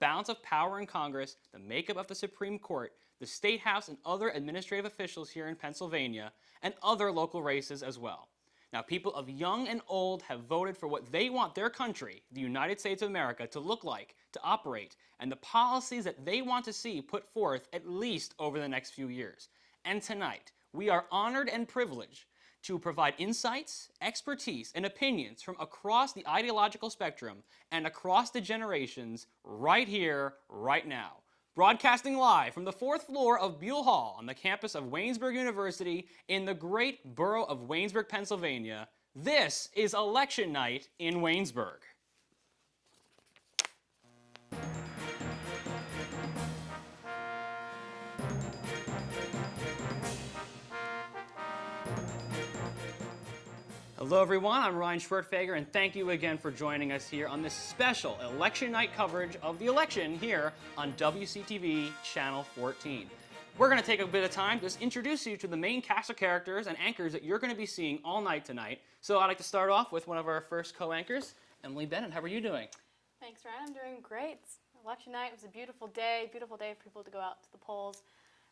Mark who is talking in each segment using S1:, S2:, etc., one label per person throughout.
S1: balance of power in Congress, the makeup of the Supreme Court, the State House and other administrative officials here in Pennsylvania, and other local races as well. Now, people of young and old have voted for what they want their country, the United States of America, to look like, to operate, and the policies that they want to see put forth at least over the next few years. And tonight, we are honored and privileged to provide insights, expertise, and opinions from across the ideological spectrum and across the generations right here, right now. Broadcasting live from the 4th floor of Buell Hall on the campus of Waynesburg University in the great borough of Waynesburg, Pennsylvania, this is Election Night in Waynesburg. Hello everyone, I'm Ryan Schwertfeger, and thank you again for joining us here on this special election night coverage of the election here on WCTV Channel 14. We're going to take a bit of time to just introduce you to the main cast of characters and anchors that you're going to be seeing all night tonight. So I'd like to start off with one of our first co-anchors, Emily Bennett. How are you doing?
S2: Thanks, Ryan. I'm doing great. Election night was a beautiful day for people to go out to the polls.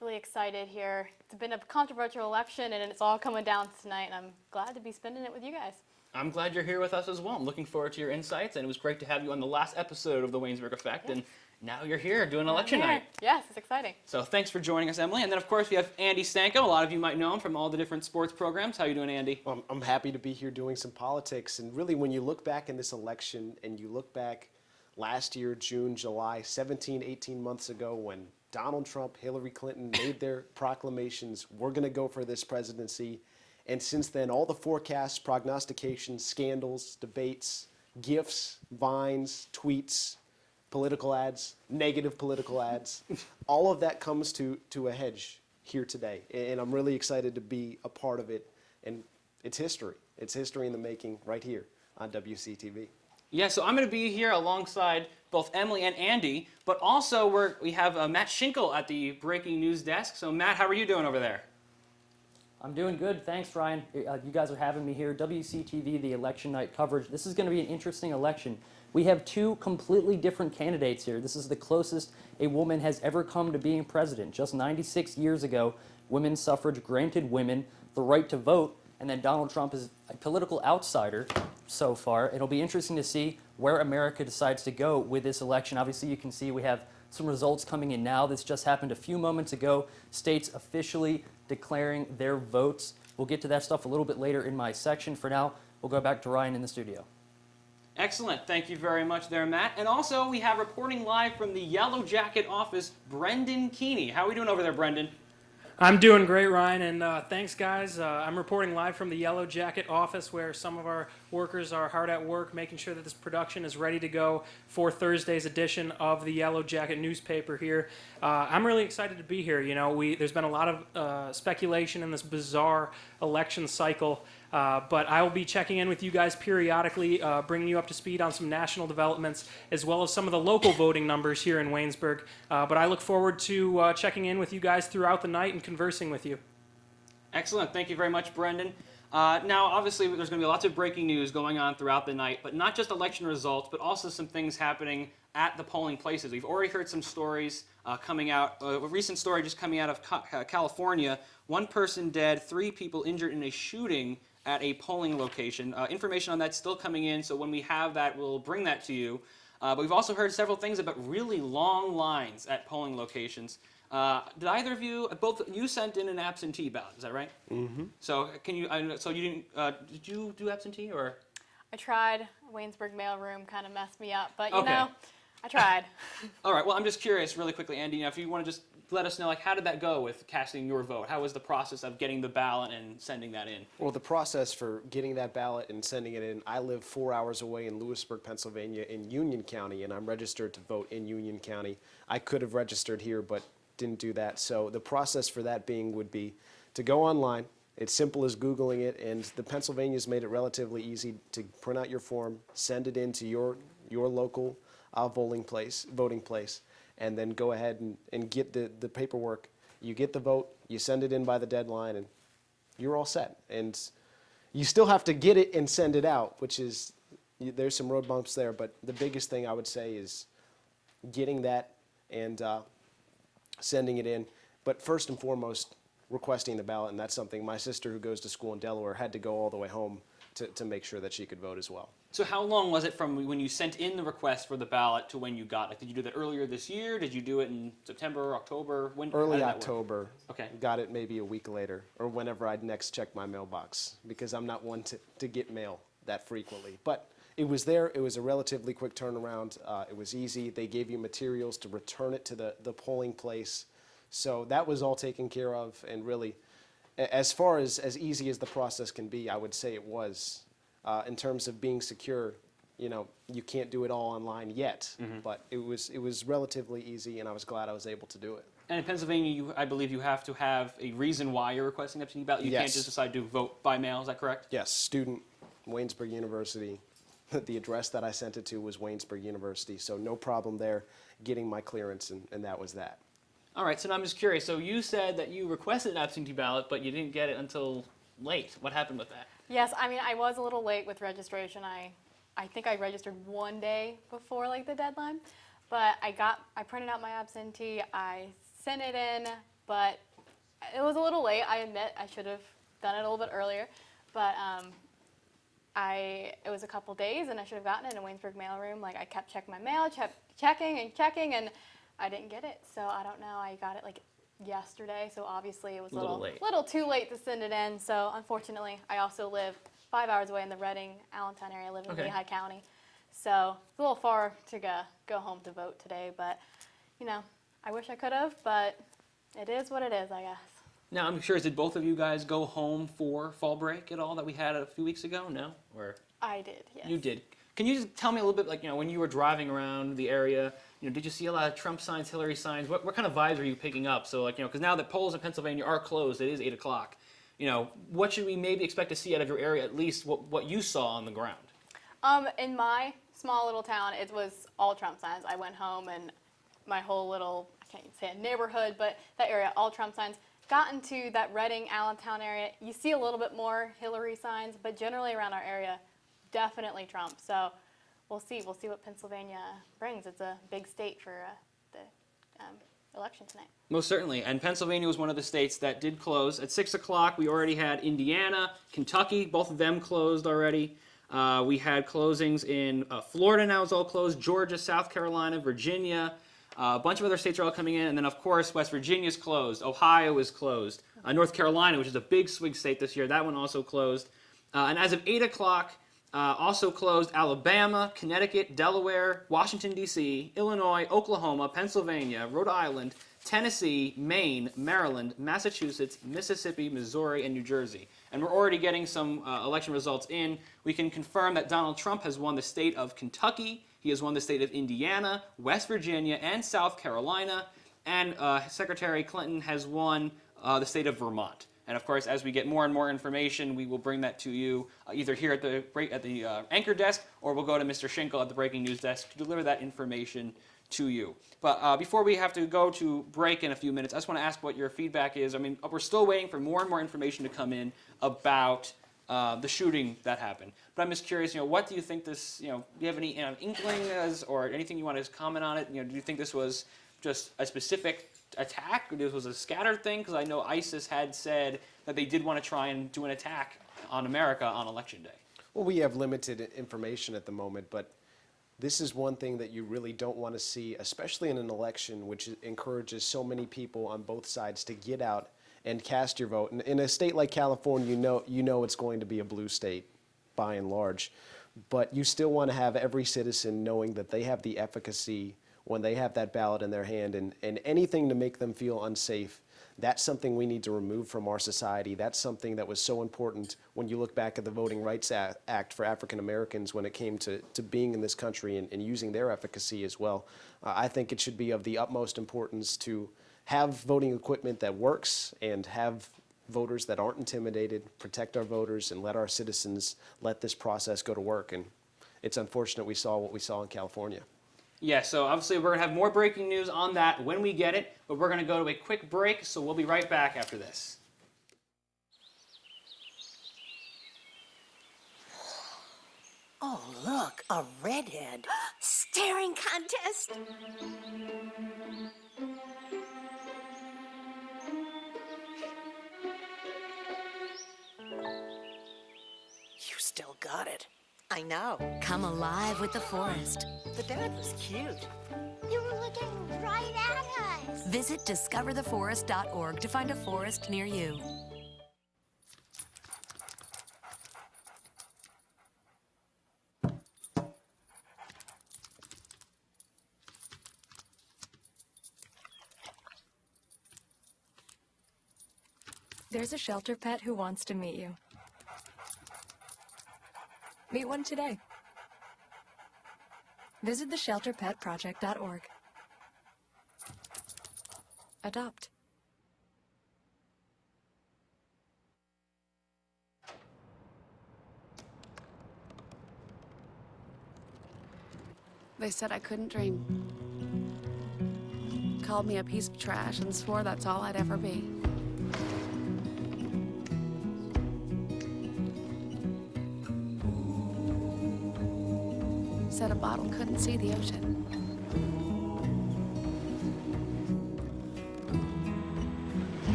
S2: Really excited here. It's been a controversial election, and it's all coming down tonight, and I'm glad to be spending it with you guys.
S1: I'm glad you're here with us as well. I'm looking forward to your insights, and it was great to have you on the last episode of the Waynesburg Effect,
S2: yes.
S1: And now you're here doing election night.
S2: Yes, it's exciting.
S1: So thanks for joining us, Emily. And then, of course, we have Andy Stanko. A lot of you might know him from all the different sports programs. How are you doing, Andy?
S3: Well, I'm happy to be here doing some politics, and really when you look back in this election, and you look back last year, June, July, 17, 18 months ago when Donald Trump, Hillary Clinton made their proclamations, we're going to go for this presidency. And since then, all the forecasts, prognostications, scandals, debates, gifs, vines, tweets, political ads, negative political ads, all of that comes to a hedge here today. And I'm really excited to be a part of it. And it's history. It's history in the making right here on WCTV.
S1: Yeah, so I'm going to be here alongside both Emily and Andy, but also we have Matt Schinkel at the breaking news desk. So Matt, how are you doing over there?
S4: I'm doing good. Thanks, Ryan. You guys are having me here. WCTV, the election night coverage. This is going to be an interesting election. We have two completely different candidates here. This is the closest a woman has ever come to being president. Just 96 years ago, women's suffrage granted women the right to vote, and then Donald Trump is a political outsider so far. It'll be interesting to see where America decides to go with this election. Obviously, you can see we have some results coming in now. This just happened a few moments ago. States officially declaring their votes. We'll get to that stuff a little bit later in my section. For now, we'll go back to Ryan in the studio.
S1: Excellent. Thank you very much there, Matt. And also, we have reporting live from the Yellow Jacket office, Brendan Keeney. How are we doing over there, Brendan?
S5: I'm doing great, Ryan, and thanks, guys. I'm reporting live from the Yellow Jacket office where some of our workers are hard at work making sure that this production is ready to go for Thursday's edition of the Yellow Jacket newspaper here. I'm really excited to be here. You know, there's been a lot of speculation in this bizarre election cycle, but I will be checking in with you guys periodically, bringing you up to speed on some national developments, as well as some of the local voting numbers here in Waynesburg. But I look forward to checking in with you guys throughout the night and conversing with you.
S1: Excellent. Thank you very much, Brendan. Now, obviously, there's going to be lots of breaking news going on throughout the night, but not just election results, but also some things happening at the polling places. We've already heard some stories coming out. A recent story just coming out of California. One person dead, 3 people injured in a shooting at a polling location. Information on that's still coming in, so when we have that, we'll bring that to you. But we've also heard several things about really long lines at polling locations. Did either of you, both you sent in an absentee ballot? Is that right? Mm-hmm. So can you? So you didn't? Did you do absentee or?
S2: I tried. Waynesburg mailroom kind of messed me up, but you
S1: Okay.
S2: know, I tried.
S1: All right. Well, I'm just curious, really quickly, Andy. You know, if you want to just let us know, like, how did that go with casting your vote? How was the process of getting the ballot and sending that in?
S3: Well, the process for getting that ballot and sending it in, I live 4 hours away in Lewisburg, Pennsylvania, in Union County, and I'm registered to vote in Union County. I could have registered here, but didn't do that. So the process for that would be to go online. It's simple as Googling it, and the Pennsylvania's made it relatively easy to print out your form, send it into your local voting place, and then go ahead and get the paperwork. You get the vote, you send it in by the deadline, and you're all set. And you still have to get it and send it out, which is, there's some road bumps there, but the biggest thing I would say is getting that and sending it in. But first and foremost, requesting the ballot, and that's something my sister, who goes to school in Delaware, had to go all the way home to make sure that she could vote as well.
S1: So how long was it from when you sent in the request for the ballot to when you got it? Did you do that earlier this year? Did you do it in September, October? When?
S3: Early
S1: how did that work?
S3: October.
S1: Okay.
S3: Got it maybe a week later, or whenever I'd next check my mailbox, because I'm not one to get mail that frequently. But it was there. It was a relatively quick turnaround. It was easy. They gave you materials to return it to the polling place. So that was all taken care of, and really, as far as easy as the process can be, I would say it was. In terms of being secure, you can't do it all online yet, but it was relatively easy, and I was glad I was able to do it.
S1: And in Pennsylvania, I believe you have to have a reason why you're requesting absentee ballot. You can't
S3: Yes.
S1: just decide to vote by mail. Is that correct?
S3: Yes, student, Waynesburg University. The address that I sent it to was Waynesburg University, so no problem there getting my clearance, and that was that.
S1: All right. So now I'm just curious. So you said that you requested an absentee ballot, but you didn't get it until late. What happened with that?
S2: Yes, I mean, I was a little late with registration. I think I registered one day before the deadline, but I printed out my absentee, I sent it in, but it was a little late. I admit I should have done it a little bit earlier, but it was a couple days, and I should have gotten it in a Waynesburg mailroom. I kept checking my mail, checking, and I didn't get it. So I don't know. I got it yesterday, so obviously it was a little too late to send it in. So unfortunately, I also live 5 hours away in the Reading, Allentown area. I live in Lehigh County, so it's a little far to go home to vote today. But I wish I could have, but it is what it is, I guess.
S1: Now I'm curious. Did both of you guys go home for fall break at all that we had a few weeks ago? No, or
S2: I did. Yes.
S1: you did. Can you just tell me a little bit, when you were driving around the area, did you see a lot of Trump signs, Hillary signs? What kind of vibes are you picking up? So, because now that polls in Pennsylvania are closed, it is 8 o'clock. What should we maybe expect to see out of your area, at least what you saw on the ground?
S2: In my small little town, it was all Trump signs. I went home, and my whole little, I can't even say a neighborhood, but that area, all Trump signs. Got into that Reading, Allentown area, you see a little bit more Hillary signs, but generally around our area, definitely Trump. So we'll see. We'll see what Pennsylvania brings. It's a big state for the election tonight.
S1: Most certainly. And Pennsylvania was one of the states that did close. At 6 o'clock, we already had Indiana, Kentucky, both of them closed already. We had closings in Florida now is all closed, Georgia, South Carolina, Virginia. A bunch of other states are all coming in. And then, of course, West Virginia's closed. Ohio is closed. North Carolina, which is a big swing state this year, that one also closed. And as of 8 o'clock, also closed Alabama, Connecticut, Delaware, Washington, D.C., Illinois, Oklahoma, Pennsylvania, Rhode Island, Tennessee, Maine, Maryland, Massachusetts, Mississippi, Missouri, and New Jersey. And we're already getting some election results in. We can confirm that Donald Trump has won the state of Kentucky. He has won the state of Indiana, West Virginia, and South Carolina. And Secretary Clinton has won the state of Vermont. And of course, as we get more and more information, we will bring that to you either here at the anchor desk, or we'll go to Mr. Schinkel at the breaking news desk to deliver that information to you. But before we have to go to break in a few minutes, I just want to ask what your feedback is. I mean, we're still waiting for more and more information to come in about the shooting that happened. But I'm just curious, what do you think this, do you have any inklings or anything you want to comment on it? Do you think this was just a specific attack, or this was a scattered thing? Because I know ISIS had said that they did want to try and do an attack on America on Election Day.
S3: Well, we have limited information at the moment, but this is one thing that you really don't want to see, especially in an election which encourages so many people on both sides to get out and cast your vote. And in a state like California, you know it's going to be a blue state by and large, but you still want to have every citizen knowing that they have the efficacy when they have that ballot in their hand, and anything to make them feel unsafe. That's something we need to remove from our society. That's something that was so important when you look back at the Voting Rights Act for African Americans when it came to being in this country and using their efficacy as well. I think it should be of the utmost importance to have voting equipment that works and have voters that aren't intimidated, protect our voters, and let our citizens let this process go to work. And it's unfortunate we saw what we saw in California.
S1: Yeah, so obviously we're going to have more breaking news on that when we get it, but we're going to go to a quick break, so we'll be right back after this.
S6: Oh, look, a redhead. Staring contest. You still got it. I know.
S7: Come alive with the forest.
S6: The dad was cute.
S7: You were looking right at us. Visit discovertheforest.org to find a forest near you.
S8: There's a shelter pet who wants to meet you. Meet one today. Visit theshelterpetproject.org. Adopt.
S9: They said I couldn't dream. Called me a piece of trash and swore that's all I'd ever be. Said a bottle couldn't see the ocean.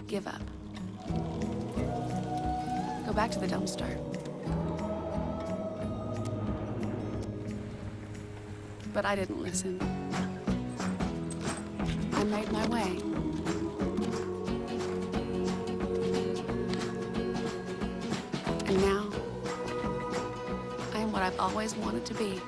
S9: Give up. Go back to the dumpster. But I didn't listen. I made my way. And now, I am what I've always wanted to be.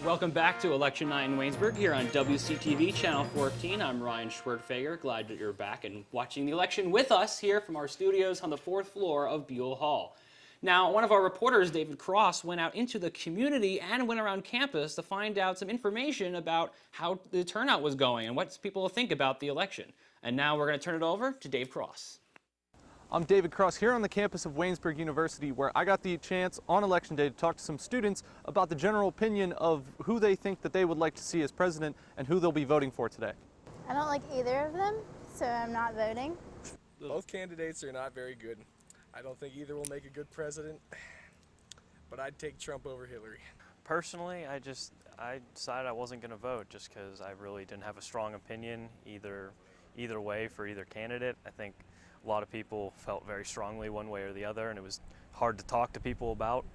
S1: Welcome back to Election Night in Waynesburg here on WCTV Channel 14. I'm Ryan Schwertfeger. Glad that you're back and watching the election with us here from our studios on the 4th floor of Buell Hall. Now, one of our reporters, David Cross, went out into the community and went around campus to find out some information about how the turnout was going and what people think about the election. And now we're going to turn it over to Dave Cross.
S10: I'm David Cross here on the campus of Waynesburg University, where I got the chance on Election Day to talk to some students about the general opinion of who they think that they would like to see as president and who they'll be voting for today.
S11: I don't like either of them, so I'm not voting.
S12: Both candidates are not very good. I don't think either will make a good president, but I'd take Trump over Hillary.
S13: Personally, I decided I wasn't going to vote just because I really didn't have a strong opinion either way for either candidate. I think a lot of people felt very strongly one way or the other, and it was hard to talk to people about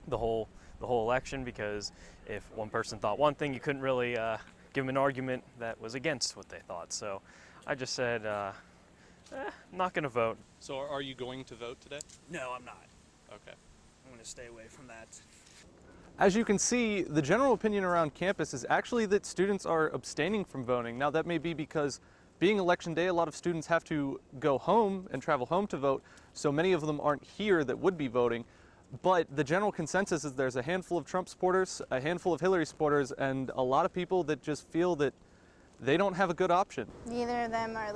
S13: the whole election, because if one person thought one thing, you couldn't really give them an argument that was against what they thought. So I just said, I'm not going to vote.
S14: So are you going to vote today?
S15: No, I'm not.
S14: Okay.
S15: I'm going to stay away from that.
S10: As you can see, the general opinion around campus is actually that students are abstaining from voting. Now, that may be because being Election Day, a lot of students have to go home and travel home to vote, so many of them aren't here that would be voting. But the general consensus is there's a handful of Trump supporters, a handful of Hillary supporters, and a lot of people that just feel that they don't have a good option.
S11: Neither of them are,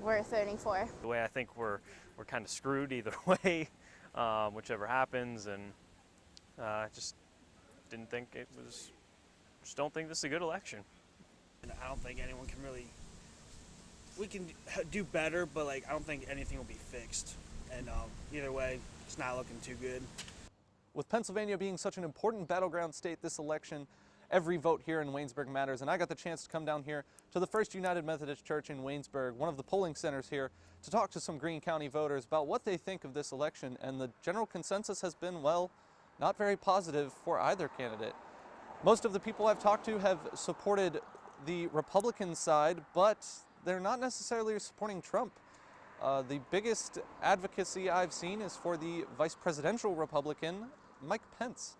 S11: worth voting for.
S13: The way I think we're kind of screwed either way, whichever happens, and I just didn't think it was, just don't think this is a good election.
S15: I don't think anyone can really, we can do better, but I don't think anything will be fixed. And either way, it's not looking too good.
S10: With Pennsylvania being such an important battleground state this election, every vote here in Waynesburg matters, and I got the chance to come down here to the First United Methodist Church in Waynesburg, one of the polling centers here, to talk to some Greene County voters about what they think of this election, and the general consensus has been, well, not very positive for either candidate. Most of the people I've talked to have supported the Republican side, but they're not necessarily supporting Trump. The biggest advocacy I've seen is for the vice presidential Republican, Mike Pence.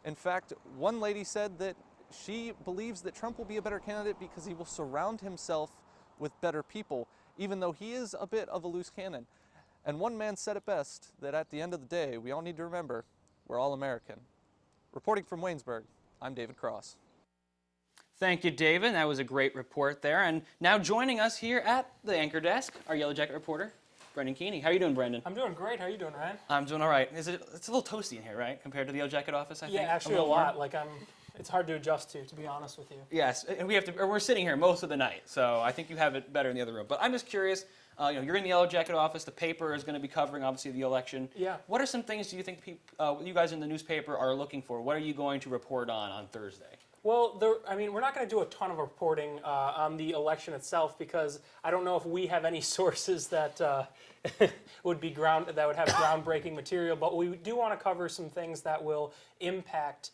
S10: In fact, one lady said that she believes that Trump will be a better candidate because he will surround himself with better people, even though he is a bit of a loose cannon. And one man said it best, that at the end of the day, we all need to remember, we're all American. Reporting from Waynesburg, I'm David Cross.
S1: Thank you, David. That was a great report there. And now joining us here at the anchor desk, our Yellow Jacket reporter, Brendan Keeney. How are you doing, Brendan?
S5: I'm doing great. How are you doing, Ryan?
S1: I'm doing all right. It's a little toasty in here, right, compared to the Yellow Jacket office, I think?
S5: Yeah, actually a lot. Like it's hard to adjust to be honest with you.
S1: Yes, and we're sitting here most of the night, so I think you have it better in the other room. But I'm just curious, you're in the Yellow Jacket office. The paper is going to be covering, obviously, the election.
S5: Yeah.
S1: What are some things do you think you guys in the newspaper are looking for? What are you going to report on Thursday?
S5: Well, we're not going to do a ton of reporting on the election itself because I don't know if we have any sources that would have groundbreaking material. But we do want to cover some things that will impact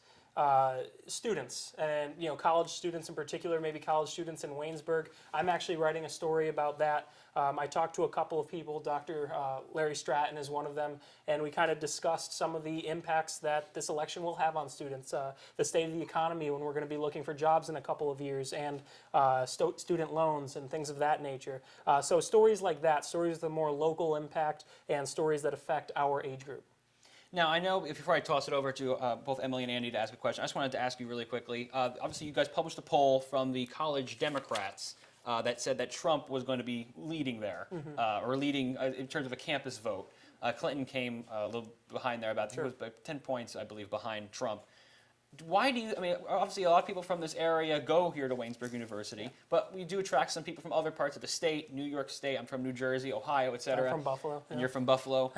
S5: students and college students in particular, maybe college students in Waynesburg. I'm actually writing a story about that. I talked to a couple of people. Dr. Larry Stratton is one of them, and we kind of discussed some of the impacts that this election will have on students, the state of the economy when we're going to be looking for jobs in a couple of years, and student loans and things of that nature. So stories like that, stories with a more local impact, and stories that affect our age group.
S1: Now, I know, before I toss it over to both Emily and Andy to ask a question, I just wanted to ask you really quickly. Obviously, you guys published a poll from the college Democrats that said that Trump was going to be leading there, or leading in terms of a campus vote. Clinton came a little behind there, about, I think it was about 10 points, I believe, behind Trump. Why do you, obviously a lot of people from this area go here to Waynesburg University, but we do attract some people from other parts of the state, New York State, I'm from New Jersey, Ohio, etc.
S5: I'm from Buffalo.
S1: And you're from Buffalo.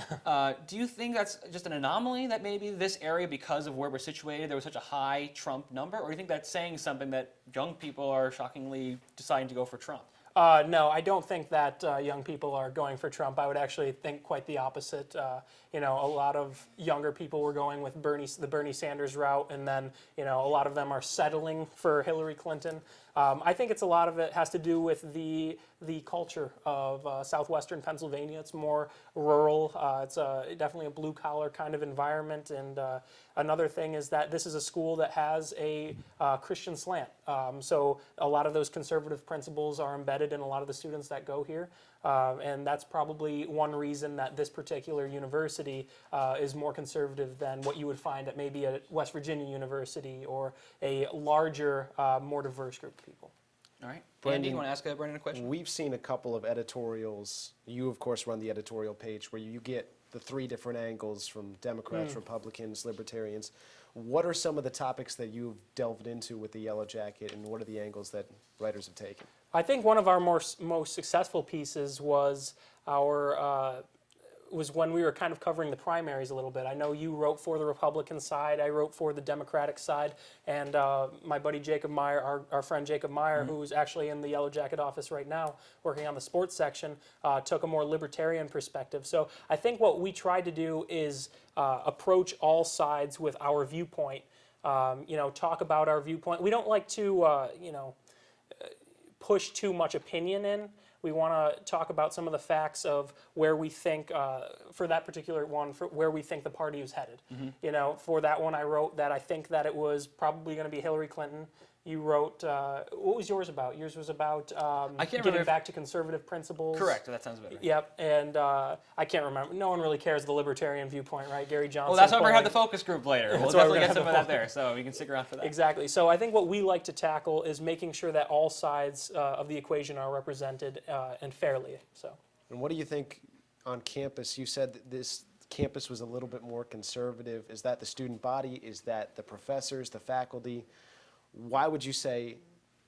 S1: Do you think that's just an anomaly that maybe this area, because of where we're situated, there was such a high Trump number? Or do you think that's saying something that young people are shockingly deciding to go for Trump?
S5: No, I don't think that young people are going for Trump. I would actually think quite the opposite. A lot of younger people were going with the Bernie Sanders route, and then a lot of them are settling for Hillary Clinton. I think a lot of it has to do with the culture of southwestern Pennsylvania. It's more rural. It's definitely a blue-collar kind of environment. And another thing is that this is a school that has a Christian slant. So a lot of those conservative principles are embedded in a lot of the students that go here. And that's probably one reason that this particular university is more conservative than what you would find at maybe a West Virginia university or a larger, more diverse group of people.
S1: All right.
S3: Brendan,
S1: Andy, you want to ask Brendan a question?
S3: We've seen a couple of editorials. You, of course, run the editorial page where you get the three different angles from Democrats, Republicans, Libertarians. What are some of the topics that you've delved into with the Yellow Jacket, and what are the angles that writers have taken?
S5: I think one of our most successful pieces was was when we were kind of covering the primaries a little bit. I know you wrote for the Republican side, I wrote for the Democratic side, and my buddy Jacob Meyer, our friend Jacob Meyer, who's actually in the Yellow Jacket office right now, working on the sports section, took a more libertarian perspective. So I think what we tried to do is approach all sides with our viewpoint, talk about our viewpoint. We don't like to, push too much opinion in. We want to talk about some of the facts of where we think, for that particular one, for where we think the party is headed. For that one, I wrote that I think that it was probably going to be Hillary Clinton. You wrote, what was yours about? Yours was about getting back to conservative principles.
S1: Correct, that sounds better.
S5: Yep, and I can't remember. No one really cares the libertarian viewpoint, right? Gary Johnson.
S1: Well, that's why we're going to have the focus group later. We'll definitely get some of that there, so you can stick around for that.
S5: Exactly. So I think what we like to tackle is making sure that all sides of the equation are represented and fairly. So.
S3: And what do you think on campus? You said that this campus was a little bit more conservative. Is that the student body? Is that the professors, the faculty? Why would you say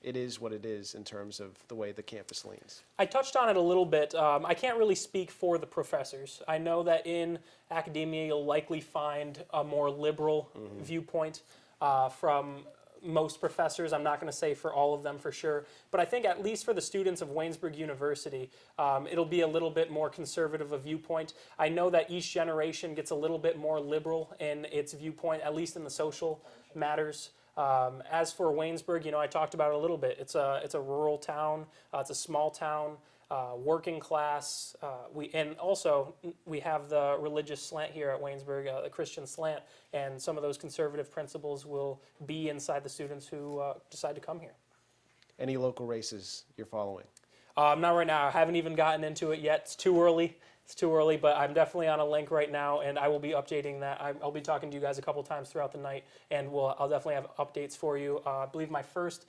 S3: it is what it is in terms of the way the campus leans?
S5: I touched on it a little bit. I can't really speak for the professors. I know that in academia you'll likely find a more liberal viewpoint from most professors. I'm not going to say for all of them for sure, but I think at least for the students of Waynesburg University, it'll be a little bit more conservative a viewpoint. I know that each generation gets a little bit more liberal in its viewpoint, at least in the social matters. As for Waynesburg, I talked about it a little bit. It's a rural town. It's a small town, working class. We have the religious slant here at Waynesburg, the Christian slant, and some of those conservative principles will be inside the students who decide to come here.
S3: Any local races you're following?
S5: Not right now. I haven't even gotten into it yet. It's too early. But I'm definitely on a link right now, and I will be updating that. I'll be talking to you guys a couple times throughout the night, and I'll definitely have updates for you. I believe my first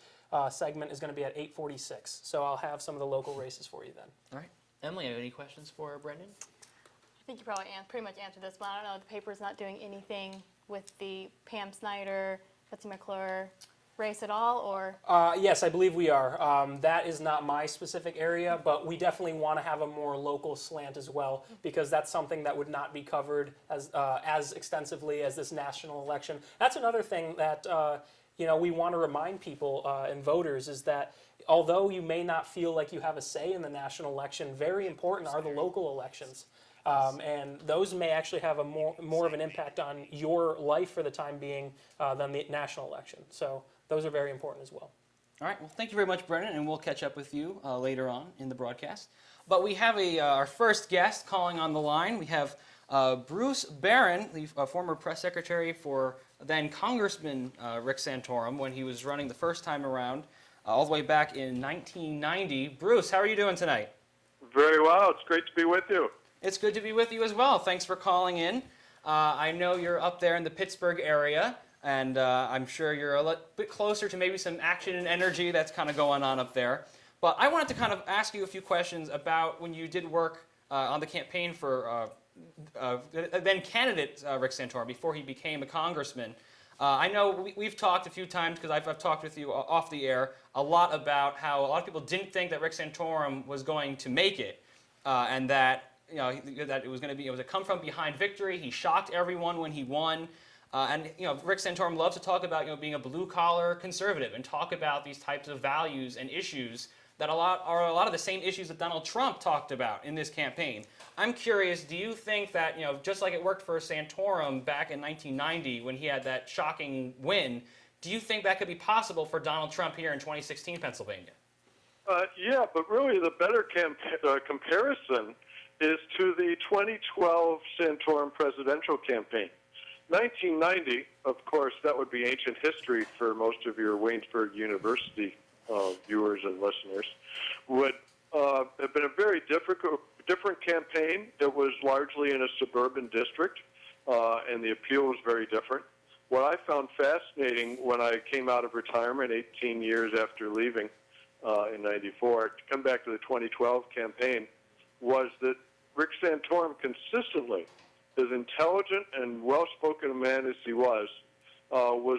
S5: segment is going to be at 8:46, so I'll have some of the local races for you then.
S1: All right. Emily, have any questions for Brendan?
S2: I think you probably pretty much answered this one. I don't know, the paper's not doing anything with the Pam Snyder, Betsy McClure race at all, or?
S5: Yes, I believe we are. That is not my specific area, but we definitely want to have a more local slant as well, because that's something that would not be covered as extensively as this national election. That's another thing that we want to remind people and voters is that although you may not feel like you have a say in the national election, very important are the local elections. And those may actually have a more of an impact on your life for the time being than the national election. So those are very important as well.
S1: All right. Well, thank you very much, Brendan, and we'll catch up with you later on in the broadcast. But we have our first guest calling on the line. We have Bruce Barron, the former press secretary for then Congressman Rick Santorum when he was running the first time around, all the way back in 1990. Bruce, how are you doing tonight?
S16: Very well. It's great to be with you.
S1: It's good to be with you as well. Thanks for calling in. I know you're up there in the Pittsburgh area, and I'm sure you're a little bit closer to maybe some action and energy that's kind of going on up there. But I wanted to kind of ask you a few questions about when you did work on the campaign for then candidate Rick Santorum before he became a congressman. I know we've talked a few times, because I've talked with you off the air, a lot about how a lot of people didn't think that Rick Santorum was going to make it, and that that it was a come from behind victory. He shocked everyone when he won. And Rick Santorum loves to talk about being a blue collar conservative and talk about these types of values and issues that are a lot of the same issues that Donald Trump talked about in this campaign. I'm curious, do you think that just like it worked for Santorum back in 1990 when he had that shocking win, do you think that could be possible for Donald Trump here in 2016 Pennsylvania?
S16: Yeah, but really the better comparison is to the 2012 Santorum presidential campaign. 1990, of course, that would be ancient history for most of your Waynesburg University viewers and listeners, would have been a very different campaign. It was largely in a suburban district, and the appeal was very different. What I found fascinating when I came out of retirement 18 years after leaving in 94, to come back to the 2012 campaign, was that Rick Santorum consistently, as intelligent and well-spoken a man as he was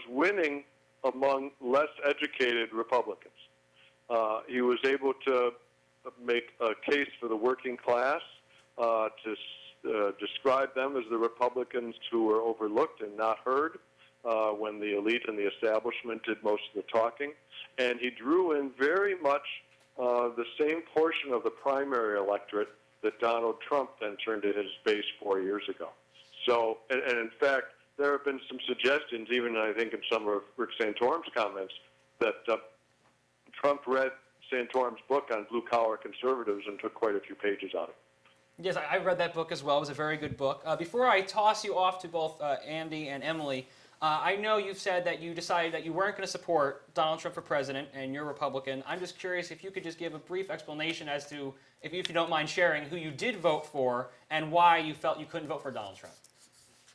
S16: winning among less educated Republicans. He was able to make a case for the working class, to describe them as the Republicans who were overlooked and not heard when the elite and the establishment did most of the talking. And he drew in very much the same portion of the primary electorate that Donald Trump then turned to his base 4 years ago. So, and in fact, there have been some suggestions, even I think in some of Rick Santorum's comments, that Trump read Santorum's book on blue-collar conservatives and took quite a few pages out of it.
S1: Yes, I read that book as well. It was a very good book. Before I toss you off to both Andy and Emily, I know you've said that you decided that you weren't going to support Donald Trump for president, and you're Republican. I'm just curious if you could just give a brief explanation as to, if you don't mind sharing, who you did vote for and why you felt you couldn't vote for Donald Trump.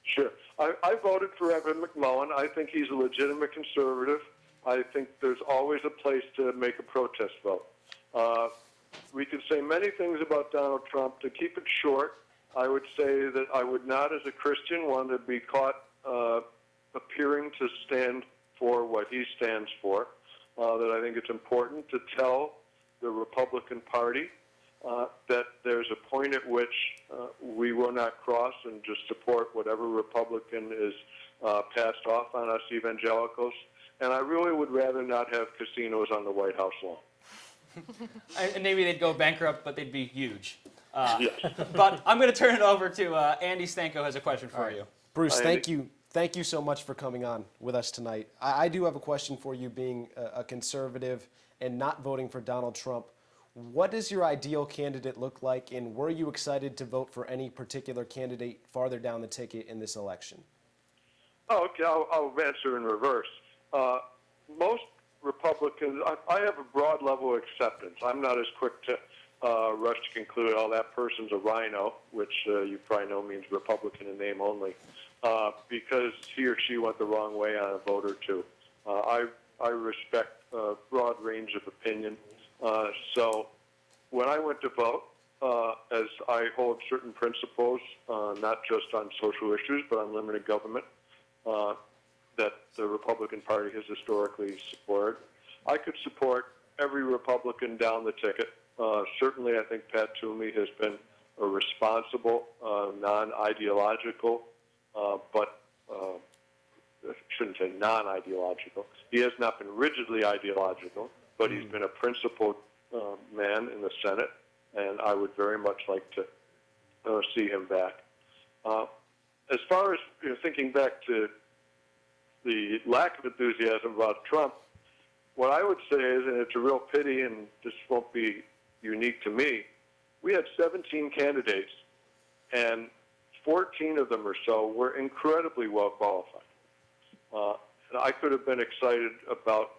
S16: Sure. I voted for Evan McMullen. I think he's a legitimate conservative. I think there's always a place to make a protest vote. We could say many things about Donald Trump. To keep it short, I would say that I would not, as a Christian, want to be caught appearing to stand for what he stands for, that I think it's important to tell the Republican Party that there's a point at which we will not cross and just support whatever Republican is passed off on us evangelicals. And I really would rather not have casinos on the White House lawn.
S1: And maybe they'd go bankrupt, but they'd be huge.
S16: Yes.
S1: But I'm going to turn it over to Andy Stanko has a question for you.
S3: Bruce, thank you. Thank you so much for coming on with us tonight. I do have a question for you, being a conservative and not voting for Donald Trump. What does your ideal candidate look like, and were you excited to vote for any particular candidate farther down the ticket in this election?
S16: Oh, okay, I'll answer in reverse. Most Republicans, I have a broad level of acceptance. I'm not as quick to rush to conclude, oh, that person's a rhino, which you probably know means Republican in name only, because he or she went the wrong way on a vote or two. I respect a broad range of opinion. So when I went to vote, as I hold certain principles, not just on social issues, but on limited government, that the Republican Party has historically supported. I could support every Republican down the ticket. Certainly, I think Pat Toomey has been a responsible, non-ideological, but I shouldn't say non-ideological. He has not been rigidly ideological, but he's been a principled man in the Senate, and I would very much like to see him back. As far as thinking back to the lack of enthusiasm about Trump, what I would say is, and it's a real pity, and this won't be unique to me, we had 17 candidates, and 14 of them or so were incredibly well qualified. And I could have been excited about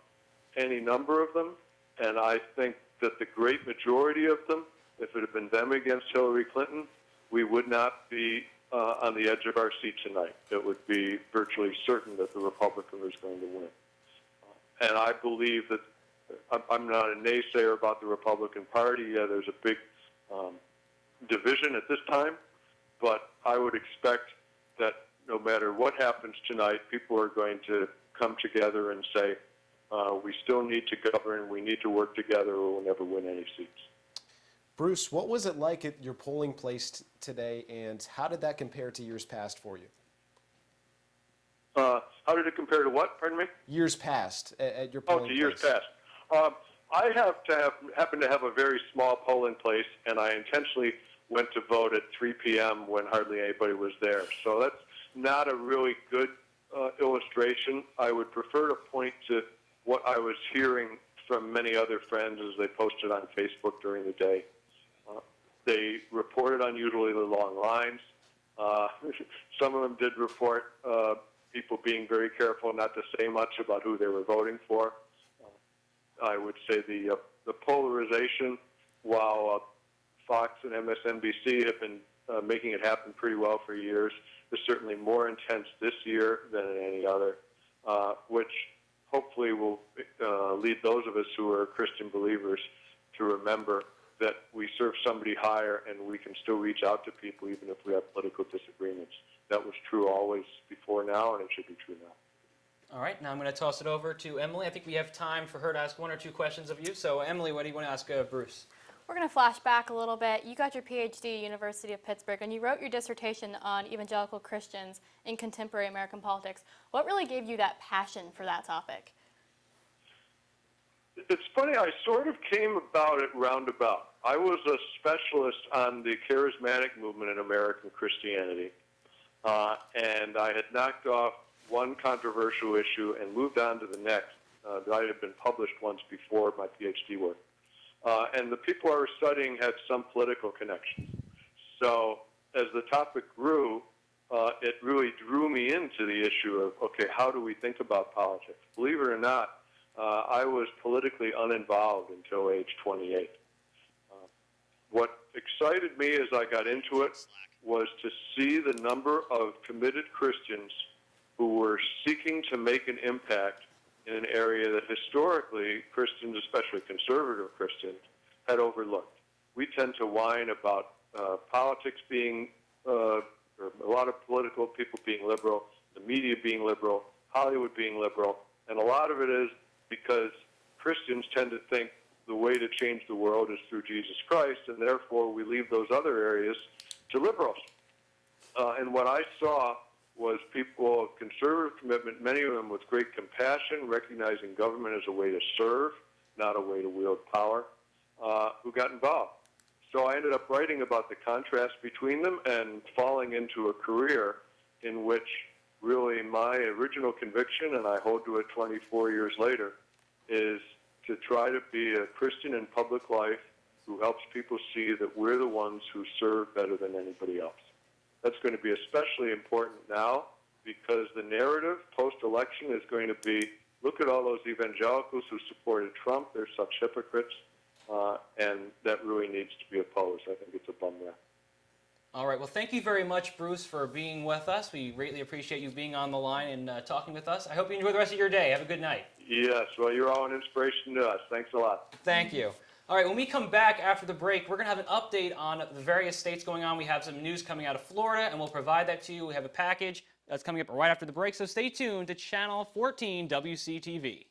S16: any number of them, and I think that the great majority of them, if it had been them against Hillary Clinton, we would not be on the edge of our seat tonight. It would be virtually certain that the Republican was going to win. And I believe that I'm not a naysayer about the Republican Party. Yeah, there's a big division at this time, but I would expect that no matter what happens tonight, people are going to come together and say, we still need to govern, we need to work together, or we'll never win any seats.
S3: Bruce, what was it like at your polling place today, and how did that compare to years past for you?
S16: How did it compare to what, pardon me?
S3: Years past at your polling place.
S16: Oh, to years past. I happen to have a very small polling place, and I intentionally went to vote at 3 p.m. when hardly anybody was there. So that's not a really good illustration. I would prefer to point to what I was hearing from many other friends as they posted on Facebook during the day. They reported unusually long lines. Some of them did report people being very careful not to say much about who they were voting for. I would say the polarization, while Fox and MSNBC have been making it happen pretty well for years, is certainly more intense this year than in any other, which hopefully will lead those of us who are Christian believers to remember that we serve somebody higher and we can still reach out to people even if we have political disagreements. That was true always before now, and it should be true now.
S1: All right, now I'm going to toss it over to Emily. I think we have time for her to ask one or two questions of you. So, Emily, what do you want to ask Bruce?
S2: We're going to flash back a little bit. You got your PhD at University of Pittsburgh, and you wrote your dissertation on evangelical Christians in contemporary American politics. What really gave you that passion for that topic?
S16: It's funny, I sort of came about it roundabout. I was a specialist on the charismatic movement in American Christianity, and I had knocked off one controversial issue and moved on to the next that had been published once before my PhD work. And the people I was studying had some political connections. So as the topic grew, it really drew me into the issue of, okay, how do we think about politics? Believe it or not, I was politically uninvolved until age 28. What excited me as I got into it was to see the number of committed Christians who were seeking to make an impact in an area that historically Christians, especially conservative Christians, had overlooked. We tend to whine about politics being, or a lot of political people being liberal, the media being liberal, Hollywood being liberal, and a lot of it is because Christians tend to think the way to change the world is through Jesus Christ, and therefore we leave those other areas to liberals. And what I saw was people of conservative commitment, many of them with great compassion, recognizing government as a way to serve, not a way to wield power, who got involved. So I ended up writing about the contrast between them and falling into a career in which really my original conviction, and I hold to it 24 years later, is to try to be a Christian in public life who helps people see that we're the ones who serve better than anybody else. That's going to be especially important now because the narrative post-election is going to be, look at all those evangelicals who supported Trump, they're such hypocrites, and that really needs to be opposed. I think it's a bum rap.
S1: All right, well, thank you very much, Bruce, for being with us. We greatly appreciate you being on the line and talking with us. I hope you enjoy the rest of your day. Have a good night.
S16: Yes, well, you're all an inspiration to us. Thanks a lot.
S1: Thank you. All right, when we come back after the break, we're going to have an update on the various states going on. We have some news coming out of Florida, and we'll provide that to you. We have a package that's coming up right after the break, so stay tuned to Channel 14 WCTV.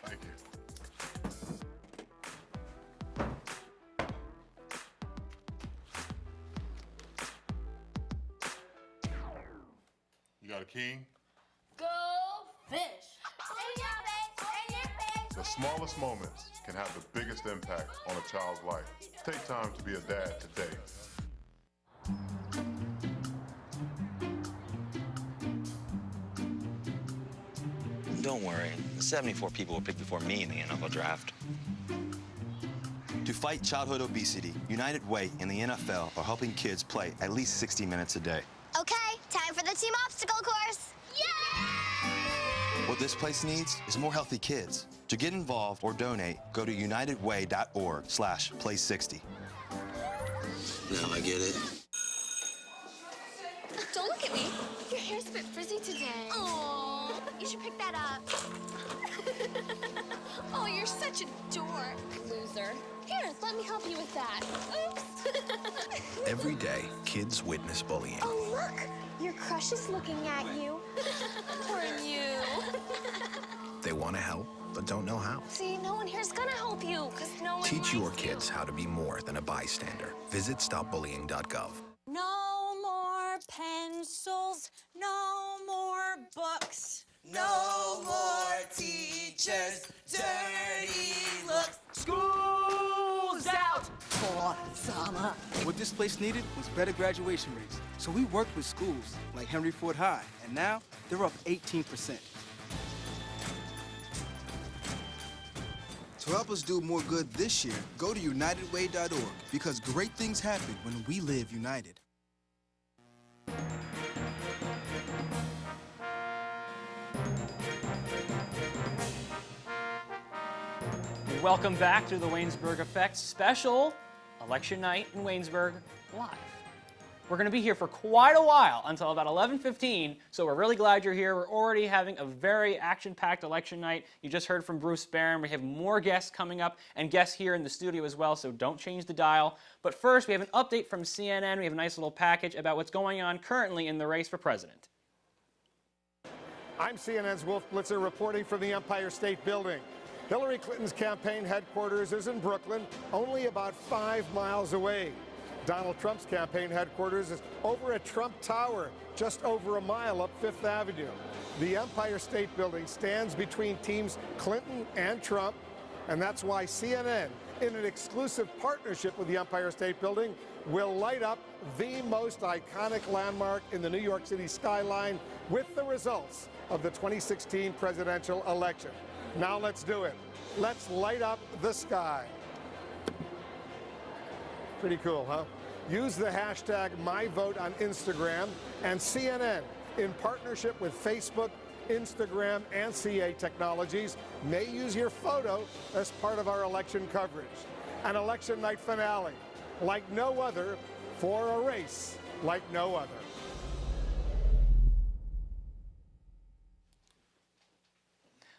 S17: Thank you. You got a king?
S18: Go fish.
S17: The smallest moments can have the biggest impact on a child's life. Take time to be a dad today.
S19: Don't worry, 74 people were picked before me in the NFL draft. To fight childhood obesity, United Way and the NFL are helping kids play at least 60 minutes a day.
S18: Okay, time for the team obstacle course. Yay!
S19: What this place needs is more healthy kids. To get involved or donate, go to unitedway.org/play60.
S20: Now I get it.
S18: Don't look at me. Your hair's a bit frizzy today. Oh, you should pick that up. Oh, you're such a dork. Loser. Here, let me help you with that. Oops.
S21: Every day, kids witness bullying.
S18: Oh, look. Your crush is looking at you. Poor you.
S21: They want to help, but don't know how.
S18: See, no one here's gonna help you, because no one
S21: Teach your
S18: likes
S21: kids how to be more than a bystander. Visit stopbullying.gov.
S22: No more pencils, no more books, no more teachers, dirty looks.
S23: School's out for summer. What this place needed was better graduation rates. So we worked with schools like Henry Ford High, and now they're up 18%.
S24: To help us do more good this year, go to unitedway.org, because great things happen when we live united.
S1: Welcome back to the Waynesburg Effect special election night in Waynesburg live. We're going to be here for quite a while, until about 11:15, so we're really glad you're here. We're already having a very action-packed election night. You just heard from Bruce Barron. We have more guests coming up and guests here in the studio as well, so don't change the dial. But first, we have an update from CNN. We have a nice little package about what's going on currently in the race for president.
S25: I'm CNN's Wolf Blitzer reporting from the Empire State Building. Hillary Clinton's campaign headquarters is in Brooklyn, only about 5 miles away. Donald Trump's campaign headquarters is over at Trump Tower, just over a mile up Fifth Avenue. The Empire State Building stands between teams Clinton and Trump, and that's why CNN, in an exclusive partnership with the Empire State Building, will light up the most iconic landmark in the New York City skyline with the results of the 2016 presidential election. Now let's do it. Let's light up the sky. Pretty cool, huh? Use the hashtag MyVote on Instagram, and CNN, in partnership with Facebook, Instagram, and CA Technologies, may use your photo as part of our election coverage. An election night finale like no other, for a race like no other.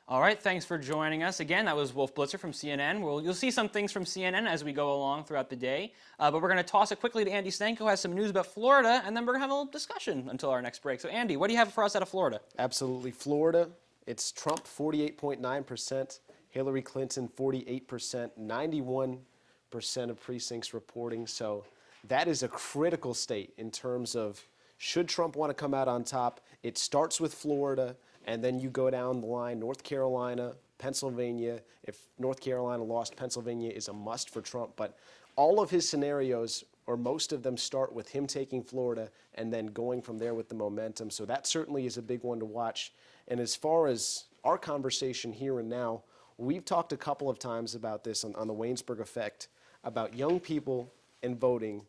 S1: All right, thanks for joining us. Again, that was Wolf Blitzer from CNN. You'll see some things from CNN as we go along throughout the day. But we're going to toss it quickly to Andy Stanko, who has some news about Florida, and then we're going to have a little discussion until our next break. So, Andy, what do you have for us out of Florida?
S3: Absolutely. Florida, it's Trump 48.9%, Hillary Clinton 48%, 91% of precincts reporting. So that is a critical state in terms of should Trump want to come out on top. It starts with Florida, and then you go down the line, North Carolina, Pennsylvania. If North Carolina lost, Pennsylvania is a must for Trump. But all of his scenarios, or most of them, start with him taking Florida and then going from there with the momentum. So that certainly is a big one to watch. And as far as our conversation here and now, we've talked a couple of times about this on the Waynesburg Effect, about young people and voting.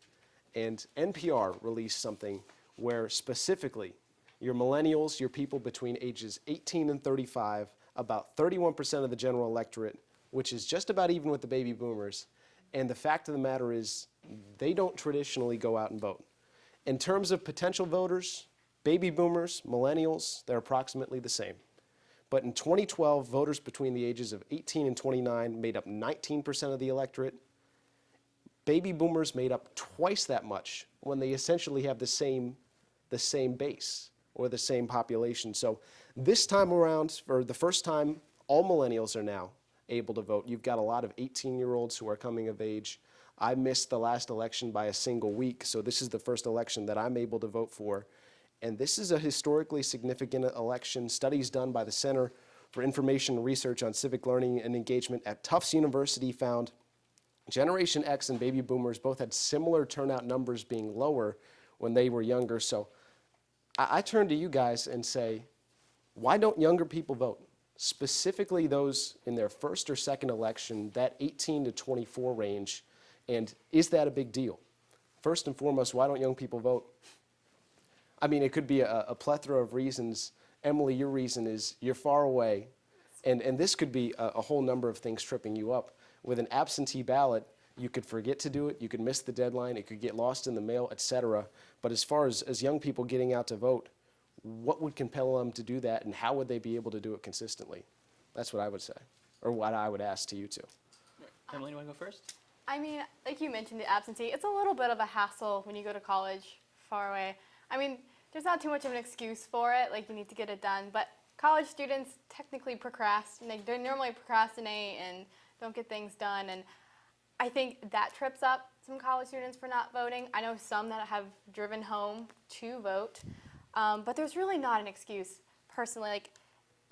S3: And NPR released something where specifically your millennials, your people between ages 18 and 35, about 31% of the general electorate, which is just about even with the baby boomers. And the fact of the matter is they don't traditionally go out and vote. In terms of potential voters, Baby boomers, millennials, they're approximately the same. But in 2012, voters between the ages of 18 and 29 made up 19% of the electorate. Baby boomers made up twice that much when they essentially have the same base or the same population. So this time around, for the first time, all millennials are now able to vote. You've got a lot of 18-year-olds who are coming of age. I missed the last election by a single week, so this is the first election that I'm able to vote for. And this is a historically significant election. Studies done by the Center for Information and Research on Civic Learning and Engagement at Tufts University found Generation X and baby boomers both had similar turnout numbers being lower when they were younger. So I turn to you guys and say, why don't younger people vote? Specifically those in their first or second election, that 18 to 24 range, and is that a big deal? First and foremost, why don't young people vote? I mean, it could be a plethora of reasons. Emily, your reason is you're far away, and this could be a whole number of things tripping you up. With an absentee ballot, you could forget to do it, you could miss the deadline, it could get lost in the mail, etc. But as far as young people getting out to vote, what would compel them to do that, and how would they be able to do it consistently? That's what I would say, or what I would ask to you two.
S1: Emily, you want to go first?
S2: I mean, like you mentioned, the absentee, it's a little bit of a hassle when you go to college far away. I mean, there's not too much of an excuse for it, like you need to get it done, but college students technically procrastinate. They normally procrastinate and don't get things done, and I think that trips up some college students for not voting. I know some that have driven home to vote, but there's really not an excuse, personally, like,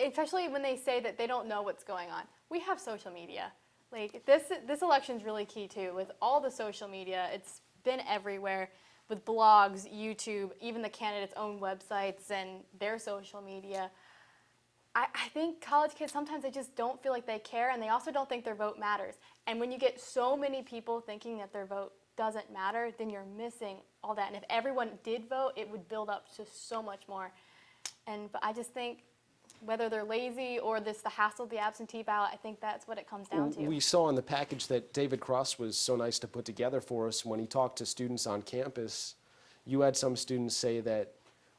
S2: especially when they say that they don't know what's going on. We have social media. Like, this election's really key, too. With all the social media, it's been everywhere, with blogs, YouTube, even the candidates' own websites and their social media. I think college kids, sometimes they just don't feel like they care, and they also don't think their vote matters. And when you get so many people thinking that their vote doesn't matter, then you're missing all that. And if everyone did vote, it would build up to so much more. But I just think whether they're lazy or the hassle of the absentee ballot, I think that's what it comes down to.
S3: We saw in the package that David Cross was so nice to put together for us when he talked to students on campus. You had some students say that,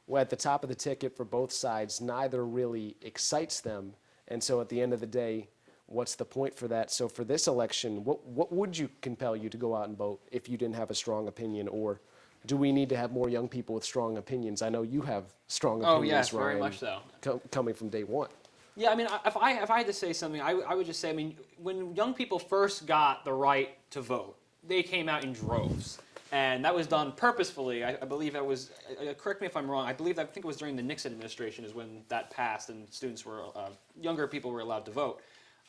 S3: well, at the top of the ticket for both sides, neither really excites them. And so at the end of the day, what's the point for that? So for this election, what would you compel you to go out and vote if you didn't have a strong opinion? Or do we need to have more young people with strong opinions? I know you have strong opinions,
S1: Oh, yes,
S3: Ryan,
S1: very much so.
S3: Coming from day one.
S1: Yeah, I mean, if I had to say something, I would just say, I mean, when young people first got the right to vote, they came out in droves. And that was done purposefully. I believe that was, correct me if I'm wrong, I think it was during the Nixon administration is when that passed and students were, younger people were allowed to vote.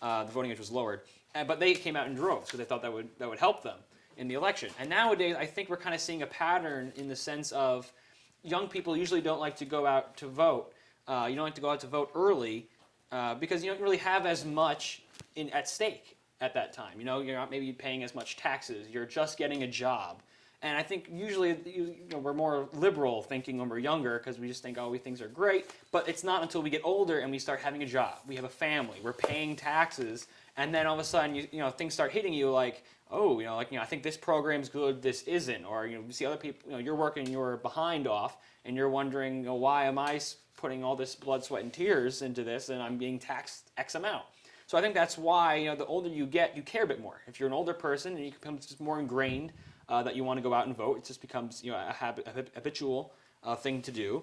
S1: The voting age was lowered. But they came out in droves because they thought that would help them in the election. And nowadays, I think we're kind of seeing a pattern in the sense of young people usually don't like to go out to vote. You don't like to go out to vote early because you don't really have as much at stake at that time. You know, you're not maybe paying as much taxes. You're just getting a job. And I think usually we're more liberal thinking when we're younger because we just think, oh, things are great. But it's not until we get older and we start having a job. We have a family. We're paying taxes. And then all of a sudden, you know, things start hitting you like, oh, I think this program's good, this isn't. Or, you see other people, you're working your behind off and you're wondering, why am I putting all this blood, sweat, and tears into this and I'm being taxed X amount? So I think that's why, the older you get, you care a bit more. If you're an older person and you become just more ingrained that you want to go out and vote, it just becomes a habitual thing to do.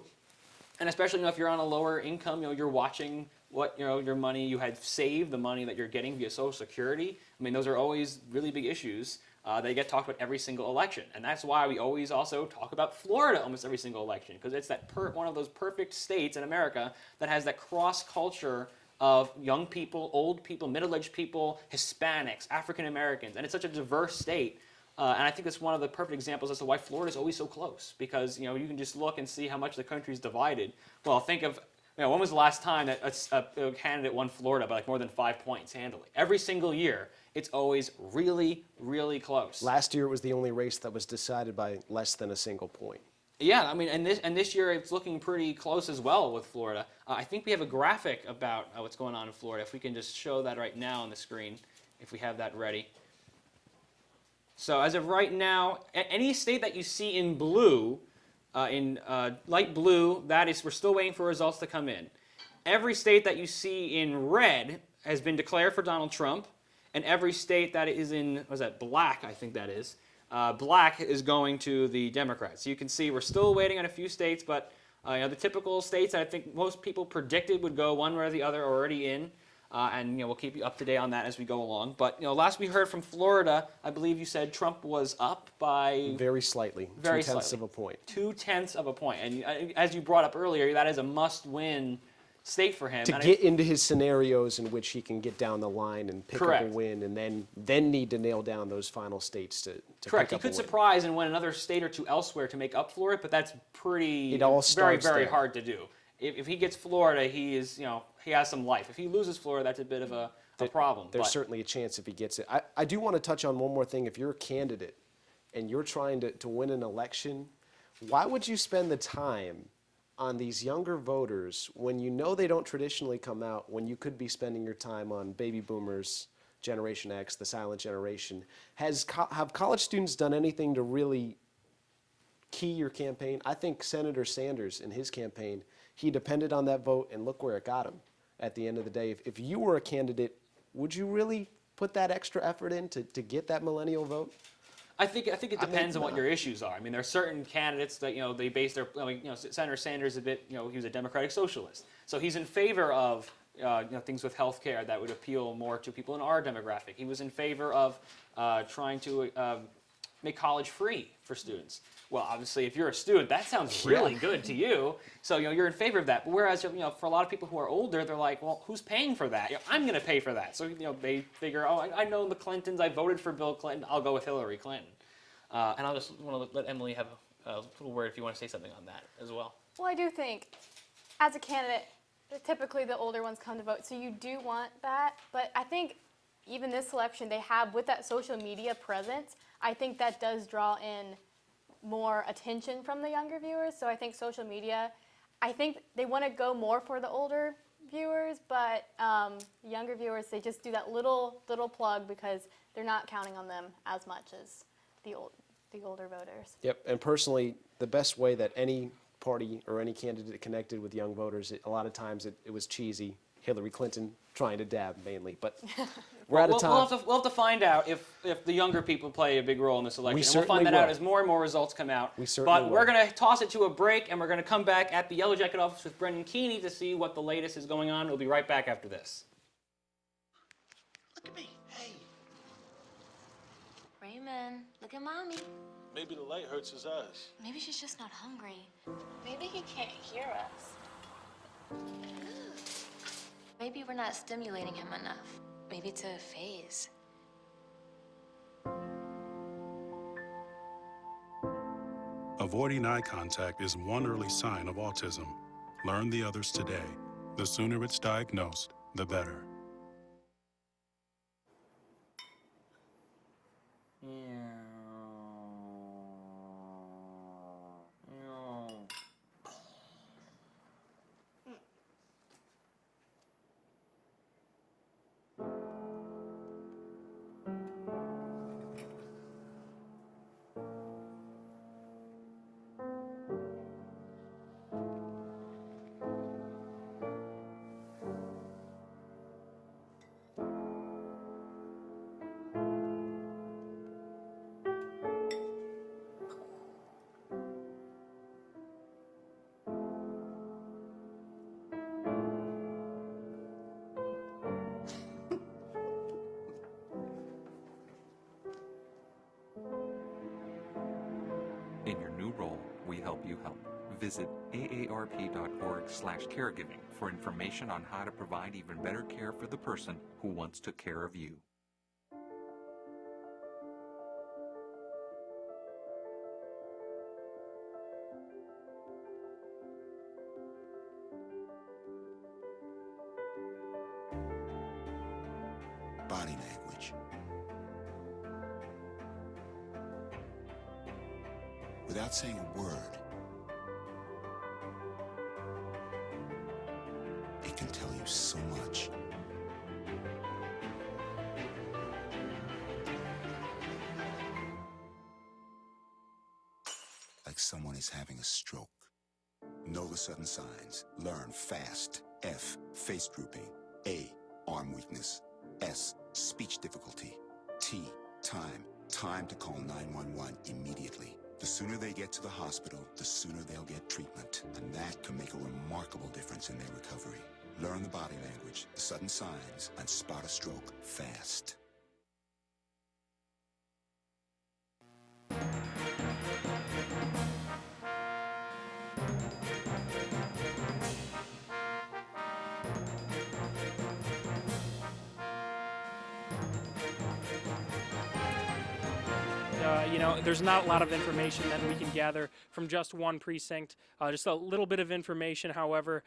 S1: And especially if you're on a lower income, you're watching what your money you had saved, the money that you're getting via Social Security. I mean, those are always really big issues that get talked about every single election. And that's why we always also talk about Florida almost every single election, because it's that one of those perfect states in America that has that cross culture of young people, old people, middle-aged people, Hispanics, African Americans, and it's such a diverse state. And I think that's one of the perfect examples as to why Florida is always so close, because you can just look and see how much the country is divided. Well, think of when was the last time that a candidate won Florida by more than 5 points handily? Every single year, it's always really, really close.
S3: Last year it was the only race that was decided by less than a single point.
S1: Yeah, I mean, and this year it's looking pretty close as well with Florida. I think we have a graphic about what's going on in Florida. If we can just show that right now on the screen, if we have that ready. So as of right now, any state that you see in blue In light blue, we're still waiting for results to come in. Every state that you see in red has been declared for Donald Trump, and every state that is in, black, I think that is, black is going to the Democrats. So you can see we're still waiting on a few states, but the typical states that I think most people predicted would go one way or the other are already in. And we'll keep you up to date on that as we go along. But last we heard from Florida, I believe you said Trump was up by
S3: very slightly, 0.2 of a point.
S1: 0.2 of a point. And as you brought up earlier, that is a must-win state for him.
S3: To get into his scenarios in which he can get down the line and pick
S1: Correct.
S3: up a win, and then need to nail down those final states to
S1: Correct.
S3: pick up
S1: He could
S3: a win.
S1: surprise and win another state or two elsewhere to make up for it, but that's
S3: It all
S1: very,
S3: starts
S1: very
S3: there.
S1: hard to do. If he gets Florida, he has some life. If he loses Florida, that's a bit of a problem.
S3: There's
S1: but
S3: certainly a chance if he gets it. I do want to touch on one more thing. If you're a candidate and you're trying to win an election, why would you spend the time on these younger voters when you know they don't traditionally come out, when you could be spending your time on baby boomers, Generation X, the silent generation? Have college students done anything to really key your campaign? I think Senator Sanders in his campaign, he depended on that vote, and look where it got him at the end of the day. If you were a candidate, would you really put that extra effort in to get that millennial vote?
S1: I think it depends on what your issues are. I mean, there are certain candidates that they base their Senator Sanders he was a democratic socialist, so he's in favor of things with health care that would appeal more to people in our demographic. He was in favor of trying to make college free for students. Well, obviously, if you're a student, that sounds really good to you. So you're in favor of that. But whereas for a lot of people who are older, they're like, well, who's paying for that? I'm going to pay for that. So they figure, I know the Clintons. I voted for Bill Clinton. I'll go with Hillary Clinton. And I'll just want to let Emily have a little word if you want to say something on that as well.
S2: Well, I do think, as a candidate, typically the older ones come to vote, so you do want that. But I think even this election, they have, with that social media presence, I think that does draw in more attention from the younger viewers. So I think social media, I think they want to go more for the older viewers, but younger viewers, they just do that little plug because they're not counting on them as much as the older voters.
S3: Yep, and personally, the best way that any party or any candidate connected with young voters, a lot of times it was cheesy. Hillary Clinton trying to dab mainly, but we're out of time.
S1: We'll have to find out if the younger people play a big role in this election. And we'll find that out as more and more results come out. But we're going to toss it to a break, and we're going to come back at the Yellow Jacket office with Brendan Keeney to see what the latest is going on. We'll be right back after this.
S18: Look at me. Hey. Raymond, look at Mommy.
S4: Maybe the light hurts his eyes.
S18: Maybe she's just not hungry. Maybe he can't hear us. Maybe we're not stimulating him enough. Maybe it's a phase.
S6: Avoiding eye contact is one early sign of autism. Learn the others today. The sooner it's diagnosed, the better.
S7: In your new role, we help you help. Visit aarp.org/caregiving for information on how to provide even better care for the person who once took care of you.
S21: Body language. Without saying a word, it can tell you so much. A like someone is having a stroke. Know the sudden signs. Learn fast. F, face drooping. A, arm weakness. S, speech difficulty. T, time. Time to call 911 immediately. The sooner they get to the hospital, the sooner they'll get treatment. And that can make a remarkable difference in their recovery. Learn the body language, the sudden signs, and spot a stroke fast.
S5: There's not a lot of information that we can gather from just one precinct. Just a little bit of information, however.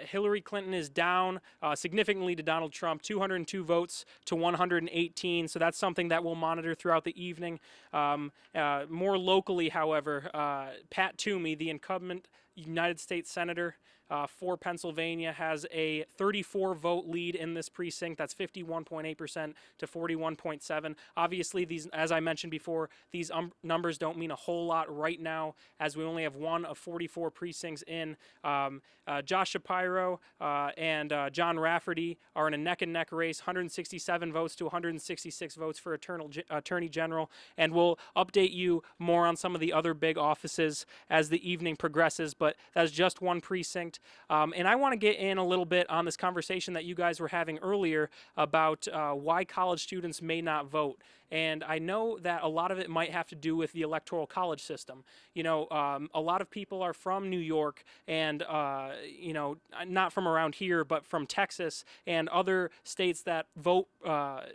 S5: Hillary Clinton is down significantly to Donald Trump, 202 votes to 118. So that's something that we'll monitor throughout the evening. More locally, however, Pat Toomey, the incumbent United States Senator for Pennsylvania, has a 34-vote lead in this precinct. That's 51.8% to 41.7%. Obviously, these, as I mentioned before, these numbers don't mean a whole lot right now, as we only have one of 44 precincts in. Josh Shapiro and John Rafferty are in a neck-and-neck race, 167 votes to 166 votes for Attorney General, and we'll update you more on some of the other big offices as the evening progresses, but that's just one precinct. And I want to get in a little bit on this conversation that you guys were having earlier about why college students may not vote. And I know that a lot of it might have to do with the electoral college system. A lot of people are from New York and, not from around here, but from Texas and other states that vote,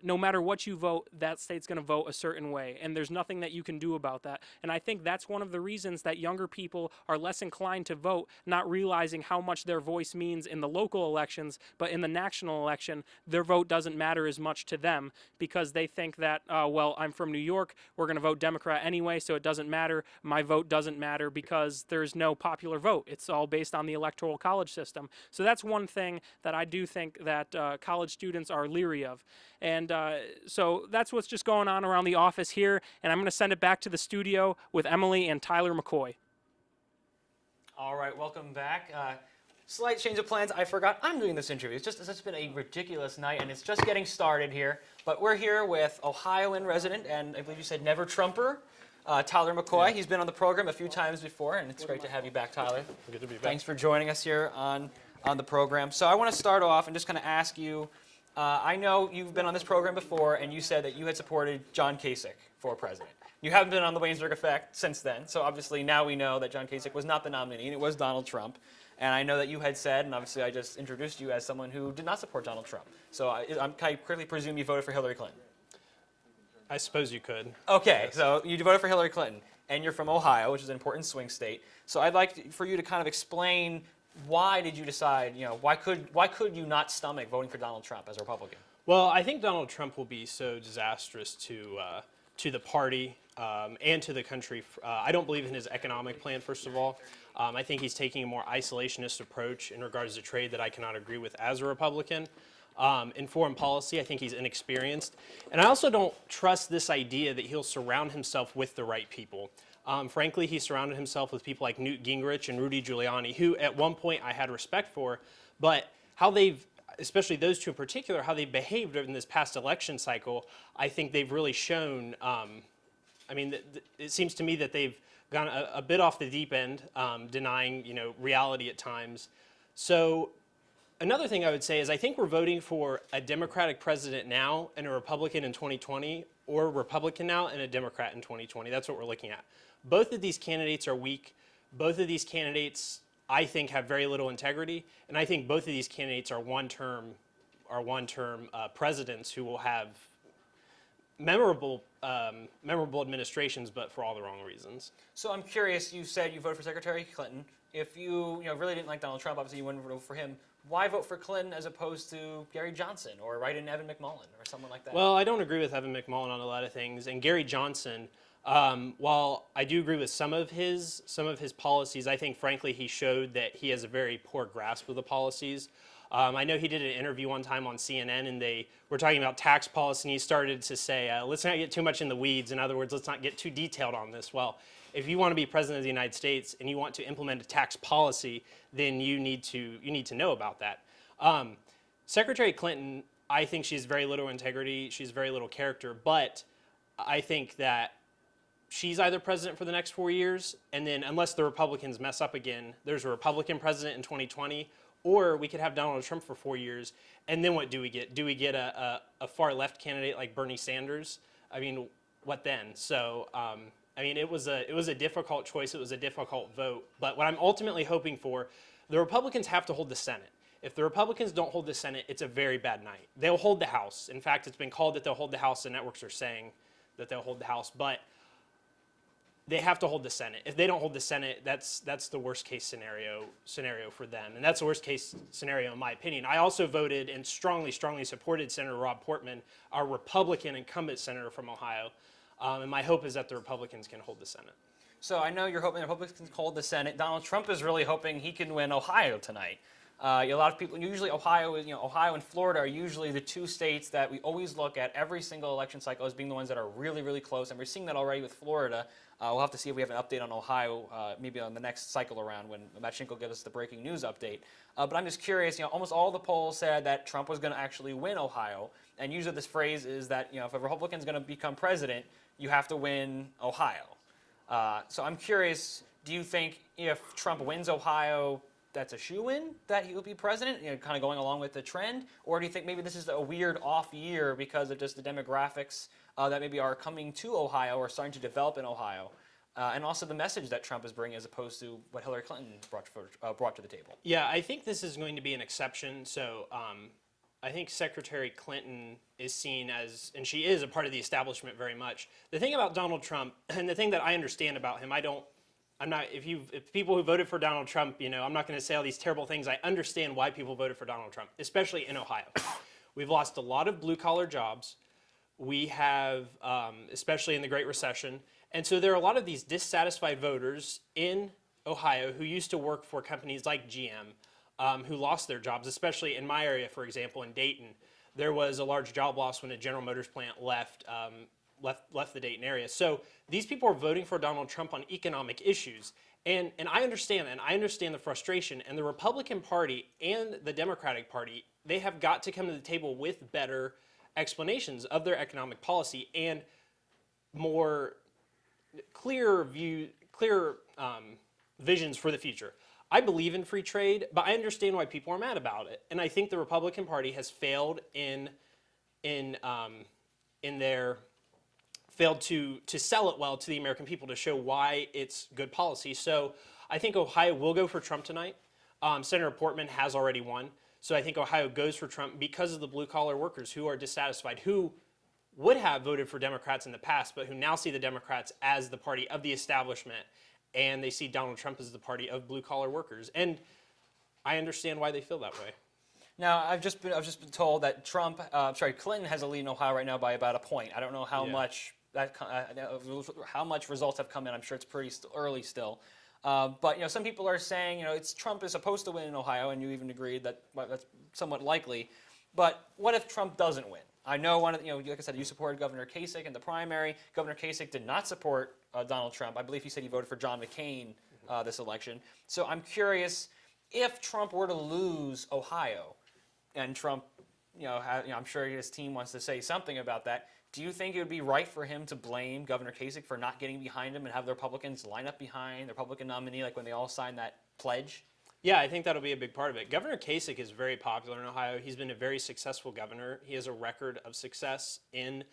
S5: no matter what you vote, that state's going to vote a certain way. And there's nothing that you can do about that. And I think that's one of the reasons that younger people are less inclined to vote, not realizing how much their voice means in the local elections, but in the national election, their vote doesn't matter as much to them because they think that, well, I'm from New York, we're going to vote Democrat anyway, so it doesn't matter. My vote doesn't matter because there's no popular vote. It's all based on the electoral college system. So that's one thing that I do think that college students are leery of. And so that's what's just going on around the office here, and I'm going to send it back to the studio with Emily and Tyler McCoy.
S1: All right, welcome back. Slight change of plans. I forgot I'm doing this interview. It's just been a ridiculous night, and it's just getting started here. But we're here with Ohioan resident, and I believe you said never Trumper, Tyler McCoy. Yeah. He's been on the program a few times before, and it's great to have you back, Tyler.
S8: Good to be back.
S1: Thanks for joining us here on the program. So I want to start off and just kind of ask you, I know you've been on this program before, and you said that you had supported John Kasich for president. You haven't been on the Waynesburg effect since then, so obviously now we know that John Kasich was not the nominee, and it was Donald Trump. And I know that you had said, and obviously I just introduced you as someone who did not support Donald Trump. So can I quickly presume you voted for Hillary Clinton?
S8: I suppose you could.
S1: Okay,
S8: yes.
S1: So you voted for Hillary Clinton, and you're from Ohio, which is an important swing state. So I'd like for you to kind of explain why did you decide, why could you not stomach voting for Donald Trump as a Republican?
S8: Well, I think Donald Trump will be so disastrous to the party and to the country. I don't believe in his economic plan, first of all. I think he's taking a more isolationist approach in regards to trade that I cannot agree with as a Republican. In foreign policy, I think he's inexperienced. And I also don't trust this idea that he'll surround himself with the right people. Frankly, he surrounded himself with people like Newt Gingrich and Rudy Giuliani, who at one point I had respect for, but how they've, especially those two in particular, how they behaved in this past election cycle, I think they've really shown, it seems to me that they've gone a bit off the deep end, denying, reality at times. So another thing I would say is I think we're voting for a Democratic president now and a Republican in 2020, or a Republican now and a Democrat in 2020. That's what we're looking at. Both of these candidates are weak. Both of these candidates, I think, have very little integrity, and I think both of these candidates are one-term presidents who will have memorable administrations, but for all the wrong reasons.
S1: So I'm curious. You said you voted for Secretary Clinton. If you really didn't like Donald Trump, obviously you wouldn't vote for him. Why vote for Clinton as opposed to Gary Johnson or write in Evan McMullin or someone like that?
S8: Well, I don't agree with Evan McMullin on a lot of things, and Gary Johnson. While I do agree with some of his policies, I think frankly he showed that he has a very poor grasp of the policies. I know he did an interview one time on CNN, and they were talking about tax policy, and he started to say, let's not get too much in the weeds. In other words, let's not get too detailed on this. Well, if you want to be president of the United States and you want to implement a tax policy, then you need to know about that. Secretary Clinton, I think she's very little integrity, she's very little character, but I think that she's either president for the next 4 years, and then unless the Republicans mess up again, there's a Republican president in 2020, or we could have Donald Trump for 4 years, and then what do we get? Do we get a far left candidate like Bernie Sanders? I mean, what then? So, I mean, it was a difficult choice, it was a difficult vote, but what I'm ultimately hoping for, the Republicans have to hold the Senate. If the Republicans don't hold the Senate, it's a very bad night. They'll hold the House. In fact, it's been called that they'll hold the House. The networks are saying that they'll hold the House, but they have to hold the Senate. If they don't hold the Senate, that's the worst case scenario for them, and that's the worst case scenario in my opinion. I also voted and strongly supported Senator Rob Portman, our Republican incumbent senator from Ohio, and my hope is that the Republicans can hold the Senate.
S1: So I know you're hoping the Republicans can hold the Senate. Donald Trump is really hoping he can win Ohio tonight. A lot of people, usually Ohio and Florida are usually the two states that we always look at every single election cycle as being the ones that are really, really close, and we're seeing that already with Florida. We'll have to see if we have an update on Ohio maybe on the next cycle around when Matt Schinkel gives us the breaking news update. But I'm just curious, almost all the polls said that Trump was going to actually win Ohio, and usually this phrase is that if a Republican's going to become president, you have to win Ohio. So I'm curious, do you think if Trump wins Ohio, that's a shoo-in that he will be president, kind of going along with the trend? Or do you think maybe this is a weird off year because of just the demographics that maybe are coming to Ohio or starting to develop in Ohio? And also the message that Trump is bringing as opposed to what Hillary Clinton brought to the table.
S8: Yeah, I think this is going to be an exception. So I think Secretary Clinton is seen as, and she is a part of the establishment very much. The thing about Donald Trump, and the thing that I understand about him, if people who voted for Donald Trump, I'm not going to say all these terrible things. I understand why people voted for Donald Trump, especially in Ohio. We've lost a lot of blue-collar jobs. We have, especially in the Great Recession. And so there are a lot of these dissatisfied voters in Ohio who used to work for companies like GM who lost their jobs, especially in my area, for example, in Dayton. There was a large job loss when a General Motors plant left the Dayton area. So these people are voting for Donald Trump on economic issues. And I understand that, and I understand the frustration. And the Republican Party and the Democratic Party, they have got to come to the table with better explanations of their economic policy and more clear visions for the future. I believe in free trade, but I understand why people are mad about it. And I think the Republican Party has failed to sell it well to the American people, to show why it's good policy. So I think Ohio will go for Trump tonight. Senator Portman has already won. So I think Ohio goes for Trump because of the blue-collar workers who are dissatisfied, who would have voted for Democrats in the past, but who now see the Democrats as the party of the establishment, and they see Donald Trump as the party of blue-collar workers. And I understand why they feel that way.
S1: Now, I've just been told that Clinton has a lead in Ohio right now by about a point. I don't know how much results have come in. I'm sure it's pretty early still. But some people are saying Trump is supposed to win in Ohio, and you even agreed that that's somewhat likely. But what if Trump doesn't win? I know like I said, you supported Governor Kasich in the primary. Governor Kasich did not support Donald Trump. I believe he said he voted for John McCain this election. So I'm curious, if Trump were to lose Ohio, and Trump, I'm sure his team wants to say something about that. Do you think it would be right for him to blame Governor Kasich for not getting behind him and have the Republicans line up behind the Republican nominee, like when they all signed that pledge?
S8: Yeah, I think that'll be a big part of it. Governor Kasich is very popular in Ohio. He's been a very successful governor. He has a record of success in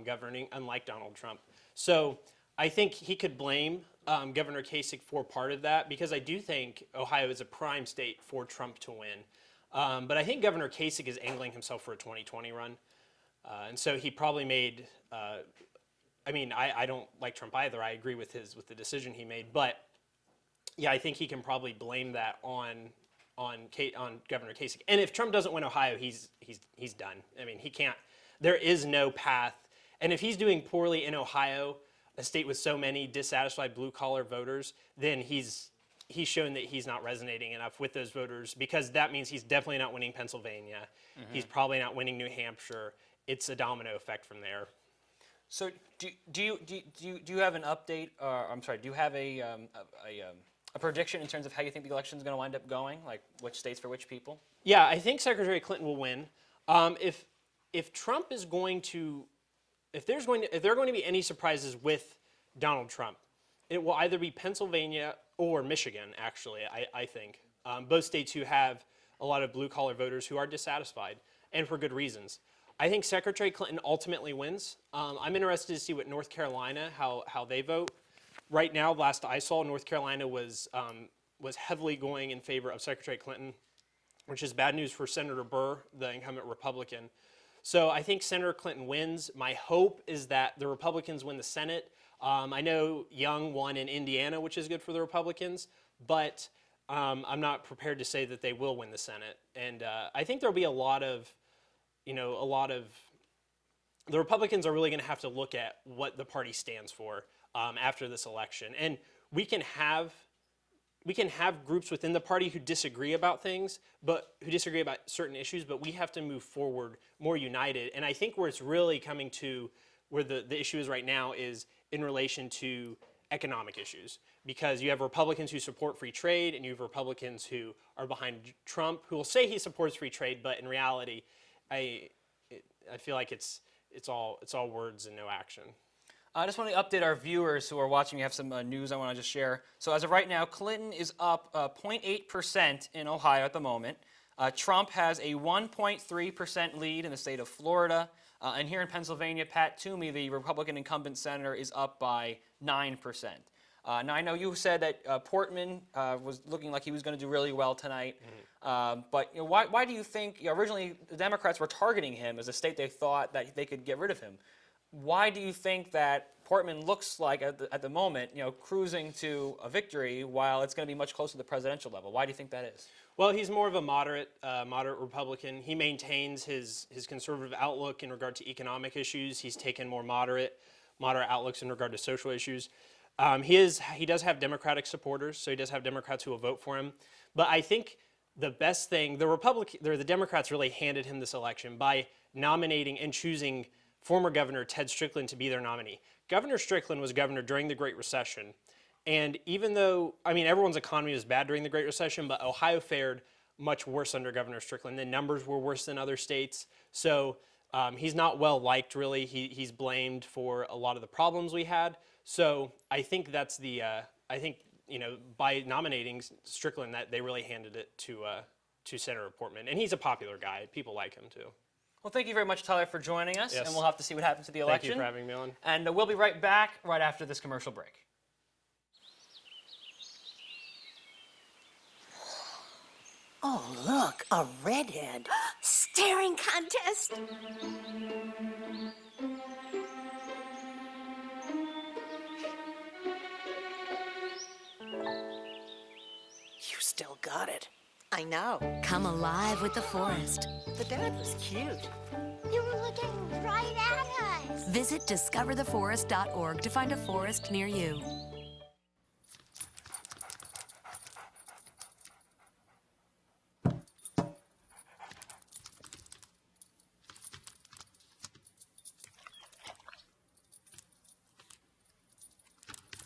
S8: governing, unlike Donald Trump. So I think he could blame Governor Kasich for part of that, because I do think Ohio is a prime state for Trump to win. But I think Governor Kasich is angling himself for a 2020 run. And so he probably made, I don't like Trump either. I agree with the decision he made. But yeah, I think he can probably blame that on Governor Kasich. And if Trump doesn't win Ohio, he's done. I mean, he can't. There is no path. And if he's doing poorly in Ohio, a state with so many dissatisfied blue-collar voters, then he's he's shown that he's not resonating enough with those voters, because that means he's definitely not winning Pennsylvania. He's probably not winning New Hampshire. It's a domino effect from there.
S1: So do you have an update? I'm sorry. Do you have a prediction in terms of how you think the election is going to wind up going? Like which states for which people?
S8: Yeah, I think Secretary Clinton will win. If Trump is going to, if there are going to be any surprises with Donald Trump, it will either be Pennsylvania or Michigan. Actually, I think both states who have a lot of blue collar voters who are dissatisfied, and for good reasons. I think Secretary Clinton ultimately wins. I'm interested to see what North Carolina, how they vote. Right now, last I saw, North Carolina was heavily going in favor of Secretary Clinton, which is bad news for Senator Burr, the incumbent Republican. So I think Senator Clinton wins. My hope is that the Republicans win the Senate. I know Young won in Indiana, which is good for the Republicans, but I'm not prepared to say that they will win the Senate. And I think there'll be a lot of the Republicans are really going to have to look at what the party stands for after this election. And we can have groups within the party who disagree about things, but who disagree about certain issues, but we have to move forward more united. And I think where it's really coming to where the issue is right now is in relation to economic issues, because you have Republicans who support free trade and you have Republicans who are behind Trump, who will say he supports free trade, but in reality, I feel like it's all words and no action.
S1: I just want to update our viewers who are watching. We have some news I want to just share. So as of right now, Clinton is up 0.8% in Ohio at the moment. Trump has a 1.3% lead in the state of Florida. And here in Pennsylvania, Pat Toomey, the Republican incumbent senator, is up by 9%. Now, I know you said that Portman was looking like he was going to do really well tonight. But why do you think, originally the Democrats were targeting him as a state they thought that they could get rid of him? Why do you think that Portman looks like, at the moment, cruising to a victory while it's going to be much closer to the presidential level? Why do you think that is?
S8: Well, he's more of a moderate Republican. He maintains his conservative outlook in regard to economic issues. He's taken more moderate outlooks in regard to social issues. He does have Democratic supporters, so he does have Democrats who will vote for him. But I think the best thing, the Democrats really handed him this election by nominating and choosing former Governor Ted Strickland to be their nominee. Governor Strickland was governor during the Great Recession. And even though, everyone's economy was bad during the Great Recession, but Ohio fared much worse under Governor Strickland. The numbers were worse than other states. So he's not well liked, really. He's blamed for a lot of the problems we had. So I think that's by nominating Strickland, that they really handed it to Senator Portman. And he's a popular guy. People like him, too.
S1: Well, thank you very much, Tyler, for joining us.
S8: Yes.
S1: And we'll have to see what happens to the election.
S8: Thank you for having me on.
S1: And we'll be right back right after this commercial break.
S22: Oh, look, a redhead. Staring contest. You still got it. I know. Come alive with the forest. The dad was cute.
S18: You were looking right at us.
S22: Visit discovertheforest.org to find a forest near you.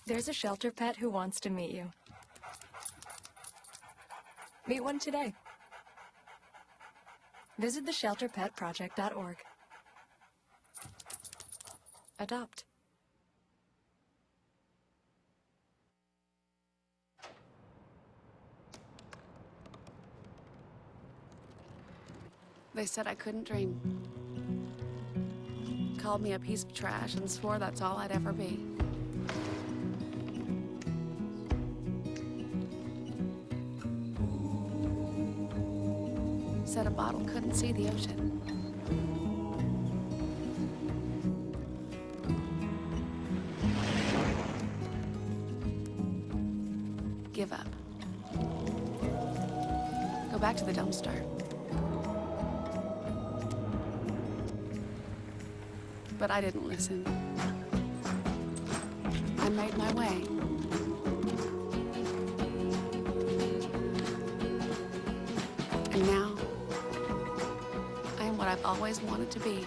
S9: There's a shelter pet who wants to meet you. Meet one today. Visit theshelterpetproject.org. Adopt.
S11: They said I couldn't dream. Called me a piece of trash and swore that's all I'd ever be. Said a bottle couldn't see the ocean. Give up. Go back to the dumpster. But I didn't listen. I made my way. I've always wanted to be.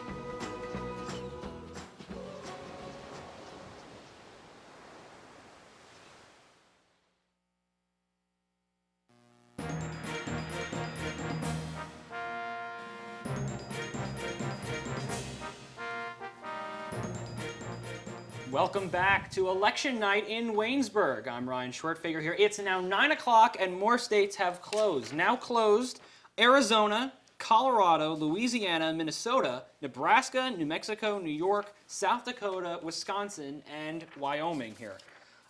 S1: Welcome back to election night in Waynesburg. I'm Ryan Shortfigure here. It's now 9 o'clock and more states have closed. Now closed, Arizona, Colorado, Louisiana, Minnesota, Nebraska, New Mexico, New York, South Dakota, Wisconsin, and Wyoming here.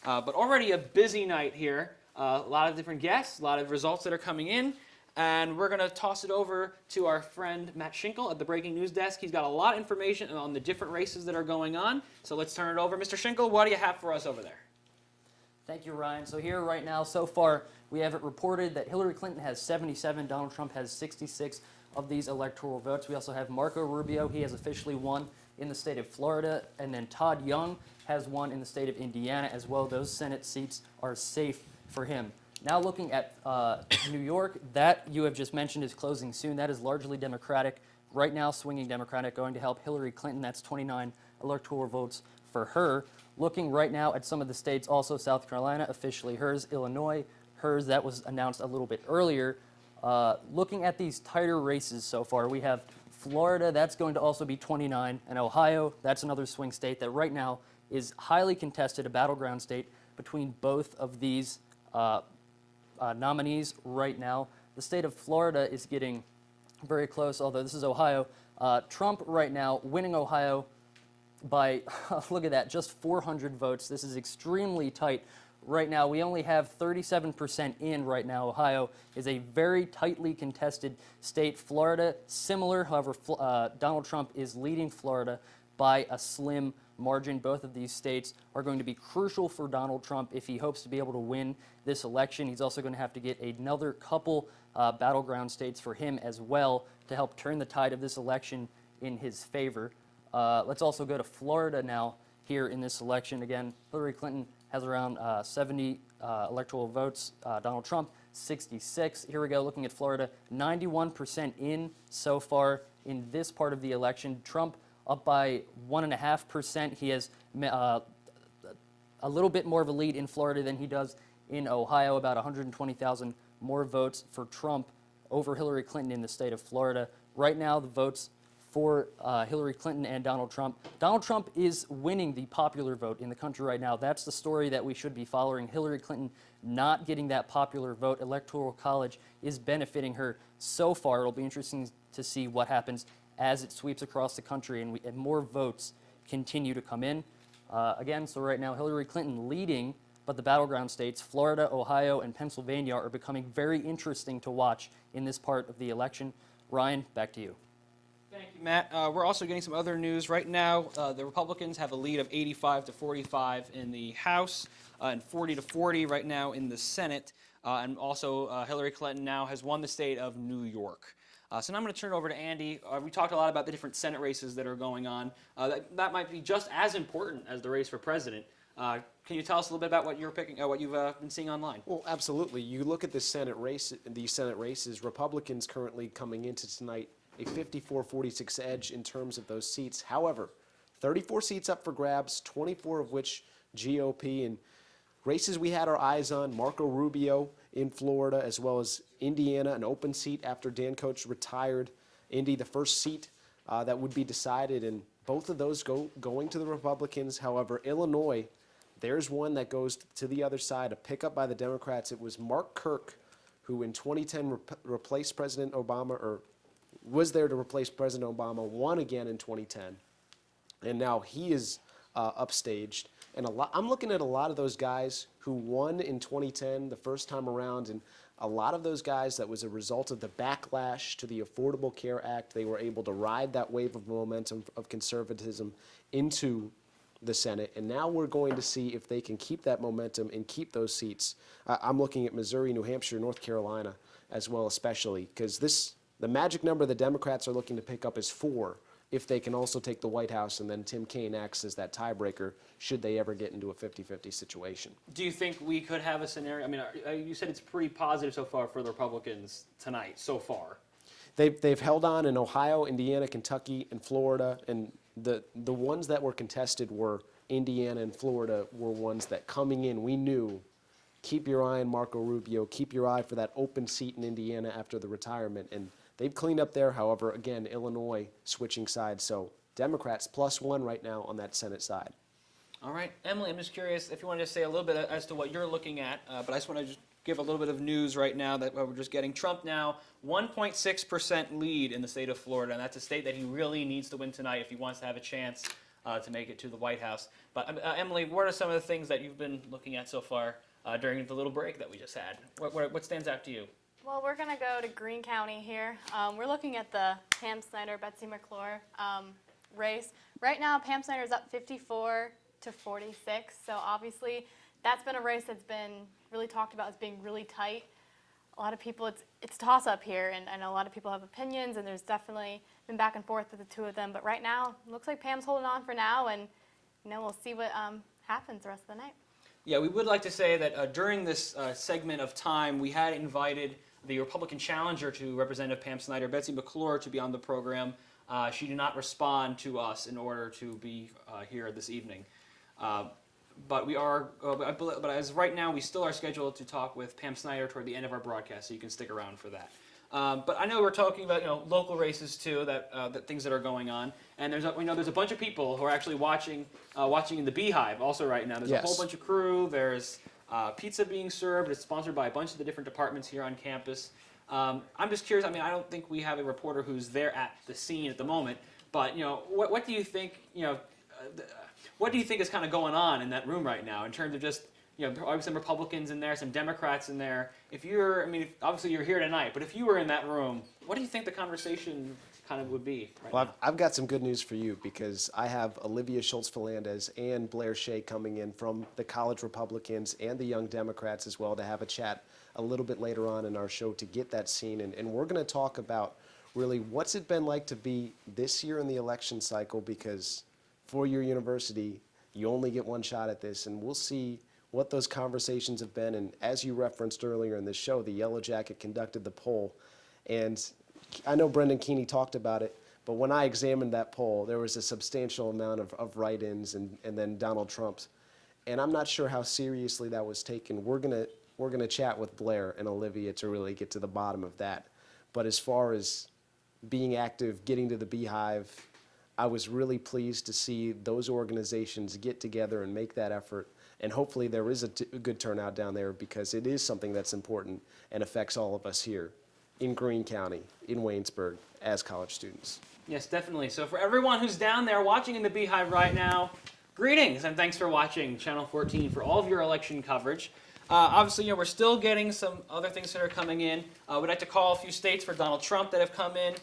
S1: But already a busy night here. A lot of different guests, a lot of results that are coming in. And we're going to toss it over to our friend Matt Schinkel at the Breaking News Desk. He's got a lot of information on the different races that are going on. So let's turn it over. Mr. Schinkel, what do you have for us over there?
S10: Thank you, Ryan. So here right now, so far, we have it reported that Hillary Clinton has 77, Donald Trump has 66 of these electoral votes. We also have Marco Rubio. He has officially won in the state of Florida. And then Todd Young has won in the state of Indiana as well. Those Senate seats are safe for him. Now looking at New York, that you have just mentioned is closing soon. That is largely Democratic. Right now, swinging Democratic, going to help Hillary Clinton. That's 29 electoral votes for her. Looking right now at some of the states, also South Carolina, officially hers. Illinois, hers. That was announced a little bit earlier. Looking at these tighter races so far, we have Florida. That's going to also be 29. And Ohio, that's another swing state that right now is highly contested, a battleground state between both of these nominees right now. The state of Florida is getting very close, although this is Ohio. Trump right now winning Ohio by, look at that, just 400 votes. This is extremely tight. Right now, we only have 37% in right now. Ohio is a very tightly contested state. Florida, similar. However, Donald Trump is leading Florida by a slim margin. Both of these states are going to be crucial for Donald Trump if he hopes to be able to win this election. He's also going to have to get another couple battleground states for him as well to help turn the tide of this election in his favor. Let's also go to Florida now here in this election. Again, Hillary Clinton has around 70 electoral votes. Donald Trump, 66. Here we go, looking at Florida, 91% in so far in this part of the election. Trump up by 1.5%. He has a little bit more of a lead in Florida than he does in Ohio, about 120,000 more votes for Trump over Hillary Clinton in the state of Florida. Right now, the votes for Hillary Clinton and Donald Trump. Donald Trump is winning the popular vote in the country right now. That's the story that we should be following. Hillary Clinton not getting that popular vote. Electoral College is benefiting her so far. It'll be interesting to see what happens as it sweeps across the country and more votes continue to come in. Again, so right now Hillary Clinton leading, but the battleground states, Florida, Ohio, and Pennsylvania are becoming very interesting to watch in this part of the election. Ryan, back to you.
S1: Thank you, Matt. We're also getting some other news. Right now, the Republicans have a lead of 85 to 45 in the House and 40 to 40 right now in the Senate. And also, Hillary Clinton now has won the state of New York. So now I'm going to turn it over to Andy. We talked a lot about the different Senate races that are going on. That might be just as important as the race for president. Can you tell us a little bit about what you're picking, what you've been seeing online?
S3: Well, absolutely. You look at the Senate race, these Senate races. Republicans currently coming into tonight a 54-46 edge in terms of those seats. However, 34 seats up for grabs, 24 of which GOP, and races we had our eyes on, Marco Rubio in Florida, as well as Indiana, an open seat after Dan Coach retired. Indy, the first seat that would be decided, and both of those going to the Republicans. However, Illinois, there's one that goes to the other side, a pickup by the Democrats. It was Mark Kirk, who in 2010 replaced President Obama, or was there to replace President Obama, won again in 2010, and now he is upstaged. And I'm looking at a lot of those guys who won in 2010 the first time around, and a lot of those guys, that was a result of the backlash to the Affordable Care Act. They were able to ride that wave of momentum of conservatism into the Senate, and now we're going to see if they can keep that momentum and keep those seats. I'm looking at Missouri, New Hampshire, North Carolina as well, especially, because the magic number the Democrats are looking to pick up is 4, if they can also take the White House, and then Tim Kaine acts as that tiebreaker should they ever get into a 50-50 situation.
S1: Do you think we could have a scenario? I mean, you said it's pretty positive so far for the Republicans tonight, so far.
S3: they've held on in Ohio, Indiana, Kentucky, and Florida, and the ones that were contested were Indiana and Florida were ones that coming in we knew, keep your eye on Marco Rubio, keep your eye for that open seat in Indiana after the retirement, and they've cleaned up there. However, again, Illinois switching sides, so Democrats +1 right now on that Senate side.
S1: All right, Emily, I'm just curious if you want to say a little bit as to what you're looking at, but I just want to just give a little bit of news right now that we're just getting. Trump now 1.6% lead in the state of Florida, and that's a state that he really needs to win tonight if he wants to have a chance to make it to the White House. But Emily, what are some of the things that you've been looking at so far during the little break that we just had? What stands out to you?
S2: Well, we're going to go to Greene County here. We're looking at the Pam Snyder, Betsy McCullough race. Right now, Pam Snyder's up 54 to 46, so obviously that's been a race that's been really talked about as being really tight. A lot of people, it's toss-up here, and I know a lot of people have opinions, and there's definitely been back and forth with the two of them, but right now, it looks like Pam's holding on for now, and we'll see what happens the rest of the night.
S1: Yeah, we would like to say that during this segment of time, we had invited the Republican challenger to Representative Pam Snyder, Betsy McCullough, to be on the program. She did not respond to us in order to be here this evening. But we are, but as right now, we still are scheduled to talk with Pam Snyder toward the end of our broadcast, so you can stick around for that. But I know we're talking about local races too, that things that are going on, and there's a bunch of people who are actually watching in the Beehive also right now. There's a whole bunch of crew. There's pizza being served. It's sponsored by a bunch of the different departments here on campus. I'm just curious. I mean, I don't think we have a reporter who's there at the scene at the moment, but what do you think? What do you think is kind of going on in that room right now in terms of just, obviously some Republicans in there, some Democrats in there. Obviously you're here tonight, but if you were in that room, what do you think the conversation kind of would be right now?
S3: I've got some good news for you because I have Olivia Schultz-Philandez and Blair Shea coming in from the college Republicans and the Young Democrats as well to have a chat a little bit later on in our show to get that scene. And we're going to talk about really what's it been like to be this year in the election cycle, because for your university, you only get one shot at this, and we'll see what those conversations have been. And as you referenced earlier in this show, the Yellow Jacket conducted the poll, and I know Brendan Keeney talked about it, but when I examined that poll, there was a substantial amount of write-ins and then Donald Trump's, and I'm not sure how seriously that was taken. We're gonna chat with Blair and Olivia to really get to the bottom of that. But as far as being active, getting to the Beehive, I was really pleased to see those organizations get together and make that effort, and hopefully there is a good turnout down there because it is something that's important and affects all of us here in Greene County, in Waynesburg, as college students.
S1: Yes, definitely. So for everyone who's down there watching in the Beehive right now, greetings and thanks for watching Channel 14 for all of your election coverage. Obviously, we're still getting some other things that are coming in. We'd like to call a few states for Donald Trump that have come in.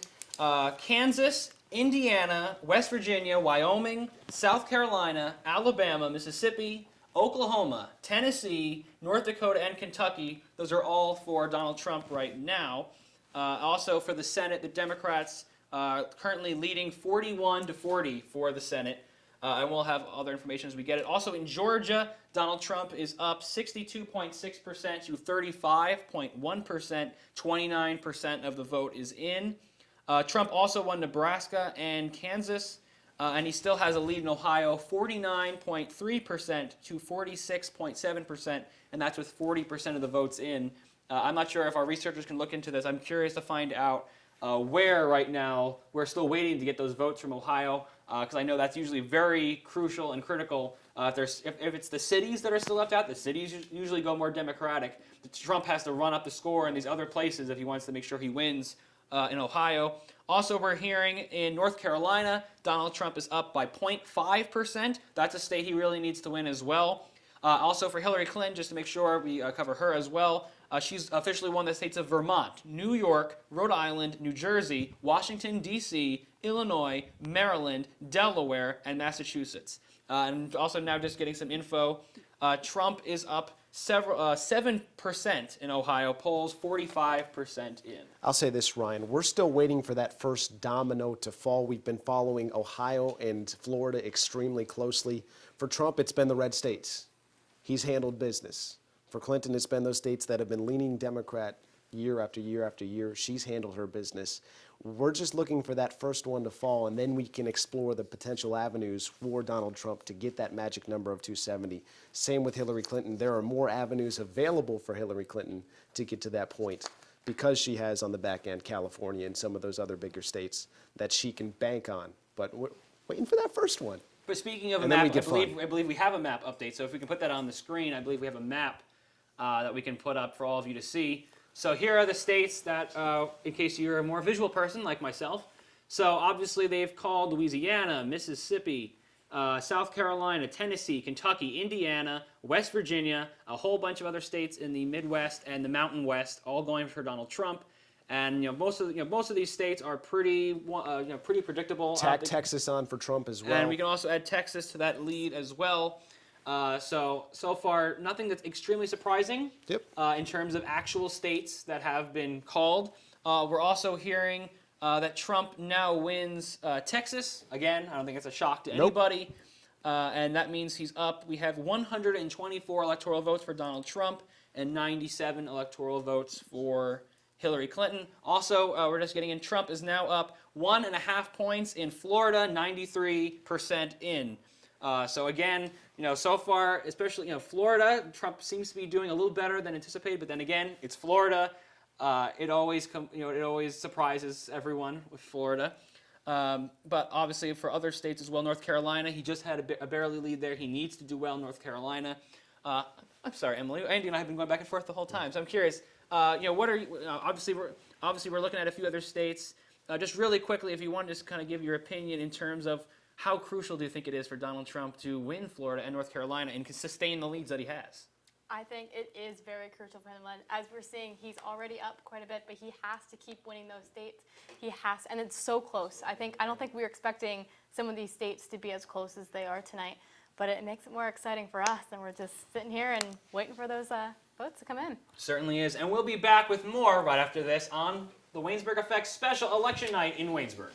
S1: Kansas, Indiana, West Virginia, Wyoming, South Carolina, Alabama, Mississippi, Oklahoma, Tennessee, North Dakota, and Kentucky. Those are all for Donald Trump right now. Also for the Senate, the Democrats currently leading 41 to 40 for the Senate. And we'll have other information as we get it. Also in Georgia, Donald Trump is up 62.6% to 35.1%. 29% of the vote is in. Trump also won Nebraska and Kansas, and he still has a lead in Ohio, 49.3% to 46.7%, and that's with 40% of the votes in. I'm not sure if our researchers can look into this. I'm curious to find out where right now we're still waiting to get those votes from Ohio, because I know that's usually very crucial and critical. If it's the cities that are still left out, the cities usually go more Democratic. Trump has to run up the score in these other places if he wants to make sure he wins in Ohio. Also, we're hearing in North Carolina, Donald Trump is up by 0.5%. That's a state he really needs to win as well. Also for Hillary Clinton, just to make sure we cover her as well, she's officially won the states of Vermont, New York, Rhode Island, New Jersey, Washington, D.C., Illinois, Maryland, Delaware, and Massachusetts. And also now just getting some info, Trump is up 7% in Ohio, polls 45% in.
S3: I'll say this, Ryan. We're still waiting for that first domino to fall. We've been following Ohio and Florida extremely closely. For Trump, it's been the red states. He's handled business. For Clinton, it's been those states that have been leaning Democrat year after year after year. She's handled her business. We're just looking for that first one to fall, and then we can explore the potential avenues for Donald Trump to get that magic number of 270. Same with Hillary Clinton. There are more avenues available for Hillary Clinton to get to that point because she has on the back end California and some of those other bigger states that she can bank on. But we're waiting for that first one.
S1: But speaking of a
S3: And then
S1: map,
S3: we get
S1: I believe we have a map update. So if we can put that on the screen, I believe we have a map that we can put up for all of you to see. So here are the states that, in case you're a more visual person like myself, so obviously they've called Louisiana, Mississippi, South Carolina, Tennessee, Kentucky, Indiana, West Virginia, a whole bunch of other states in the Midwest and the Mountain West, all going for Donald Trump. And most of these states are pretty predictable.
S3: Tack Texas on for Trump as well.
S1: And we can also add Texas to that lead as well. So far, nothing that's extremely surprising in terms of actual states that have been called. We're also hearing that Trump now wins Texas. Again, I don't think it's a shock to anybody. And that means he's up. We have 124 electoral votes for Donald Trump and 97 electoral votes for Hillary Clinton. Also, we're just getting in, Trump is now up 1.5 points in Florida, 93% in. So again, so far, especially Florida, Trump seems to be doing a little better than anticipated. But then again, it's Florida. It always surprises everyone with Florida. But obviously, for other states as well, North Carolina, he just had a barely lead there. He needs to do well in North Carolina. I'm sorry, Emily. Andy and I have been going back and forth the whole time, so I'm curious. What are you? Obviously, we're looking at a few other states. Just really quickly, if you want to just kind of give your opinion in terms of how crucial do you think it is for Donald Trump to win Florida and North Carolina and sustain the leads that he has?
S2: I think it is very crucial for him. As we're seeing, he's already up quite a bit, but he has to keep winning those states. He has, and it's so close. I don't think we were expecting some of these states to be as close as they are tonight, but it makes it more exciting for us, and we're just sitting here and waiting for those votes to come in.
S1: Certainly is, and we'll be back with more right after this on the Waynesburg Effect special election night in Waynesburg.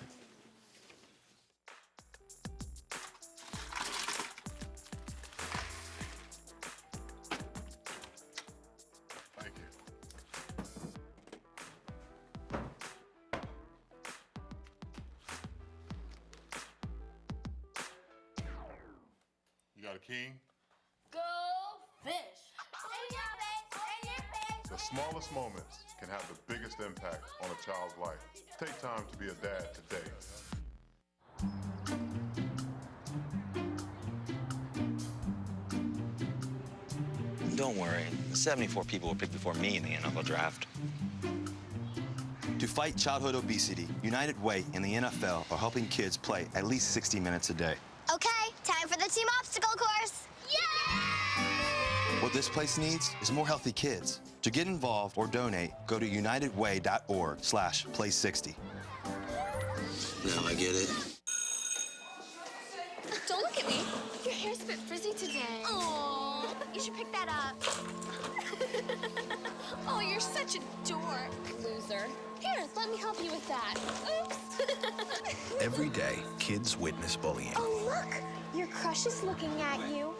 S17: King?
S18: Go fish!
S17: The smallest moments can have the biggest impact on a child's life. Take time to be a dad today.
S20: Don't worry, 74 people were picked before me in the NFL draft.
S19: To fight childhood obesity, United Way and the NFL are helping kids play at least 60 minutes a day.
S18: Okay, time for the team obstacle course. Yay!
S19: What this place needs is more healthy kids. To get involved or donate, go to unitedway.org/play60.
S20: Now I get it.
S18: Don't look at me. Your hair's a bit frizzy today. Aww, you should pick that up. Oh, you're such a dork, loser. Here, let me help you with that. Oops.
S12: Every day, kids witness bullying.
S18: Oh, look, your crush is looking at you.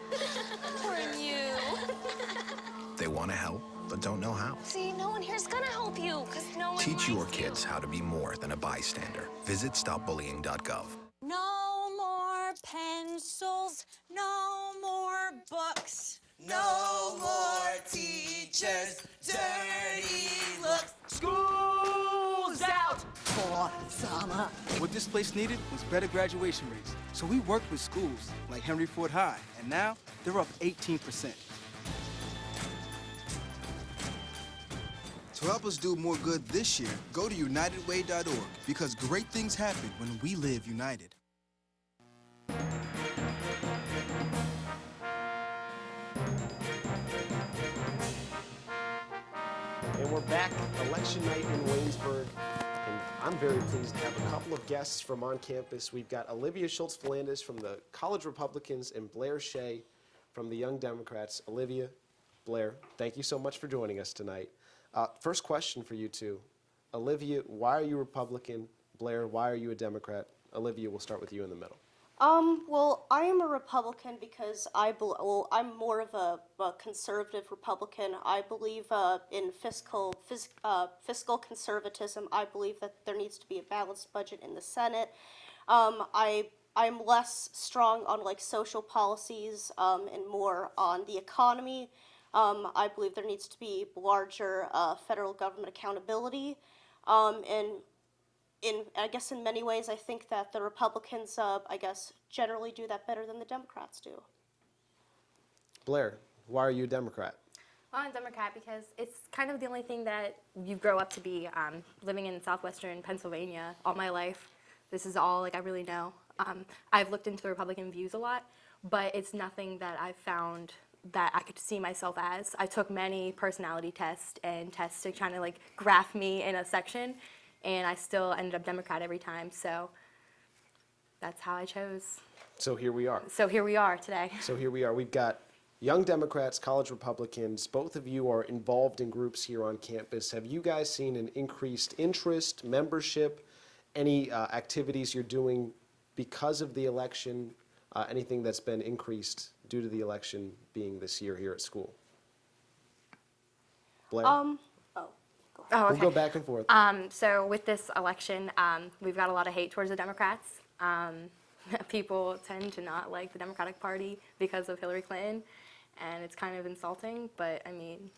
S18: Poor you.
S12: They want to help, but don't know how.
S18: See, no one here's gonna help you, because no one
S12: Teach
S18: likes
S12: your
S18: you.
S12: kids how to be more than a bystander. Visit stopbullying.gov.
S13: No more pencils, no more books, no more teachers, dirty looks.
S23: School's out for summer. What this place needed was better graduation rates. So we worked with schools like Henry Ford High, and now they're up 18%.
S24: To help us do more good this year, go to unitedway.org because great things happen when we live united.
S3: And we're back, election night in Waynesburg, and I'm very pleased to have a couple of guests from on campus. We've got Olivia Schultz-Flandis from the College Republicans and Blair Shea from the Young Democrats. Olivia, Blair, thank you so much for joining us tonight. First question for you two. Olivia, why are you Republican? Blair, why are you a Democrat? Olivia, we'll start with you in the middle.
S4: Well, I am a Republican because I'm more of a conservative Republican. I believe in fiscal conservatism. I believe that there needs to be a balanced budget in the Senate. I'm less strong on like social policies and more on the economy. I believe there needs to be larger federal government accountability, and I guess in many ways, I think that the Republicans, I guess, generally do that better than the Democrats do.
S3: Blair, why are you a Democrat?
S14: Well, I'm a Democrat because it's kind of the only thing that you grow up to be. Living in southwestern Pennsylvania all my life, this is all like I really know. I've looked into the Republican views a lot, but it's nothing that I've found that I could see myself as. I took many personality tests and tests to try to like graph me in a section, and I still ended up Democrat every time, so that's how I chose.
S3: So here we are.
S14: So here we are today.
S3: So here we are. We've got young Democrats, college Republicans. Both of you are involved in groups here on campus. Have you guys seen an increased interest, membership, any activities you're doing because of the election, anything that's been increased due to the election being this year here at school? Blair?
S14: Oh, okay.
S3: We'll go back and forth.
S14: So with this election, we've got a lot of hate towards the Democrats. People tend to not like the Democratic Party because of Hillary Clinton, and it's kind of insulting, but I mean,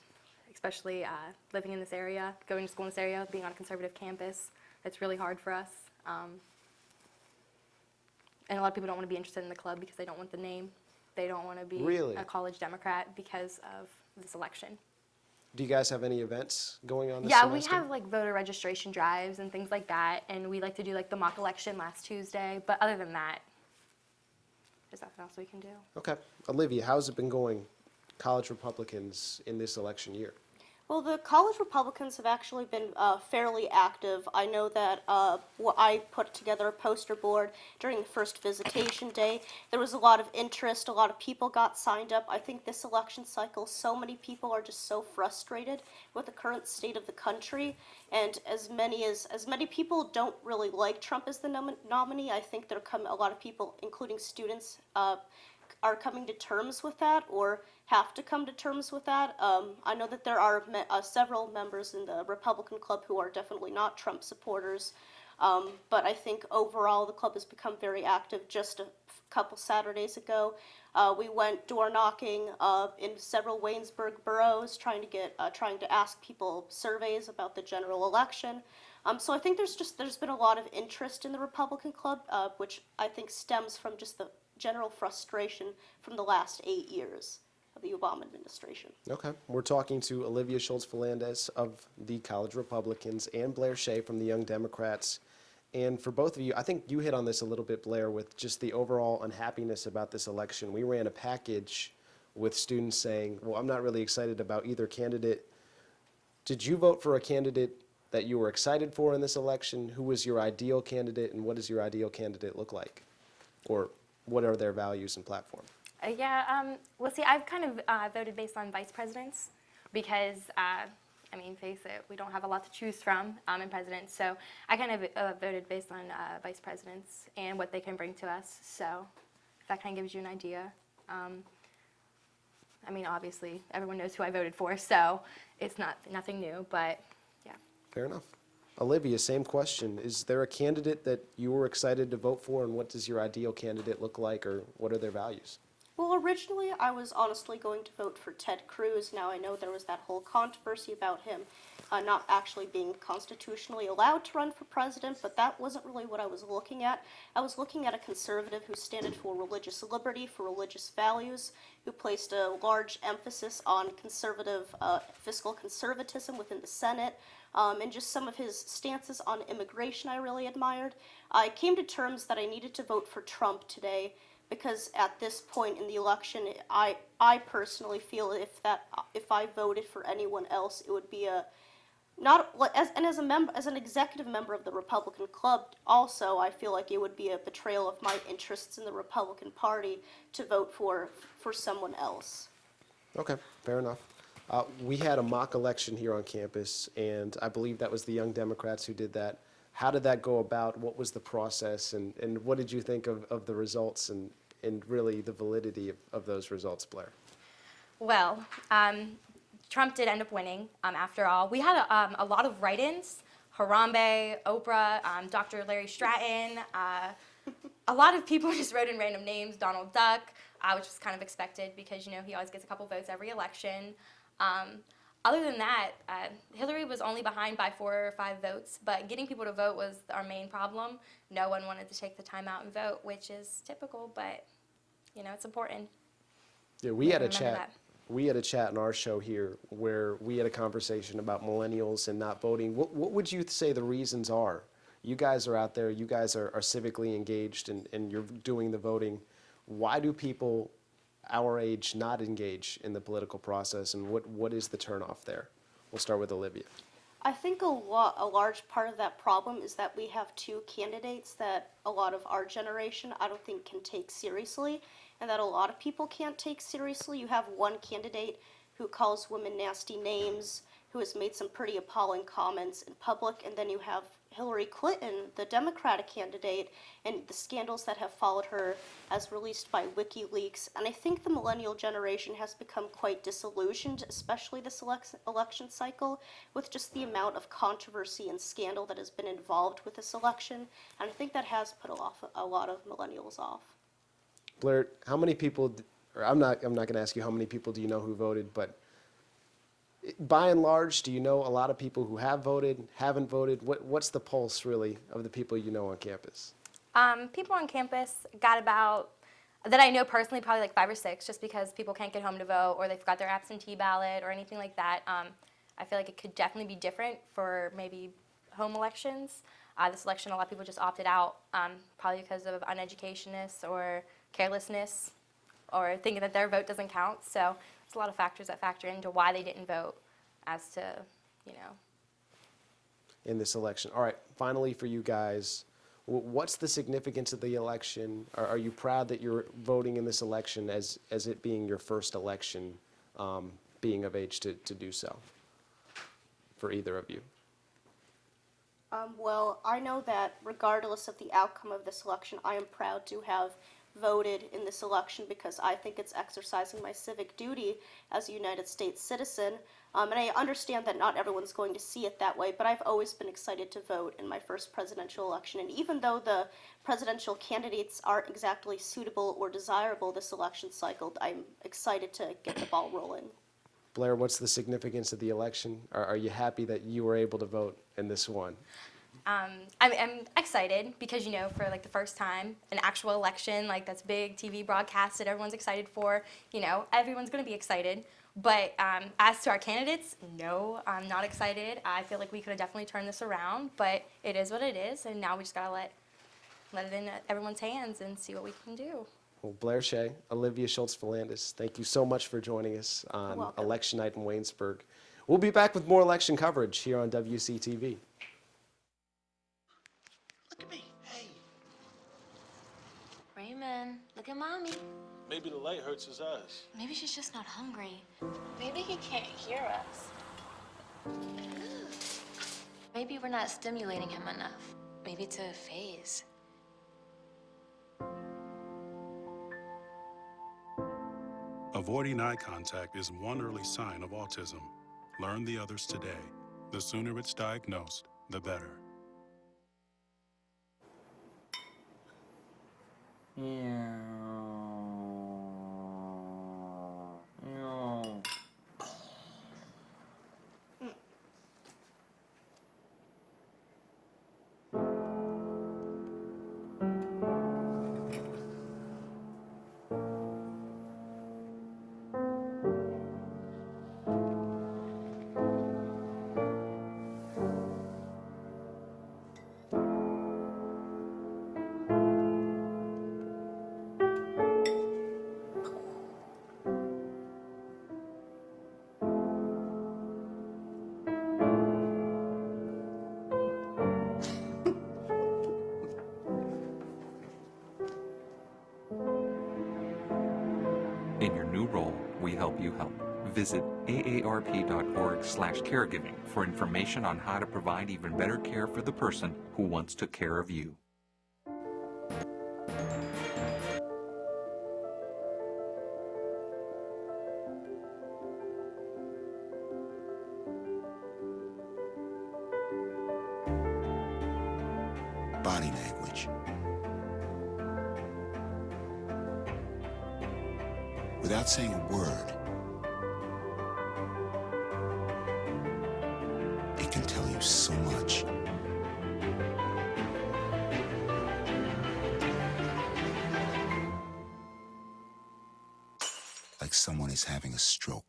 S14: especially living in this area, going to school in this area, being on a conservative campus, it's really hard for us. And a lot of people don't want to be interested in the club because they don't want the name. They don't want to be a college Democrat because of this election.
S3: Do you guys have any events going on this
S14: Yeah,
S3: semester?
S14: we have like voter registration drives and things like that, and we like to do like the mock election last Tuesday, but other than that, there's nothing else we can do.
S3: Okay. Olivia, how's it been going, college Republicans, in this election year?
S4: Well, the college Republicans have actually been fairly active. I know that I put together a poster board during the first visitation day. There was a lot of interest. A lot of people got signed up. I think this election cycle, so many people are just so frustrated with the current state of the country. And as many people don't really like Trump as the nominee, I think a lot of people, including students, are coming to terms with that or have to come to terms with that. I know that there are several members in the Republican club who are definitely not Trump supporters, but I think overall the club has become very active. Just a couple Saturdays ago, we went door knocking in several Waynesburg boroughs, trying to ask people surveys about the general election. So I think there's been a lot of interest in the Republican club, which I think stems from just the general frustration from the last 8 years of the Obama administration.
S3: Okay. We're talking to Olivia Schultz-Melendez of the College Republicans and Blair Shea from the Young Democrats. And for both of you, I think you hit on this a little bit, Blair, with just the overall unhappiness about this election. We ran a package with students saying, well, I'm not really excited about either candidate. Did you vote for a candidate that you were excited for in this election? Who was your ideal candidate, and what does your ideal candidate look like? Or what are their values and platform?
S14: Well, see, I've kind of voted based on vice presidents because, I mean, face it, we don't have a lot to choose from in presidents. So I kind of voted based on vice presidents and what they can bring to us. So if that kind of gives you an idea. I mean, obviously, everyone knows who I voted for, so it's nothing new, but yeah.
S3: Fair enough. Olivia, same question. Is there a candidate that you were excited to vote for, and what does your ideal candidate look like, or what are their values?
S4: Well, originally I was honestly going to vote for Ted Cruz. Now I know there was that whole controversy about him not actually being constitutionally allowed to run for president, but that wasn't really what I was looking at. I was looking at a conservative who stood for religious liberty, for religious values, who placed a large emphasis on conservative fiscal conservatism within the Senate, and just some of his stances on immigration I really admired. I came to terms that I needed to vote for Trump today because at this point in the election, I personally feel if I voted for anyone else, it would be as an executive member of the Republican club, also I feel like it would be a betrayal of my interests in the Republican Party to vote for someone else.
S3: Okay, fair enough. We had a mock election here on campus, and I believe that was the Young Democrats who did that. How did that go about? What was the process? And what did you think of the results and really the validity of those results, Blair?
S14: Well, Trump did end up winning after all. We had a lot of write-ins. Harambe, Oprah, Dr. Larry Stratton. A lot of people just wrote in random names. Donald Duck, which was kind of expected because, you know, he always gets a couple votes every election. Other than that, Hillary was only behind by 4 or 5 votes, but getting people to vote was our main problem. No one wanted to take the time out and vote, which is typical, but, you know, it's important.
S3: Yeah, we had a
S14: Remember
S3: chat.
S14: that.
S3: We had a chat in our show here where we had a conversation about millennials and not voting. What would you say the reasons are? You guys are out there, you guys are civically engaged and you're doing the voting. Why do people our age not engage in the political process, and what is the turnoff there? We'll start with Olivia.
S4: I think a large part of that problem is that we have 2 candidates that a lot of our generation I don't think can take seriously, and that a lot of people can't take seriously. You have one candidate who calls women nasty names, who has made some pretty appalling comments in public, and then you have Hillary Clinton, the Democratic candidate, and the scandals that have followed her as released by WikiLeaks. And I think the millennial generation has become quite disillusioned, especially this election cycle, with just the amount of controversy and scandal that has been involved with this election. And I think that has put a lot of millennials off.
S3: Blair, how many people, or I'm not going to ask you how many people do you know who voted, but by and large, do you know a lot of people who have voted, haven't voted? What's the pulse, really, of the people you know on campus?
S14: People on campus got about, that I know personally, probably like 5 or 6, just because people can't get home to vote or they forgot their absentee ballot or anything like that. I feel like it could definitely be different for maybe home elections. This election, a lot of people just opted out, probably because of uneducationness or carelessness or thinking that their vote doesn't count. So there's a lot of factors that factor into why they didn't vote as to, you know.
S3: In this election. All right, finally for you guys, what's the significance of the election? Are you proud that you're voting in this election as it being your first election, being of age to do so, for either of you?
S4: Well, I know that regardless of the outcome of this election, I am proud to have voted in this election because I think it's exercising my civic duty as a United States citizen. And I understand that not everyone's going to see it that way, but I've always been excited to vote in my first presidential election. And even though the presidential candidates aren't exactly suitable or desirable this election cycle, I'm excited to get the ball rolling.
S3: Blair, what's the significance of the election? Are you happy that you were able to vote in this one?
S14: I'm excited because, you know, for like the first time, an actual election, like that's big TV broadcast that everyone's excited for, you know, everyone's going to be excited. But as to our candidates, no, I'm not excited. I feel like we could have definitely turned this around, but it is what it is, and now we just got to let it in everyone's hands and see what we can do.
S3: Well, Blair Shea, Olivia Schultz-Philandis, thank you so much for joining us on Election Night in Waynesburg. We'll be back with more election coverage here on WCTV.
S18: Raymond, look at Mommy.
S6: Maybe the light hurts his eyes.
S18: Maybe she's just not hungry. Maybe he can't hear us. Maybe we're not stimulating him enough. Maybe it's a phase.
S7: Avoiding eye contact is one early sign of autism. Learn the others today. The sooner it's diagnosed, the better.
S10: No.
S15: In your new role, we help you help. Visit
S5: aarp.org/caregiving for information on how to provide even better care for the person who once took care of you.
S12: Body language. Without saying a word, it can tell you so much. Like someone is having a stroke.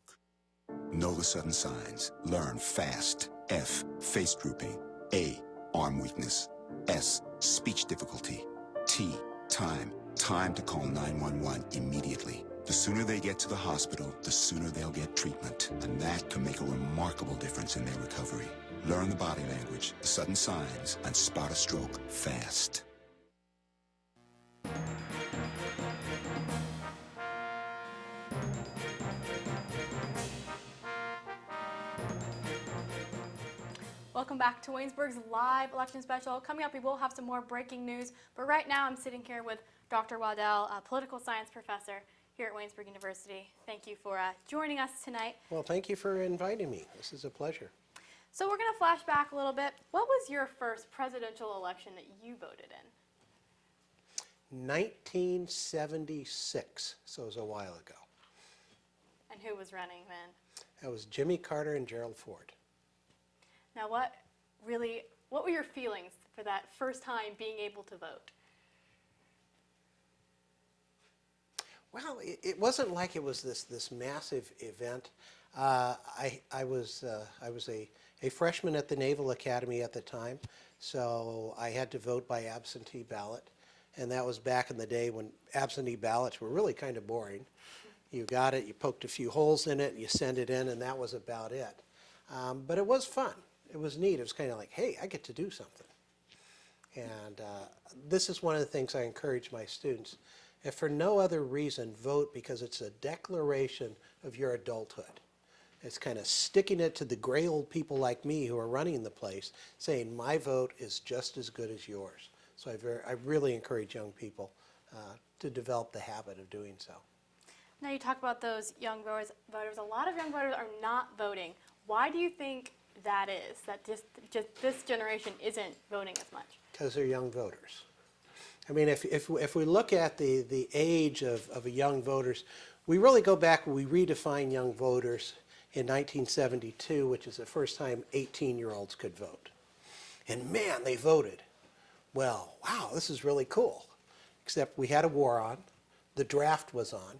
S12: Know the sudden signs. Learn fast. F, face drooping. A, arm weakness. S, speech difficulty. T, time. Time to call 911 immediately. The sooner they get to the hospital, the sooner they'll get treatment. And that can make a remarkable difference in their recovery. Learn the body language, the sudden signs, and spot a stroke fast.
S2: Welcome back to Waynesburg's live election special. Coming up, we will have some more breaking news, but right now I'm sitting here with Dr. Waddell, a political science professor here at Waynesburg University. Thank you for joining us tonight.
S15: Well, thank you for inviting me. This is a pleasure.
S2: So we're going to flash back a little bit. What was your first presidential election that you voted in?
S15: 1976, so it was a while ago.
S2: And who was running then?
S15: That was Jimmy Carter and Gerald Ford.
S2: Now, what were your feelings for that first time being able to vote?
S15: Well, it wasn't like it was this massive event. I was a freshman at the Naval Academy at the time, so I had to vote by absentee ballot, and that was back in the day when absentee ballots were really kind of boring. You got it, you poked a few holes in it, you sent it in, and that was about it. But it was fun. It was neat. It was kind of like, hey, I get to do something. And this is one of the things I encourage my students. If for no other reason, vote because it's a declaration of your adulthood. It's kind of sticking it to the gray old people like me who are running the place, saying my vote is just as good as yours. So I really encourage young people to develop the habit of doing so.
S2: Now you talk about those young voters. A lot of young voters are not voting. Why do you think that is? That just this generation isn't voting as much?
S15: Because they're young voters. I mean, if we look at the age of young voters, we really go back, we redefine young voters in 1972, which is the first time 18-year-olds could vote. And man, they voted. Well, wow, this is really cool. Except we had a war on, the draft was on.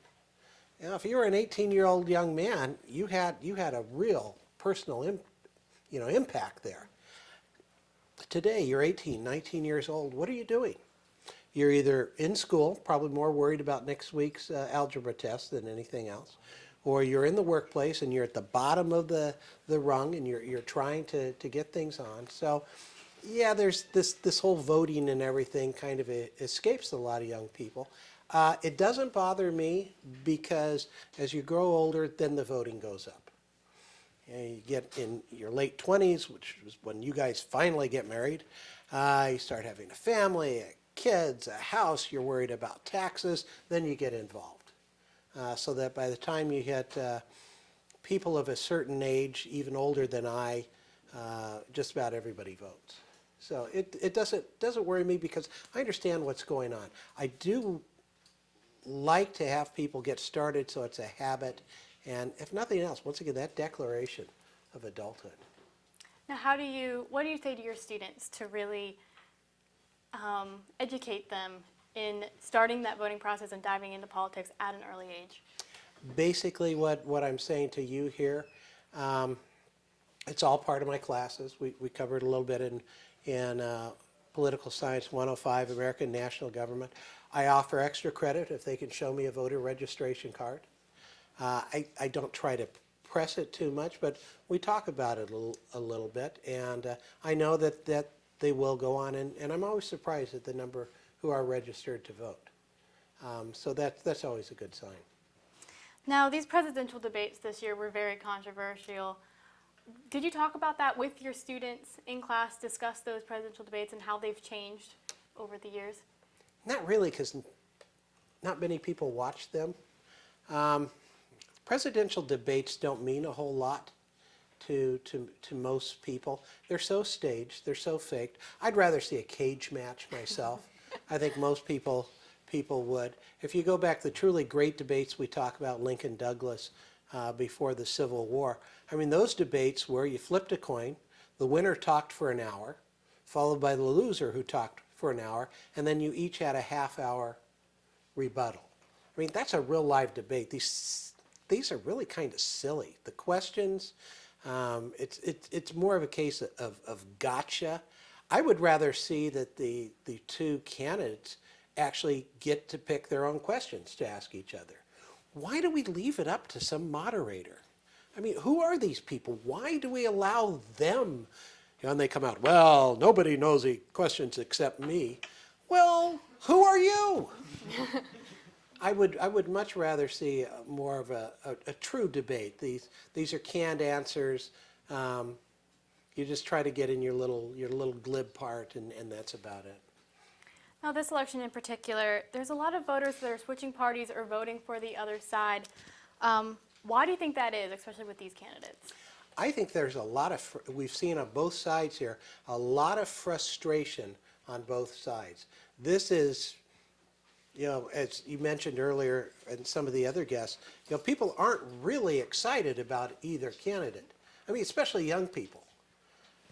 S15: Now, if you were an 18-year-old young man, you had a real personal impact there. Today, you're 18, 19 years old. What are you doing? You're either in school, probably more worried about next week's algebra test than anything else, or you're in the workplace and you're at the bottom of the rung and you're trying to get things on. So, yeah, there's this whole voting and everything kind of escapes a lot of young people. It doesn't bother me because as you grow older, then the voting goes up. You get in your late 20s, which is when you guys finally get married. You start having a family, kids, a house, you're worried about taxes, then you get involved. So that by the time you get people of a certain age, even older than I, just about everybody votes. So it doesn't worry me because I understand what's going on. I do like to have people get started so it's a habit, and if nothing else, once again, that declaration of adulthood.
S2: Now, what do you say to your students to really educate them in starting that voting process and diving into politics at an early age?
S15: Basically, what I'm saying to you here, it's all part of my classes. We covered a little bit in Political Science 105, American National Government. I offer extra credit if they can show me a voter registration card. I don't try to press it too much, but we talk about it a little bit, and I know that they will go on, and I'm always surprised at the number who are registered to vote. So that's always a good sign.
S2: Now, these presidential debates this year were very controversial. Did you talk about that with your students in class, discuss those presidential debates and how they've changed over the years?
S15: Not really, because not many people watch them. Presidential debates don't mean a whole lot to most people. They're so staged, they're so faked. I'd rather see a cage match myself. I think most people would. If you go back to the truly great debates we talk about, Lincoln Douglas before the Civil War, I mean, those debates where you flipped a coin, the winner talked for an hour, followed by the loser who talked for an hour, and then you each had a half-hour rebuttal. I mean, that's a real live debate. These are really kind of silly. The questions, it's more of a case of gotcha. I would rather see that the two candidates actually get to pick their own questions to ask each other. Why do we leave it up to some moderator? I mean, who are these people? Why do we allow them? You know, and they come out, well, nobody knows the questions except me. Well, who are you? I would much rather see more of a true debate. These are canned answers. You just try to get in your little glib part, and that's about it.
S2: Now, this election in particular, there's a lot of voters that are switching parties or voting for the other side. Why do you think that is, especially with these candidates?
S15: I think there's a lot of, we've seen on both sides here, a lot of frustration on both sides. This is, you know, as you mentioned earlier and some of the other guests, you know, people aren't really excited about either candidate. I mean, especially young people.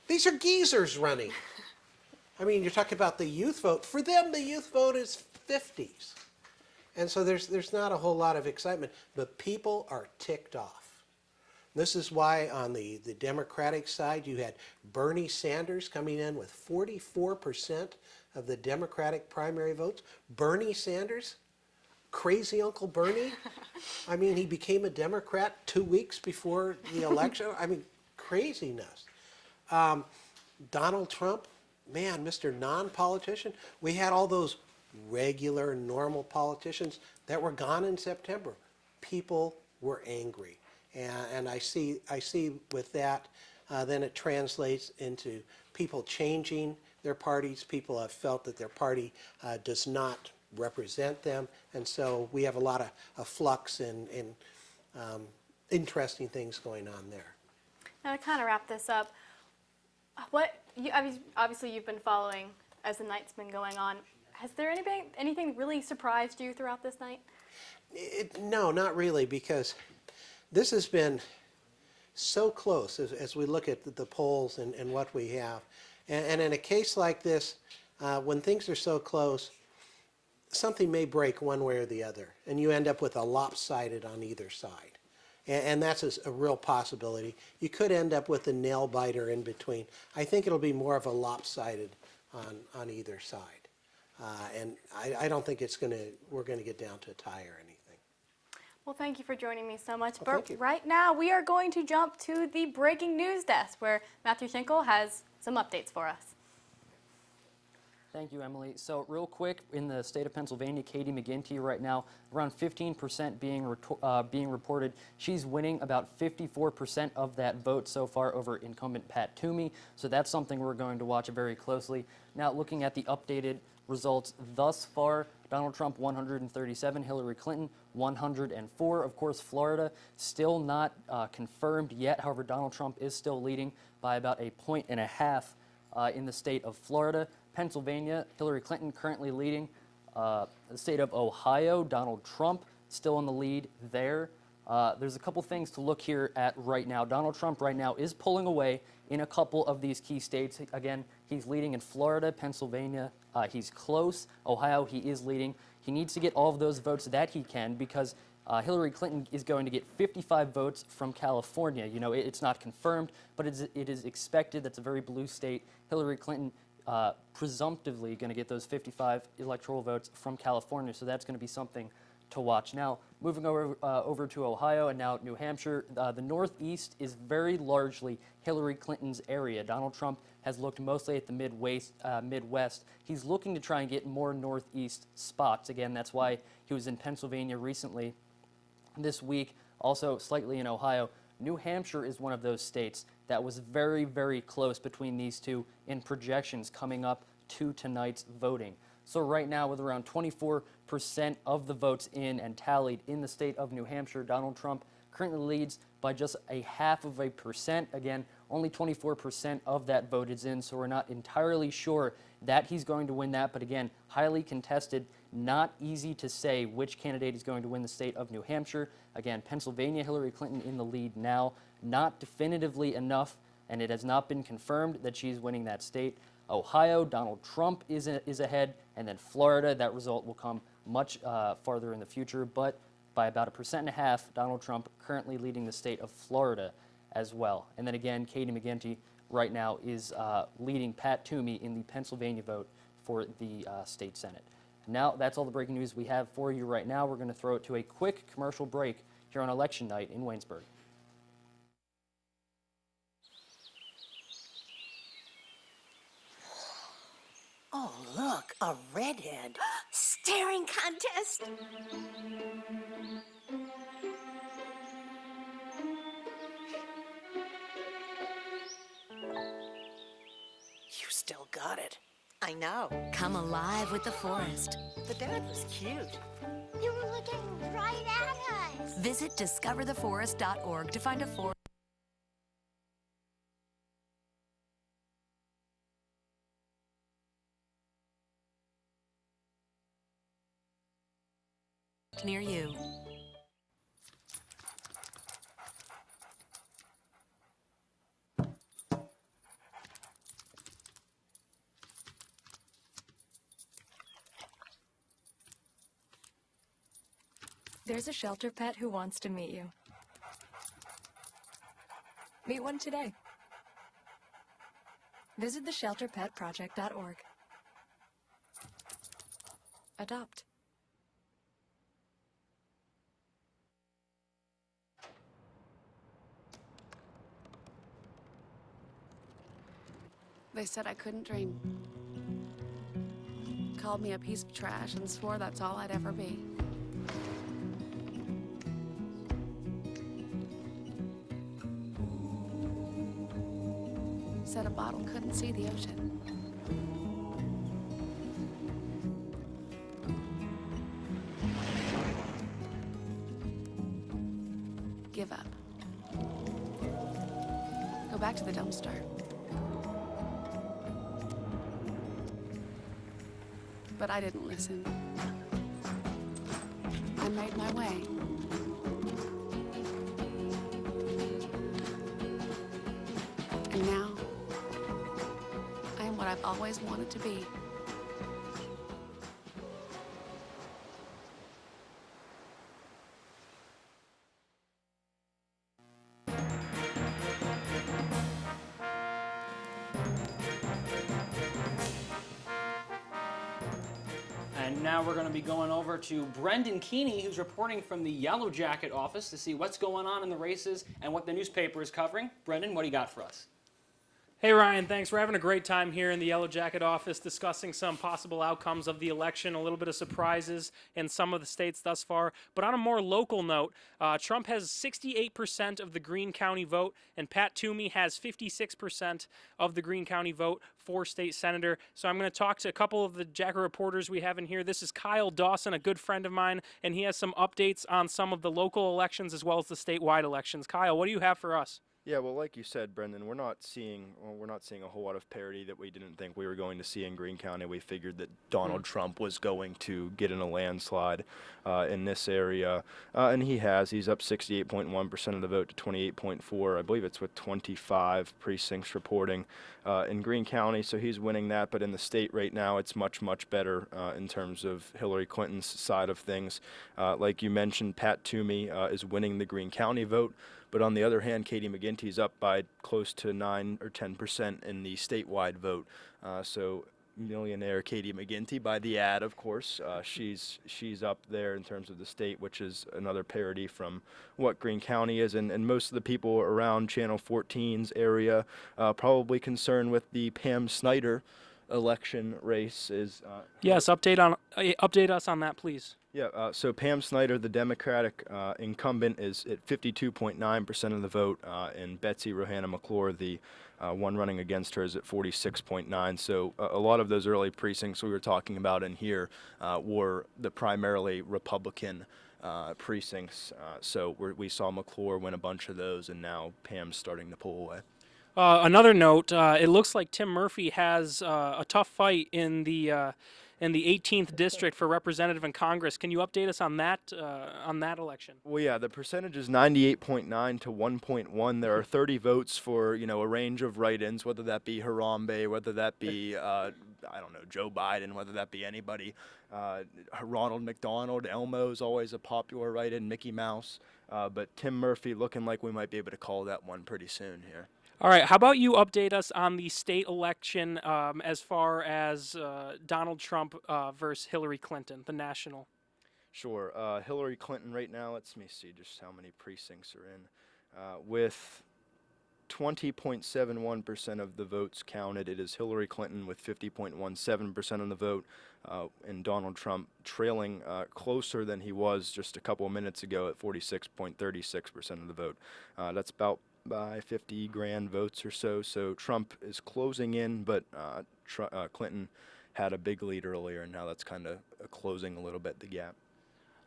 S15: These are geezers running. I mean, you're talking about the youth vote. For them, the youth vote is 50s. And so there's not a whole lot of excitement, but people are ticked off. This is why on the Democratic side, you had Bernie Sanders coming in with 44% of the Democratic primary votes. Bernie Sanders, crazy Uncle Bernie. I mean, he became a Democrat 2 weeks before the election. I mean, craziness. Donald Trump, man, Mr. Non-politician. We had all those regular, normal politicians that were gone in September. People were angry. And I see with that, then it translates into people changing their parties. People have felt that their party does not represent them. And so we have a lot of flux and interesting things going on there.
S2: Now, to kind of wrap this up, obviously you've been following as the night's been going on. Has there anything really surprised you throughout this night?
S15: No, not really, because this has been so close as we look at the polls and what we have. And in a case like this, when things are so close, something may break one way or the other, and you end up with a lopsided on either side. And that's a real possibility. You could end up with a nail biter in between. I think it'll be more of a lopsided on either side. And I don't think we're going to get down to a tie or anything.
S2: Well, thank you for joining me so much.
S15: Well,
S2: but right now, we are going to jump to the breaking news desk, where Matthew Schenkel has some updates for us.
S10: Thank you, Emily. So real quick, in the state of Pennsylvania, Katie McGinty right now, around 15% being reported. She's winning about 54% of that vote so far over incumbent Pat Toomey. So that's something we're going to watch very closely. Now, looking at the updated results thus far, Donald Trump 137, Hillary Clinton 104. Of course, Florida still not confirmed yet. However, Donald Trump is still leading by about 1.5 points in the state of Florida. Pennsylvania, Hillary Clinton currently leading. The state of Ohio, Donald Trump still in the lead there. There's a couple things to look here at right now. Donald Trump right now is pulling away in a couple of these key states. Again, he's leading in Florida, Pennsylvania. He's close. Ohio, he is leading. He needs to get all of those votes that he can, because Hillary Clinton is going to get 55 votes from California. You know, it's not confirmed, but it is expected. That's a very blue state. Hillary Clinton presumptively going to get those 55 electoral votes from California, so that's going to be something to watch. Now, moving over to Ohio and now New Hampshire, the Northeast is very largely Hillary Clinton's area. Donald Trump has looked mostly at the Midwest. He's looking to try and get more Northeast spots. Again, that's why he was in Pennsylvania recently this week. Also, slightly in Ohio, New Hampshire is one of those states that was very, very close between these two in projections coming up to tonight's voting. So right now, with around 24% of the votes in and tallied in the state of New Hampshire, Donald Trump currently leads by just 0.5%. Again, only 24% of that vote is in, so we're not entirely sure that he's going to win that. But again, highly contested, not easy to say which candidate is going to win the state of New Hampshire. Again, Pennsylvania, Hillary Clinton in the lead now, not definitively enough, and it has not been confirmed that she's winning that state. Ohio, Donald Trump is ahead, and then Florida, that result will come much farther in the future, but by about 1.5%, Donald Trump currently leading the state of Florida as well. And then again, Katie McGinty right now is leading Pat Toomey in the Pennsylvania vote for the state Senate. Now, that's all the breaking news we have for you right now. We're going to throw it to a quick commercial break here on election night in Waynesburg.
S8: Oh, look, a redhead. Staring contest. You still got it. I know.
S16: Come alive with the forest.
S8: The dad was cute.
S16: You were looking right at us. Visit discovertheforest.org to find a forest near you.
S9: There's a shelter pet who wants to meet you. Meet one today. Visit theshelterpetproject.org. Adopt.
S11: They said I couldn't dream. Called me a piece of trash and swore that's all I'd ever be. Said a bottle couldn't see the ocean. Give up. Go back to the dumpster. But I didn't listen. I made my way. And now, I am what I've always wanted to be.
S1: And now we're going to be going over to Brendan Keeney, who's reporting from the Yellow Jacket office to see what's going on in the races and what the newspaper is covering. Brendan, what do you got for us?
S21: Hey Ryan, thanks. We're having a great time here in the Yellow Jacket office discussing some possible outcomes of the election, a little bit of surprises in some of the states thus far. But on a more local note, Trump has 68% of the Greene County vote, and Pat Toomey has 56% of the Greene County vote for state senator. So I'm going to talk to a couple of the Jacker reporters we have in here. This is Kyle Dawson, a good friend of mine, and he has some updates on some of the local elections as well as the statewide elections. Kyle, what do you have for us?
S22: Yeah, well, like you said, Brendan, we're not seeing a whole lot of parity that we didn't think we were going to see in Greene County. We figured that Donald Trump was going to get in a landslide in this area, and he has. He's up 68.1% of the vote to 28.4. I believe it's with 25 precincts reporting in Greene County, so he's winning that. But in the state right now, it's much, much better in terms of Hillary Clinton's side of things. Like you mentioned, Pat Toomey is winning the Greene County vote. But on the other hand, Katie McGinty's up by close to 9 or 10% in the statewide vote. So millionaire Katie McGinty, by the ad, of course, she's up there in terms of the state, which is another parity from what Greene County is. And most of the people around Channel 14's area probably concerned with the Pam Snyder election race is.
S21: Yes, update us on that, please.
S22: Yeah, so Pam Snyder, the Democratic incumbent, is at 52.9% of the vote, and Betsy Rohanna McClure, the one running against her, is at 46.9%. So a lot of those early precincts we were talking about in here were the primarily Republican precincts. So we saw McClure win a bunch of those, and now Pam's starting to pull away.
S21: Another note, it looks like Tim Murphy has a tough fight in the 18th district for representative in Congress. Can you update us on that election?
S22: Well, yeah, the percentage is 98.9 to 1.1. There are 30 votes for, a range of write-ins, whether that be Harambe, whether that be, Joe Biden, whether that be anybody. Ronald McDonald, Elmo's always a popular write-in, Mickey Mouse. But Tim Murphy looking like we might be able to call that one pretty soon here.
S21: All right, how about you update us on the state election as far as Donald Trump versus Hillary Clinton, the national?
S22: Sure. Hillary Clinton right now, let me see just how many precincts are in. With 20.71% of the votes counted, it is Hillary Clinton with 50.17% of the vote, and Donald Trump trailing closer than he was just a couple of minutes ago at 46.36% of the vote. That's about by 50 grand votes or so. So Trump is closing in, but Clinton had a big lead earlier, and now that's kind of closing a little bit the gap.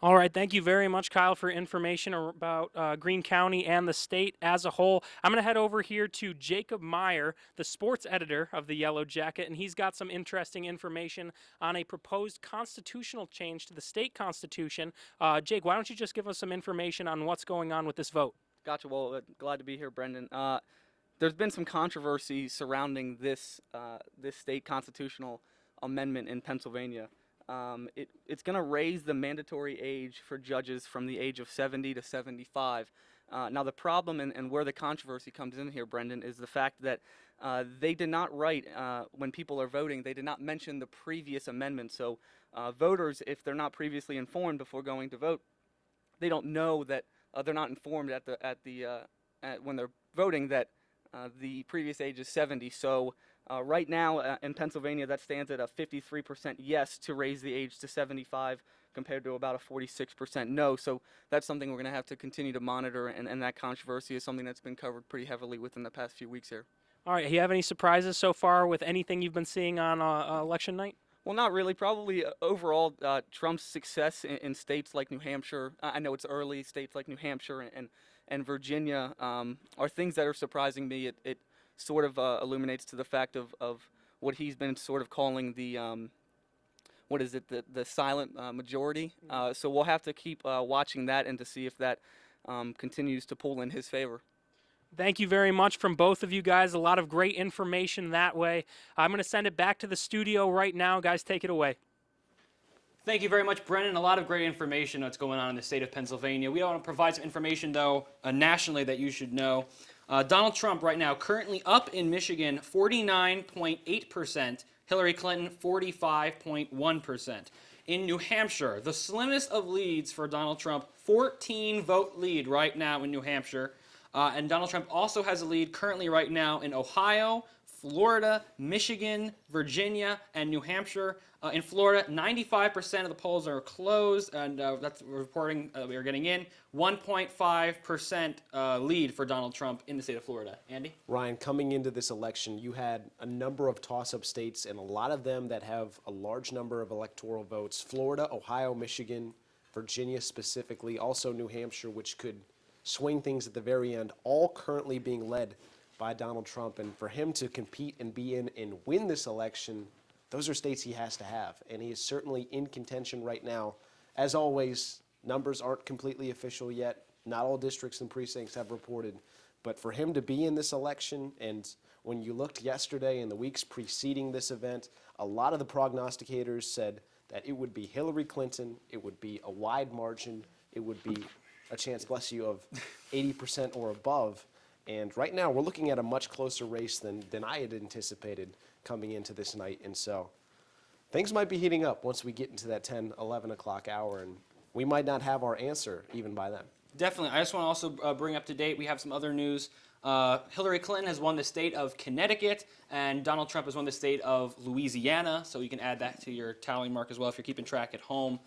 S21: All right, thank you very much, Kyle, for information about Greene County and the state as a whole. I'm going to head over here to Jacob Meyer, the sports editor of the Yellow Jacket, and he's got some interesting information on a proposed constitutional change to the state constitution. Jake, why don't you just give us some information on what's going on with this vote?
S13: Gotcha. Well, glad to be here, Brendan. There's been some controversy surrounding this state constitutional amendment in Pennsylvania. It's going to raise the mandatory age for judges from the age of 70 to 75. Now, the problem and where the controversy comes in here, Brendan, is the fact that they did not write, when people are voting, they did not mention the previous amendment. So voters, if they're not previously informed before going to vote, they don't know that they're not informed when they're voting that the previous age is 70. So right now in Pennsylvania, that stands at a 53% yes to raise the age to 75 compared to about a 46% no. So that's something we're going to have to continue to monitor, and that controversy is something that's been covered pretty heavily within the past few weeks here.
S21: All right, do you have any surprises so far with anything you've been seeing on election night?
S13: Well, not really. Probably overall, Trump's success in states like New Hampshire, I know it's early, states like New Hampshire and Virginia are things that are surprising me. It sort of illuminates to the fact of what he's been sort of calling the, the silent majority. So we'll have to keep watching that and to see if that continues to pull in his favor.
S21: Thank you very much from both of you guys. A lot of great information that way. I'm going to send it back to the studio right now. Guys, take it away.
S1: Thank you very much, Brennan. A lot of great information that's going on in the state of Pennsylvania. We want to provide some information, though, nationally that you should know. Donald Trump right now currently up in Michigan, 49.8%. Hillary Clinton, 45.1%. In New Hampshire, the slimmest of leads for Donald Trump, 14-vote lead right now in New Hampshire. And Donald Trump also has a lead currently right now in Ohio, Florida, Michigan, Virginia, and New Hampshire. In Florida, 95% of the polls are closed, and that's reporting we are getting in. 1.5% lead for Donald Trump in the state of Florida. Andy?
S3: Ryan, coming into this election, you had a number of toss-up states, and a lot of them that have a large number of electoral votes. Florida, Ohio, Michigan, Virginia specifically, also New Hampshire, which could swing things at the very end, all currently being led by Donald Trump. And for him to compete and be in and win this election, those are states he has to have. And he is certainly in contention right now. As always, numbers aren't completely official yet. Not all districts and precincts have reported. But for him to be in this election, and when you looked yesterday and the weeks preceding this event, a lot of the prognosticators said that it would be Hillary Clinton, it would be a wide margin, it would be a chance, bless you, of 80% or above. And right now, we're looking at a much closer race than I had anticipated coming into this night. And so things might be heating up once we get into that 10, 11 o'clock hour, and we might not have our answer even by then.
S1: Definitely. I just want to also bring up to date, we have some other news. Hillary Clinton has won the state of Connecticut, and Donald Trump has won the state of Louisiana, so you can add that to your tally mark as well if you're keeping track at home.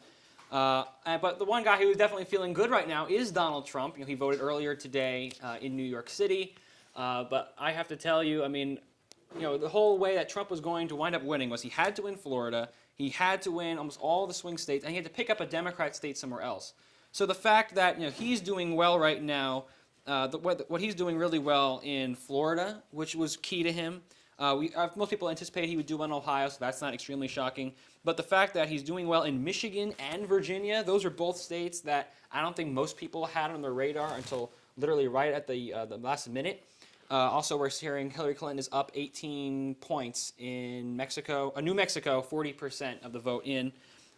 S1: But the one guy who is definitely feeling good right now is Donald Trump. He voted earlier today in New York City, but I have to tell you, the whole way that Trump was going to wind up winning was he had to win Florida, he had to win almost all the swing states, and he had to pick up a Democrat state somewhere else. So the fact that he's doing well right now, what he's doing really well in Florida, which was key to him. Most people anticipate he would do well in Ohio, so that's not extremely shocking. But the fact that he's doing well in Michigan and Virginia, those are both states that I don't think most people had on their radar until literally right at the last minute. Also, we're hearing Hillary Clinton is up 18 points in Mexico, New Mexico, 40% of the vote in.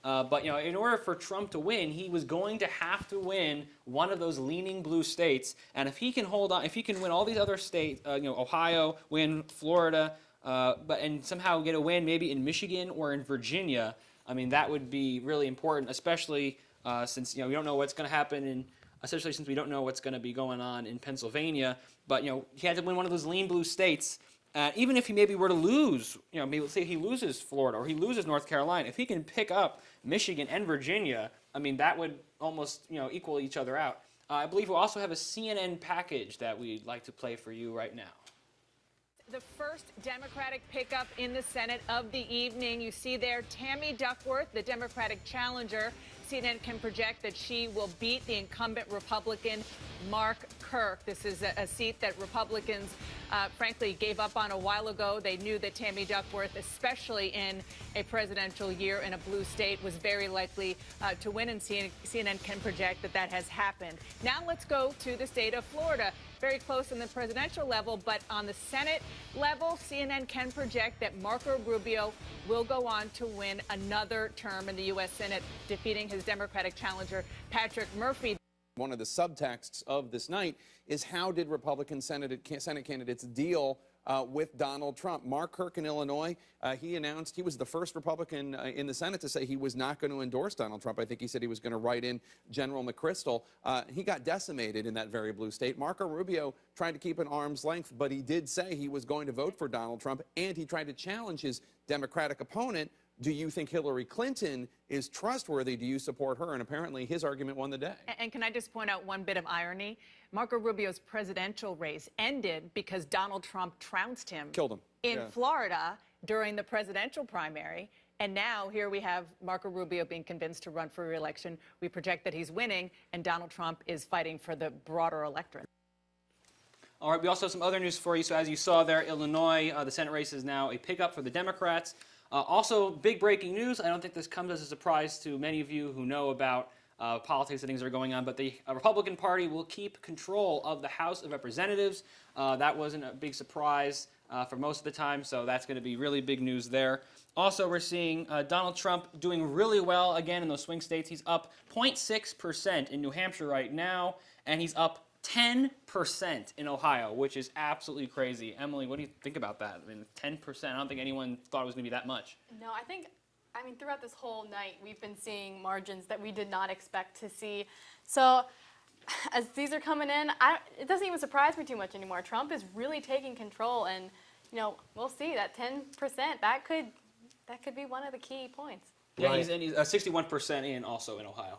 S1: But in order for Trump to win, he was going to have to win one of those leaning blue states. And if he can hold on, if he can win all these other states, Ohio, win Florida, and somehow get a win maybe in Michigan or in Virginia, that would be really important, especially since we don't know what's going to happen especially since we don't know what's going to be going on in Pennsylvania. But he had to win one of those lean blue states. Even if he maybe were to lose, maybe let's say he loses Florida or he loses North Carolina, if he can pick up Michigan and Virginia, that would almost equal each other out. I believe we'll also have a CNN package that we'd like to play for you right now.
S17: The first Democratic pickup in the Senate of the evening. You see there Tammy Duckworth, the Democratic challenger. CNN can project that she will beat the incumbent Republican Mark Kirk. This is a seat that Republicans, frankly, gave up on a while ago. They knew that Tammy Duckworth, especially in a presidential year in a blue state, was very likely to win, and CNN can project that that has happened. Now let's go to the state of Florida. Very close on the presidential level, but on the Senate level, CNN can project that Marco Rubio will go on to win another term in the U.S. Senate, defeating his Democratic challenger, Patrick Murphy.
S19: One of the subtexts of this night is how did Republican Senate candidates deal with Donald Trump? Mark Kirk in Illinois, he announced he was the first Republican in the Senate to say he was not going to endorse Donald Trump. I think he said he was going to write in General McChrystal. He got decimated in that very blue state. Marco Rubio tried to keep an arm's length, but he did say he was going to vote for Donald Trump, and he tried to challenge his Democratic opponent. Do you think Hillary Clinton is trustworthy? Do you support her? And apparently his argument won the day.
S17: And can I just point out one bit of irony? Marco Rubio's presidential race ended because Donald Trump trounced him.
S19: Killed him.
S17: In Florida during the presidential primary. And now here we have Marco Rubio being convinced to run for re-election. We project that he's winning, and Donald Trump is fighting for the broader electorate.
S1: All right, we also have some other news for you. So as you saw there, Illinois, the Senate race is now a pickup for the Democrats. Also, big breaking news. I don't think this comes as a surprise to many of you who know about politics and things that are going on, but the Republican Party will keep control of the House of Representatives. That wasn't a big surprise for most of the time, so that's going to be really big news there. Also, we're seeing Donald Trump doing really well again in those swing states. He's up 0.6% in New Hampshire right now, and he's up 10% in Ohio, which is absolutely crazy. Emily, what do you think about that? 10%, I don't think anyone thought it was going to be that much.
S2: No, I mean, throughout this whole night, we've been seeing margins that we did not expect to see. So as these are coming in, it doesn't even surprise me too much anymore. Trump is really taking control, and, we'll see that 10%, that could be one of the key points.
S1: Yeah, he's 61% in also in Ohio.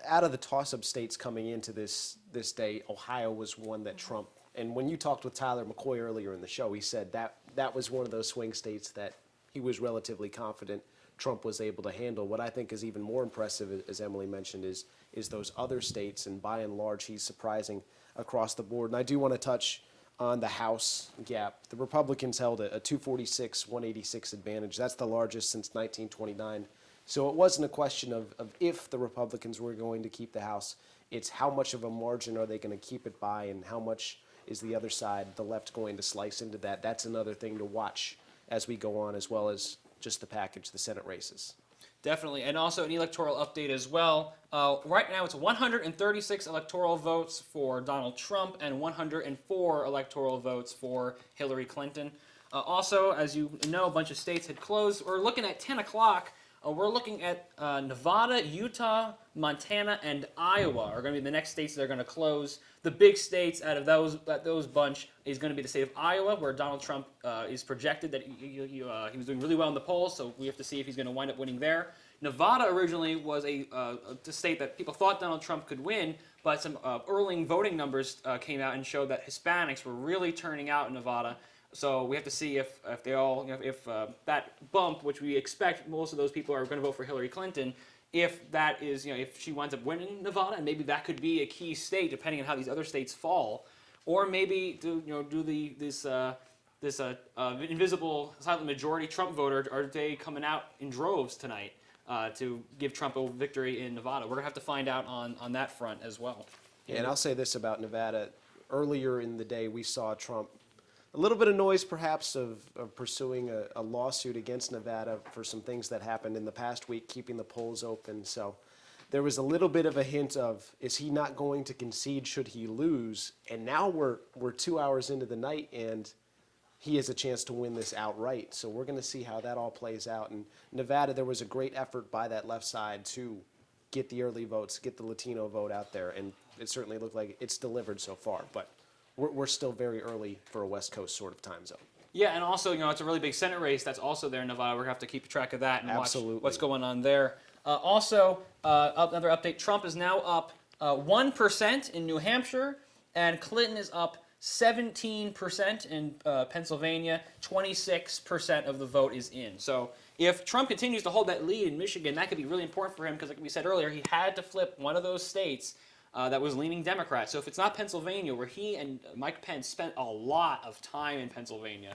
S3: Out of the toss-up states coming into this day, Ohio was one that Trump, and when you talked with Tyler McCoy earlier in the show, he said that was one of those swing states that he was relatively confident Trump was able to handle. What I think is even more impressive, as Emily mentioned, is those other states, and by and large, he's surprising across the board. And I do want to touch on the House gap. The Republicans held a 246-186 advantage. That's the largest since 1929. So it wasn't a question of if the Republicans were going to keep the House. It's how much of a margin are they going to keep it by, and how much is the other side, the left, going to slice into that. That's another thing to watch as we go on, as well as just the package, the Senate races.
S1: Definitely, and also an electoral update as well. Right now it's 136 electoral votes for Donald Trump and 104 electoral votes for Hillary Clinton. Also, as you know, a bunch of states had closed. We're looking at 10 o'clock. we're looking at Nevada, Utah, Montana, and Iowa are going to be the next states that are going to close. The big states out of those bunch is going to be the state of Iowa, where Donald Trump is projected that he was doing really well in the polls, so we have to see if he's going to wind up winning there. Nevada originally was a state that people thought Donald Trump could win, but some early voting numbers came out and showed that Hispanics were really turning out in Nevada. So we have to see if they all, if that bump, which we expect most of those people are going to vote for Hillary Clinton, if that is, if she winds up winning Nevada, and maybe that could be a key state depending on how these other states fall, or maybe this invisible silent majority Trump voter, are they coming out in droves tonight to give Trump a victory in Nevada? We're gonna have to find out on that front as well.
S3: Yeah, and I'll say this about Nevada: earlier in the day, we saw Trump. A little bit of noise, perhaps, of pursuing a lawsuit against Nevada for some things that happened in the past week, keeping the polls open. So there was a little bit of a hint of, is he not going to concede should he lose? And now we're 2 hours into the night, and he has a chance to win this outright. So we're going to see how that all plays out. And Nevada, there was a great effort by that left side to get the early votes, get the Latino vote out there, and it certainly looked like it's delivered so far. But we're still very early for a West Coast sort of time zone.
S1: Yeah, and also, it's a really big Senate race that's also there in Nevada. We're going to have to keep track of that and
S3: Absolutely.
S1: watch what's going on there. Also, another update, Trump is now up 1% in New Hampshire, and Clinton is up 17% in Pennsylvania. 26% of the vote is in. So if Trump continues to hold that lead in Michigan, that could be really important for him because, like we said earlier, he had to flip one of those states that was leaning Democrat. So if it's not Pennsylvania, where he and Mike Pence spent a lot of time in Pennsylvania,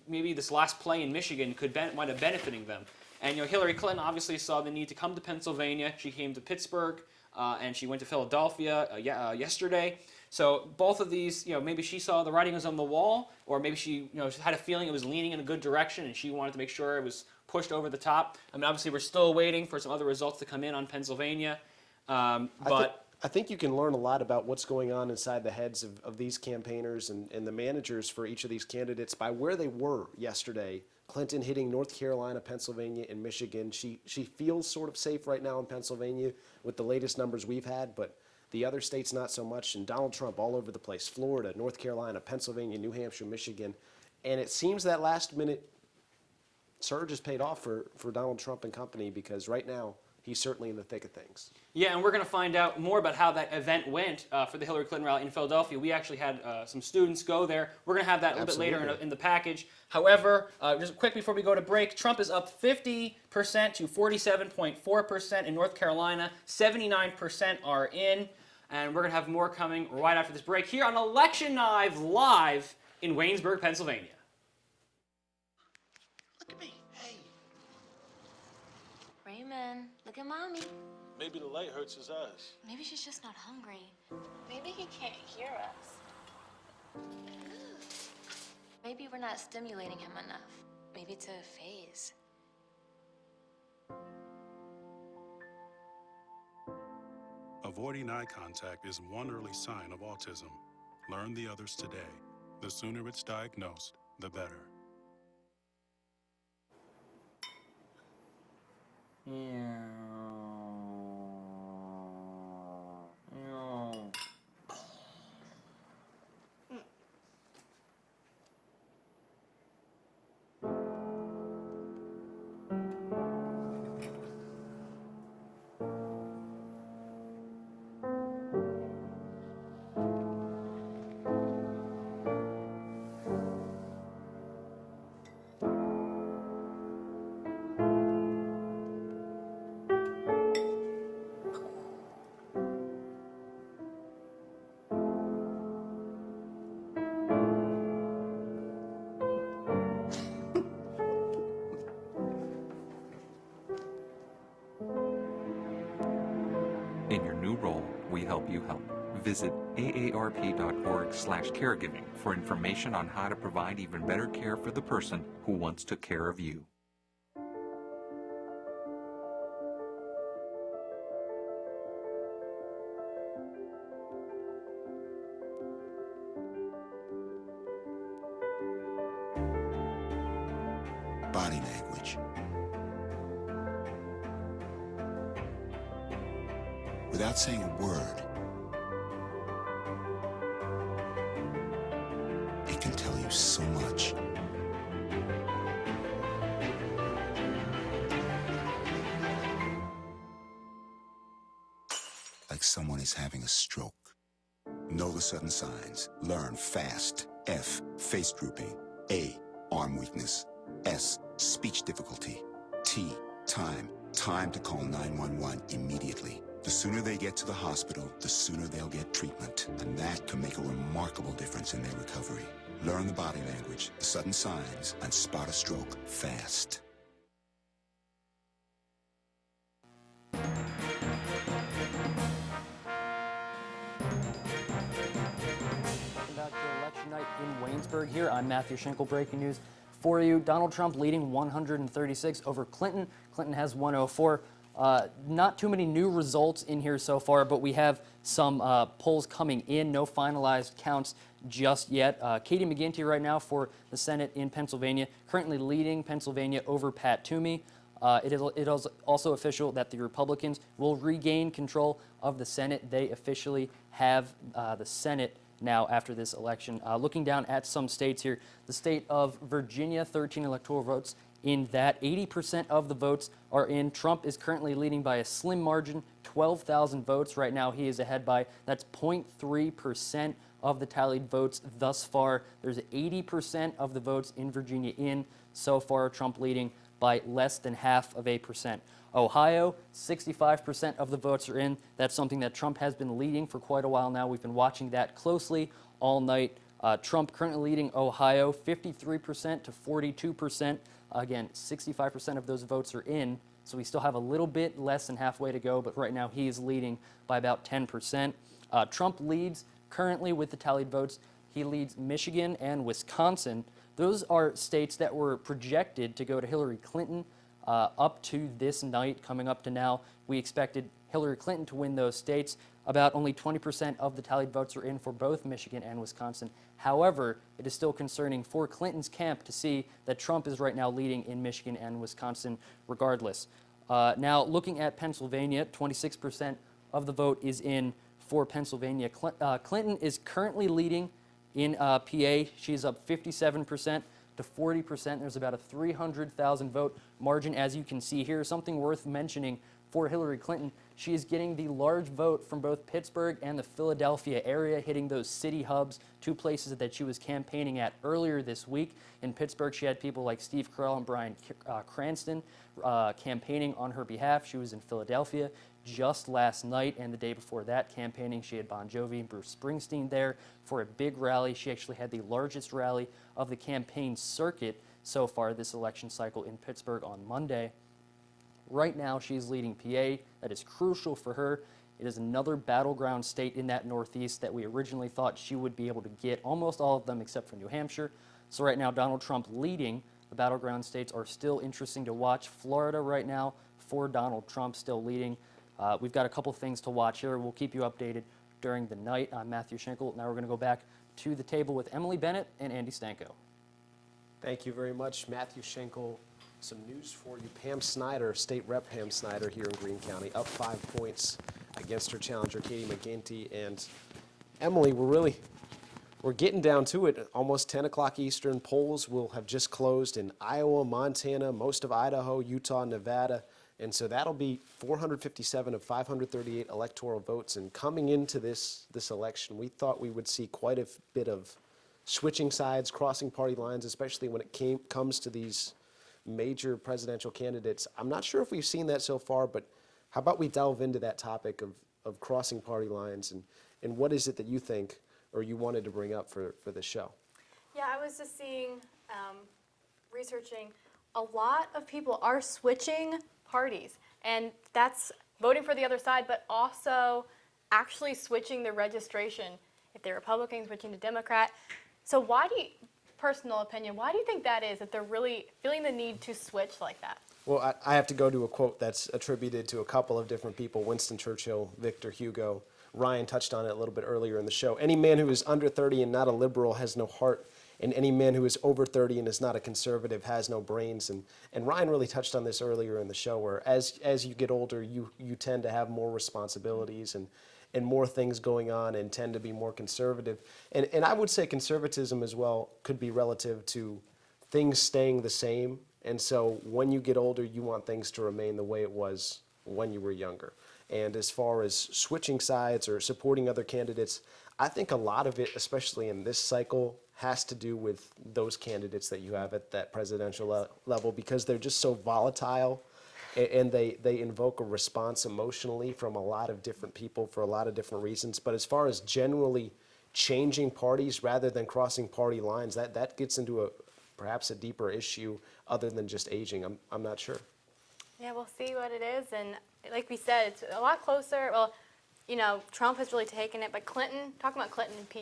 S1: maybe this last play in Michigan could wind up benefiting them. And Hillary Clinton obviously saw the need to come to Pennsylvania. She came to Pittsburgh, and she went to Philadelphia yesterday. So both of these, maybe she saw the writing was on the wall, or maybe she, had a feeling it was leaning in a good direction, and she wanted to make sure it was pushed over the top. I mean, obviously, we're still waiting for some other results to come in on Pennsylvania.
S3: I think you can learn a lot about what's going on inside the heads of these campaigners and the managers for each of these candidates by where they were yesterday. Clinton hitting North Carolina, Pennsylvania, and Michigan. She feels sort of safe right now in Pennsylvania with the latest numbers we've had, but the other states not so much. And Donald Trump all over the place: Florida, North Carolina, Pennsylvania, New Hampshire, Michigan. And it seems that last-minute surge has paid off for Donald Trump and company, because right now he's certainly in the thick of things.
S1: Yeah, and we're going to find out more about how that event went for the Hillary Clinton rally in Philadelphia. We actually had some students go there. We're going to have that a little bit later in the package. However, just quick before we go to break, Trump is up 50% to 47.4% in North Carolina. 79% are in. And we're going to have more coming right after this break here on Election Night live in Waynesburg, Pennsylvania.
S18: Raymond, look at Mommy.
S6: Maybe the light hurts his eyes.
S18: Maybe she's just not hungry. Maybe he can't hear us. Maybe we're not stimulating him enough. Maybe to phase.
S7: Avoiding eye contact is one early sign of autism. Learn the others today. The sooner it's diagnosed, the better.
S5: In your new role, we help you help. Visit aarp.org/caregiving for information on how to provide even better care for the person who once took care of you.
S12: Body language. without saying a word, it can tell you so much. Like someone is having a stroke. Know the sudden signs. Learn fast. F, face drooping. A, arm weakness. S, speech difficulty. T, time. Time to call 911 immediately. The sooner they get to the hospital, the sooner they'll get treatment. And that can make a remarkable difference in their recovery. Learn the body language, the sudden signs, and spot a stroke fast.
S10: Back to election night in Waynesburg here. I'm Matthew Schenkel, breaking news for you. Donald Trump leading 136 over Clinton. Clinton has 104. Not too many new results in here so far, but we have some polls coming in. No finalized counts just yet. Katie McGinty right now for the Senate in Pennsylvania, currently leading Pennsylvania over Pat Toomey. It is also official that the Republicans will regain control of the Senate. They officially have the Senate now after this election. Looking down at some states here, the state of Virginia, 13 electoral votes. In that, 80% of the votes are in. Trump is currently leading by a slim margin, 12,000 votes. Right now he is ahead by, that's 0.3% of the tallied votes thus far. There's 80% of the votes in Virginia in so far, Trump leading by less than 0.5%. Ohio, 65% of the votes are in. That's something that Trump has been leading for quite a while now. We've been watching that closely all night. Trump currently leading Ohio 53% to 42%. Again, 65% of those votes are in, so we still have a little bit less than halfway to go, but right now he is leading by about 10%. Trump leads currently with the tallied votes. He leads Michigan and Wisconsin. Those are states that were projected to go to Hillary Clinton up to this night, coming up to now. We expected Hillary Clinton to win those states. About only 20% of the tallied votes are in for both Michigan and Wisconsin. However, it is still concerning for Clinton's camp to see that Trump is right now leading in Michigan and Wisconsin regardless. Now, looking at Pennsylvania, 26% of the vote is in for Pennsylvania. Clinton is currently leading in PA. She's up 57% to 40%. There's about a 300,000 vote margin, as you can see here. Something worth mentioning for Hillary Clinton, she is getting the large vote from both Pittsburgh and the Philadelphia area, hitting those city hubs, two places that she was campaigning at earlier this week. In Pittsburgh, she had people like Steve Carell and Bryan Cranston campaigning on her behalf. She was in Philadelphia just last night, and the day before that campaigning, she had Bon Jovi and Bruce Springsteen there for a big rally. She actually had the largest rally of the campaign circuit so far this election cycle in Pittsburgh on Monday. Right now, she's leading PA. That is crucial for her. It is another battleground state in that Northeast that we originally thought she would be able to get, almost all of them except for New Hampshire. So right now, Donald Trump leading. The battleground states are still interesting to watch. Florida right now for Donald Trump still leading. We've got a couple things to watch here. We'll keep you updated during the night. I'm Matthew Schenkel. Now we're going to go back to the table with Emily Bennett and Andy Stanko.
S3: Thank you very much, Matthew Schenkel. Some news for you. Pam Snyder, State Rep Pam Snyder here in Greene County, up 5 points against her challenger, Katie McGinty. And Emily, we're getting down to it. Almost 10 o'clock Eastern. Polls will have just closed in Iowa, Montana, most of Idaho, Utah, Nevada. And so that'll be 457 of 538 electoral votes. And coming into this election, we thought we would see quite a bit of switching sides, crossing party lines, especially when it comes to these major presidential candidates. I'm not sure if we've seen that so far, but how about we delve into that topic of crossing party lines and what is it that you think or you wanted to bring up for this show?
S2: Yeah, I was just seeing, researching, a lot of people are switching parties, and that's voting for the other side, but also actually switching their registration. If they're Republican, switching to Democrat. So personal opinion, why do you think that is, that they're really feeling the need to switch like that?
S3: Well, I have to go to a quote that's attributed to a couple of different people, Winston Churchill, Victor Hugo. Ryan touched on it a little bit earlier in the show. Any man who is under 30 and not a liberal has no heart and any man who is over 30 and is not a conservative has no brains. And Ryan really touched on this earlier in the show, where as you get older, you tend to have more responsibilities and more things going on and tend to be more conservative. And I would say conservatism as well could be relative to things staying the same. And so when you get older, you want things to remain the way it was when you were younger. And as far as switching sides or supporting other candidates, I think a lot of it, especially in this cycle, has to do with those candidates that you have at that presidential level, because they're just so volatile, and they invoke a response emotionally from a lot of different people for a lot of different reasons. But as far as generally changing parties rather than crossing party lines, that gets into perhaps a deeper issue other than just aging. I'm not sure.
S2: Yeah, we'll see what it is. And like we said, it's a lot closer. Well, you know, Trump has really taken it, but Clinton, talking about Clinton and PA,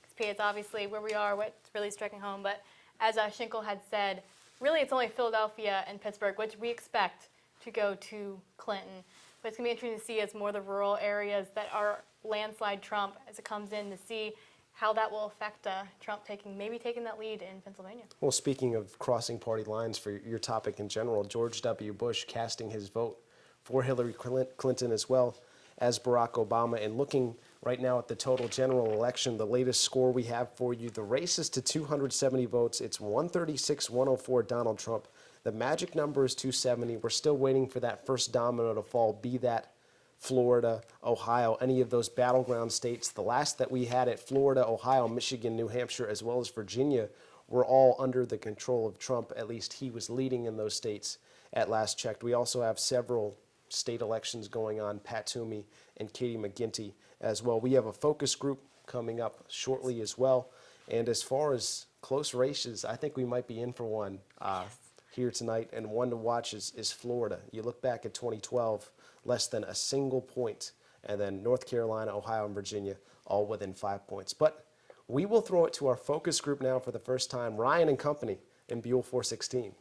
S2: because PA is obviously where we are, what's really striking home. But as Schinkel had said, really it's only Philadelphia and Pittsburgh, which we expect to go to Clinton. But it's going to be interesting to see as more of the rural areas that are landslide Trump as it comes in, to see how that will affect Trump maybe taking that lead in Pennsylvania.
S3: Well, speaking of crossing party lines for your topic in general, George W. Bush casting his vote for Hillary Clinton as well as Barack Obama. And looking right now at the total general election, the latest score we have for you, the race is to 270 votes. It's 136-104 Donald Trump. The magic number is 270. We're still waiting for that first domino to fall, be that Florida, Ohio, any of those battleground states. The last that we had at Florida, Ohio, Michigan, New Hampshire, as well as Virginia, were all under the control of Trump. At least he was leading in those states at last checked. We also have several state elections going on, Pat Toomey and Katie McGinty as well. We have a focus group coming up shortly as well. And as far as close races, I think we might be in for one here tonight. And one to watch is Florida. You look back at 2012, less than a single point. And then North Carolina, Ohio, and Virginia, all within 5 points. But we will throw it to our focus group now for the first time, Ryan and company in Buell 416.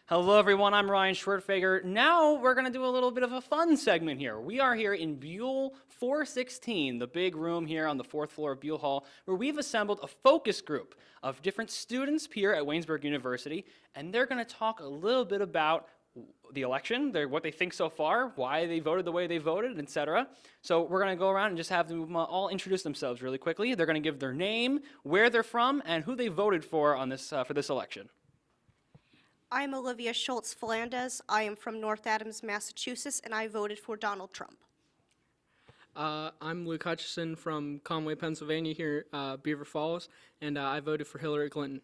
S1: Hello, everyone. I'm Ryan Schwertfeger. Now we're going to do a little bit of a fun segment here. We are here in Buell 416, the big room here on the 4th floor of Buell Hall, where we've assembled a focus group of different students here at Waynesburg University, and they're going to talk a little bit about the election, what they think so far, why they voted the way they voted, etc. So we're going to go around and just have them all introduce themselves really quickly. They're going to give their name, where they're from, and who they voted for on this for this election.
S4: I'm Olivia Schultz-Flandez. I am from North Adams, Massachusetts, and I voted for Donald Trump.
S20: I'm Luke Hutchison from Conway, Pennsylvania, here, Beaver Falls, and I voted for Hillary Clinton.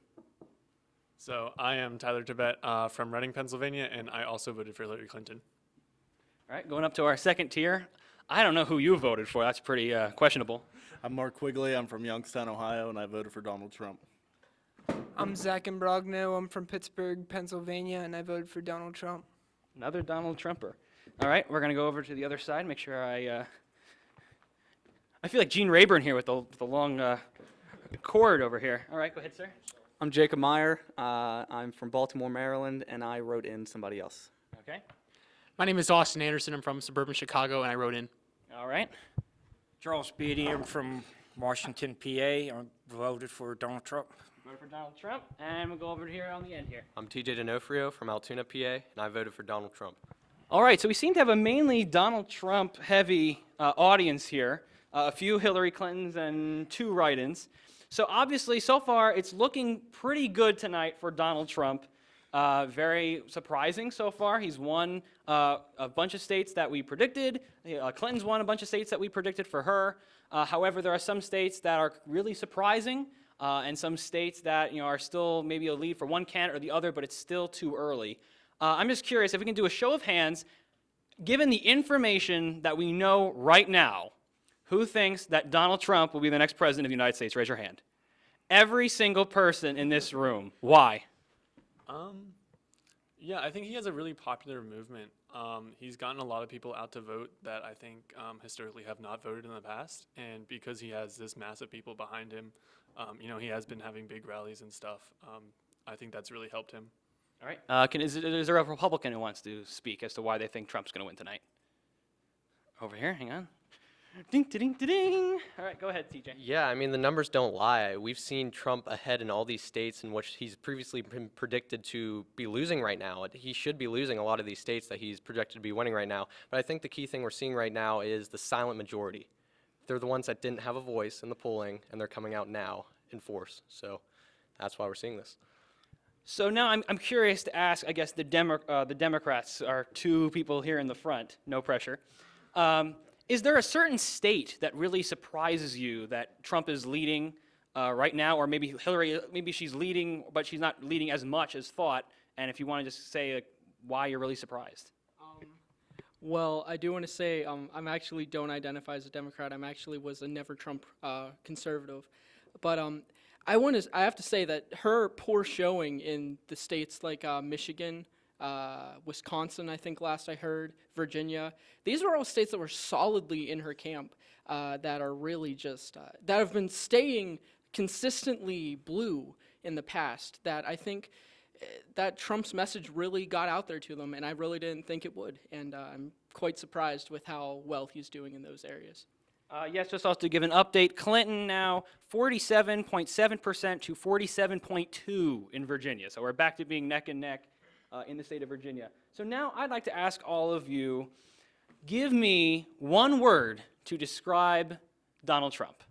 S23: So I am Tyler Tibet from Reading, Pennsylvania, and I also voted for Hillary Clinton.
S1: All right, going up to our second tier. I don't know who you voted for. That's pretty questionable.
S24: I'm Mark Quigley. I'm from Youngstown, Ohio, and I voted for Donald Trump.
S25: I'm Zach Imbrogno. I'm from Pittsburgh, Pennsylvania, and I voted for Donald Trump.
S1: Another Donald Trumper. All right, we're going to go over to the other side, make sure I feel like Gene Rayburn here with the long cord over here. All right, go ahead, sir.
S13: I'm Jacob Meyer. I'm from Baltimore, Maryland, and I wrote in somebody else.
S1: Okay.
S26: My name is Austin Anderson. I'm from suburban Chicago, and I wrote in.
S1: All right.
S27: Charles Beatty. I'm from Washington, PA. I voted for Donald Trump.
S1: Voted for Donald Trump, and we'll go over here on the end here.
S28: I'm TJ D'Onofrio from Altoona, PA, and I voted for Donald Trump.
S1: All right, so we seem to have a mainly Donald Trump-heavy audience here. A few Hillary Clintons and 2 write-ins. So obviously, so far, it's looking pretty good tonight for Donald Trump. Very surprising so far. He's won a bunch of states that we predicted. Clinton's won a bunch of states that we predicted for her. However, there are some states that are really surprising, and some states that are still maybe a lead for one candidate or the other, but it's still too early. I'm just curious if we can do a show of hands, given the information that we know right now. Who thinks that Donald Trump will be the next president of the United States? Raise your hand. Every single person in this room. Why?
S23: Yeah, I think he has a really popular movement. He's gotten a lot of people out to vote that I think historically have not voted in the past. And because he has this mass of people behind him, he has been having big rallies and stuff. I think that's really helped him.
S1: All right. Is there a Republican who wants to speak as to why they think Trump's going to win tonight? Over here, hang on. Ding, ding, ding, ding. All right, go ahead, TJ.
S28: Yeah, I mean, the numbers don't lie. We've seen Trump ahead in all these states in which he's previously been predicted to be losing right now. He should be losing a lot of these states that he's projected to be winning right now. But I think the key thing we're seeing right now is the silent majority. They're the ones that didn't have a voice in the polling, and they're coming out now in force. So that's why we're seeing this.
S1: So now I'm curious to ask, I guess, the Democrats are two people here in the front, no pressure. Is there a certain state that really surprises you that Trump is leading right now, or maybe Hillary, maybe she's leading, but she's not leading as much as thought, and if you want to just say why you're really surprised?
S20: Well, I do want to say I'm actually don't identify as a Democrat. I'm actually was a never Trump conservative. But I have to say that her poor showing in the states like Michigan, Wisconsin, I think last I heard, Virginia. These are all states that were solidly in her camp that are really just, that have been staying consistently blue in the past, that I think that Trump's message really got out there to them, and I really didn't think it would. And I'm quite surprised with how well he's doing in those areas.
S1: Yes, just also to give an update, Clinton now 47.7% to 47.2% in Virginia. So we're back to being neck and neck in the state of Virginia. So now I'd like to ask all of you, give me one word to describe Donald Trump.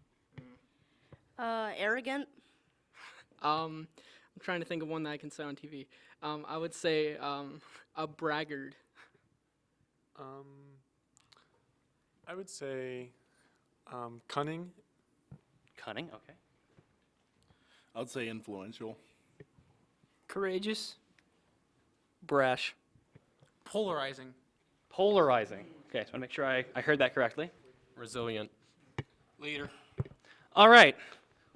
S4: Arrogant.
S20: I'm trying to think of one that I can say on TV. I would say a braggart.
S23: I would say cunning.
S1: Cunning, okay.
S24: I would say influential.
S20: Courageous.
S10: Brash.
S26: Polarizing.
S1: Polarizing. Okay, so I want to make sure I heard that correctly.
S28: Resilient.
S26: Leader.
S1: All right.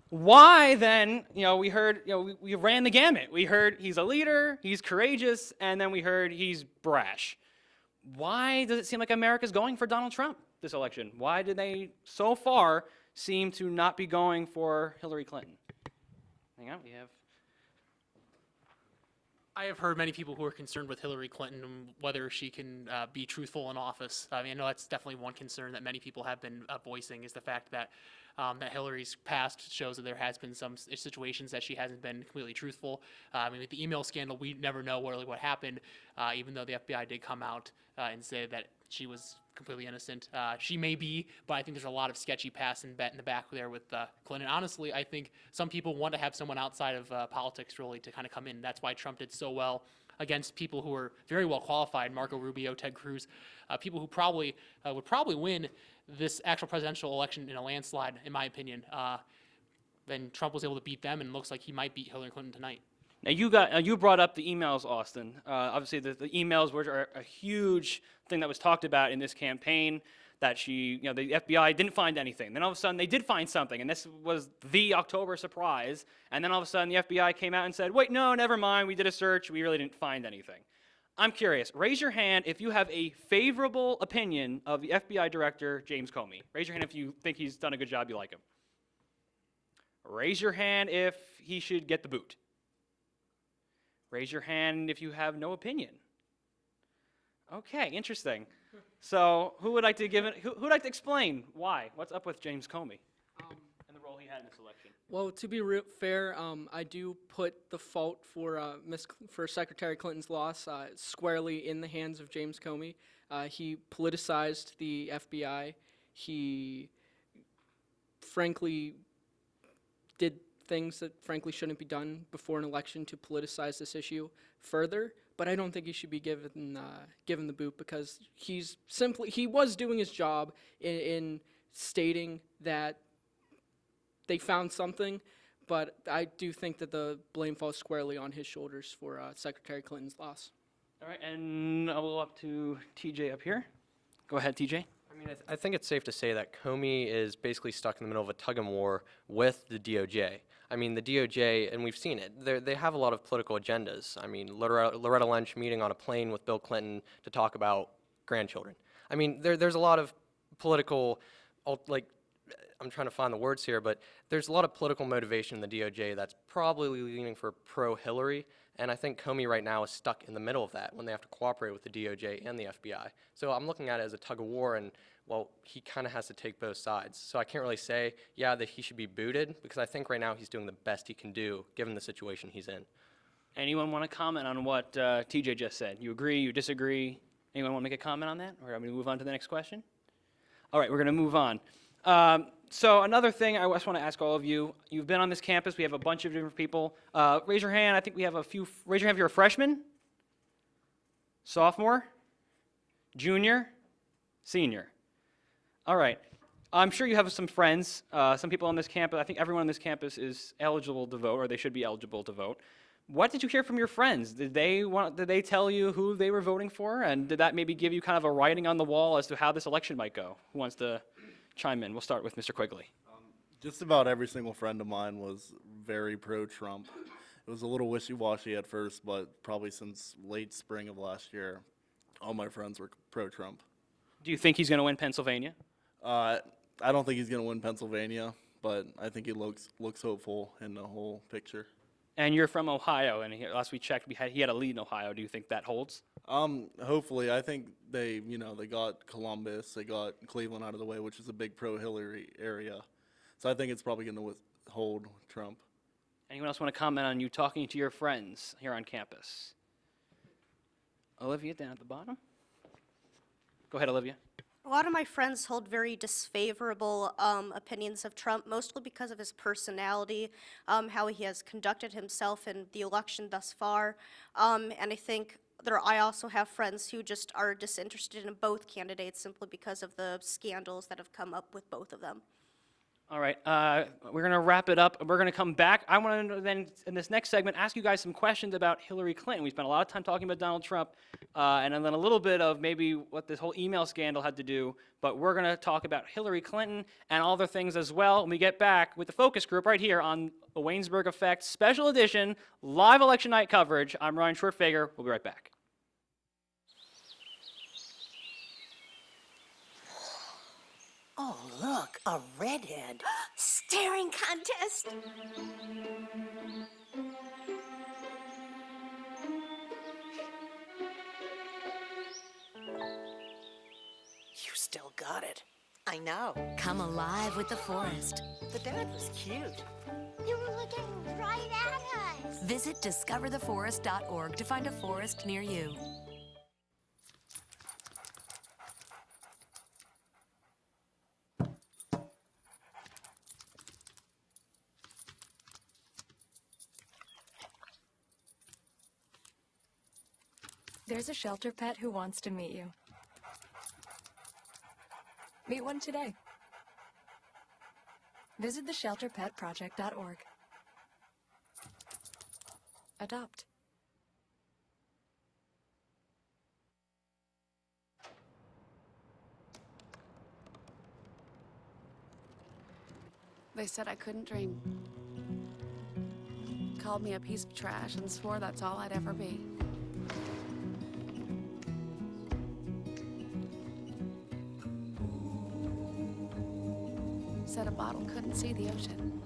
S1: Why then, we heard, we ran the gamut. We heard he's a leader, he's courageous, and then we heard he's brash. Why does it seem like America's going for Donald Trump this election? Why did they so far seem to not be going for Hillary Clinton? Hang on,
S26: I have heard many people who are concerned with Hillary Clinton and whether she can be truthful in office. I mean, I know that's definitely one concern that many people have been voicing, is the fact that that Hillary's past shows that there has been some situations that she hasn't been completely truthful. I mean, with the email scandal, we never know really what happened, even though the FBI did come out and say that she was completely innocent. She may be, but I think there's a lot of sketchy past in the back there with Clinton. Honestly, I think some people want to have someone outside of politics really to kind of come in. That's why Trump did so well against people who are very well qualified, Marco Rubio, Ted Cruz, people who probably would probably win this actual presidential election in a landslide, in my opinion. Then Trump was able to beat them, and it looks like he might beat Hillary Clinton tonight.
S1: Now you brought up the emails, Austin. Obviously, the emails were a huge thing that was talked about in this campaign. That the FBI didn't find anything. Then all of a sudden they did find something, and this was the October surprise. And then all of a sudden the FBI came out and said, "Wait, no, never mind. We did a search. We really didn't find anything." I'm curious. Raise your hand if you have a favorable opinion of the FBI Director James Comey. Raise your hand if you think he's done a good job. You like him. Raise your hand if he should get the boot. Raise your hand if you have no opinion. Okay, interesting. So, who would like to give it? Who would like to explain why? What's up with James Comey and the role he had in this election?
S20: Well, to be fair, I do put the fault for Secretary Clinton's loss squarely in the hands of James Comey. He politicized the FBI. He, frankly, did things that frankly shouldn't be done before an election to politicize this issue further. But I don't think he should be given the boot, because he was doing his job in stating that they found something, but I do think that the blame falls squarely on his shoulders for Secretary Clinton's loss.
S1: All right, and I'll go up to TJ up here. Go ahead, TJ.
S28: I mean, I think it's safe to say that Comey is basically stuck in the middle of a tug-of-war with the DOJ. I mean, the DOJ, and we've seen it, they have a lot of political agendas. I mean, Loretta Lynch meeting on a plane with Bill Clinton to talk about grandchildren. I mean, there's a lot of political, like, I'm trying to find the words here, but there's a lot of political motivation in the DOJ that's probably leaning for pro-Hillary, and I think Comey right now is stuck in the middle of that when they have to cooperate with the DOJ and the FBI. So I'm looking at it as a tug-of-war, and well, he kind of has to take both sides. So I can't really say, yeah, that he should be booted, because I think right now he's doing the best he can do given the situation he's in.
S1: Anyone want to comment on what TJ just said? You agree, you disagree? Anyone want to make a comment on that? Or are we going to move on to the next question? All right, we're going to move on. So another thing I just want to ask all of you, you've been on this campus, we have a bunch of different people. Raise your hand, I think we have a few. Raise your hand if you're a freshman, sophomore, junior, senior. All right. I'm sure you have some friends, some people on this campus. I think everyone on this campus is eligible to vote, or they should be eligible to vote. What did you hear from your friends? Did they tell you who they were voting for? And did that maybe give you kind of a writing on the wall as to how this election might go? Who wants to chime in? We'll start with Mr. Quigley.
S24: Just about every single friend of mine was very pro-Trump. It was a little wishy-washy at first, but probably since late spring of last year, all my friends were pro-Trump.
S1: Do you think he's going to win Pennsylvania?
S24: I don't think he's going to win Pennsylvania, but I think he looks hopeful in the whole picture.
S1: And you're from Ohio, and last we checked, he had a lead in Ohio. Do you think that holds?
S24: Hopefully. I think they got Columbus, they got Cleveland out of the way, which is a big pro-Hillary area. So I think it's probably going to hold Trump.
S1: Anyone else want to comment on you talking to your friends here on campus? Olivia, down at the bottom. Go ahead, Olivia.
S4: A lot of my friends hold very disfavorable opinions of Trump, mostly because of his personality, how he has conducted himself in the election thus far. And I think I also have friends who just are disinterested in both candidates simply because of the scandals that have come up with both of them.
S1: All right, we're going to wrap it up. We're going to come back. I want to then, in this next segment, ask you guys some questions about Hillary Clinton. We spent a lot of time talking about Donald Trump, and then a little bit of maybe what this whole email scandal had to do, but we're going to talk about Hillary Clinton and all other things as well when we get back with the focus group right here on the Waynesburg Effect Special Edition live election night coverage. I'm Ryan Schwertfeger. We'll be right back.
S8: Oh, look, a redhead. Staring contest. You still got it. I know.
S18: Come alive with the forest.
S8: The dad was cute.
S9: You were looking right at us.
S18: Visit discovertheforest.org to find a forest near you.
S11: There's a shelter pet who wants to meet you. Meet one today. Visit theshelterpetproject.org. Adopt.
S14: They said I couldn't dream. Called me a piece of trash and swore that's all I'd ever be. Said a bottle couldn't see the ocean.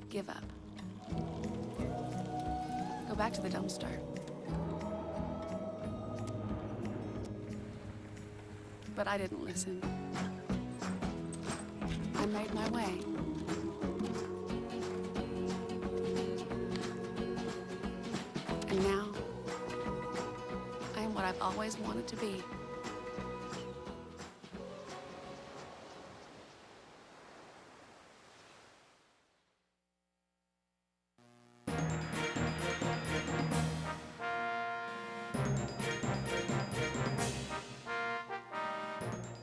S14: Give up. Go back to the dumpster. But I didn't listen. I made my way. And now, I am what I've always wanted to be.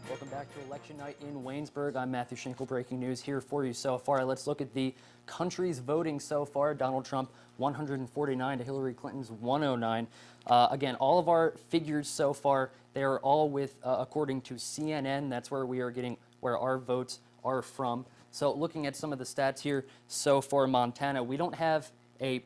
S10: Welcome back to Election Night in Waynesburg. I'm Matthew Schinkel, breaking news here for you so far. Let's look at the country's voting so far. Donald Trump, 149 to Hillary Clinton's 109. Again, all of our figures so far, they are all with, according to CNN. That's where we are getting, where our votes are from. So looking at some of the stats here so far, Montana, we don't have a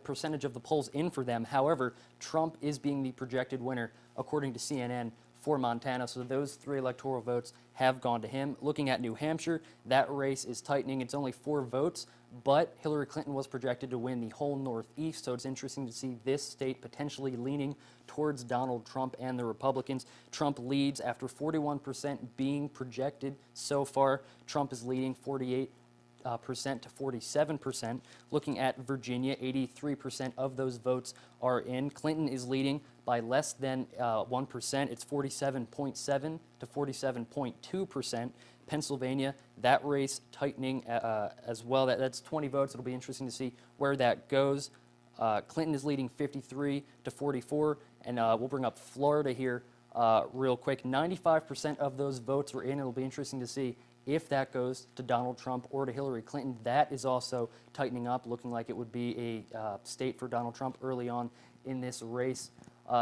S10: percentage of the polls in for them. However, Trump is being the projected winner, according to CNN, for Montana. So those 3 electoral votes have gone to him. Looking at New Hampshire, that race is tightening. It's only 4 votes, but Hillary Clinton was projected to win the whole Northeast, so it's interesting to see this state potentially leaning towards Donald Trump and the Republicans. Trump leads after 41% being projected so far. Trump is leading 48% to 47%. Looking at Virginia, 83% of those votes are in. Clinton is leading by less than 1%. It's 47.7 to 47.2%. Pennsylvania, that race tightening as well. That's 20 votes. It'll be interesting to see where that goes. Clinton is leading 53 to 44, and we'll bring up Florida here real quick. 95% of those votes were in. It'll be interesting to see if that goes to Donald Trump or to Hillary Clinton. That is also tightening up, looking like it would be a state for Donald Trump early on in this race.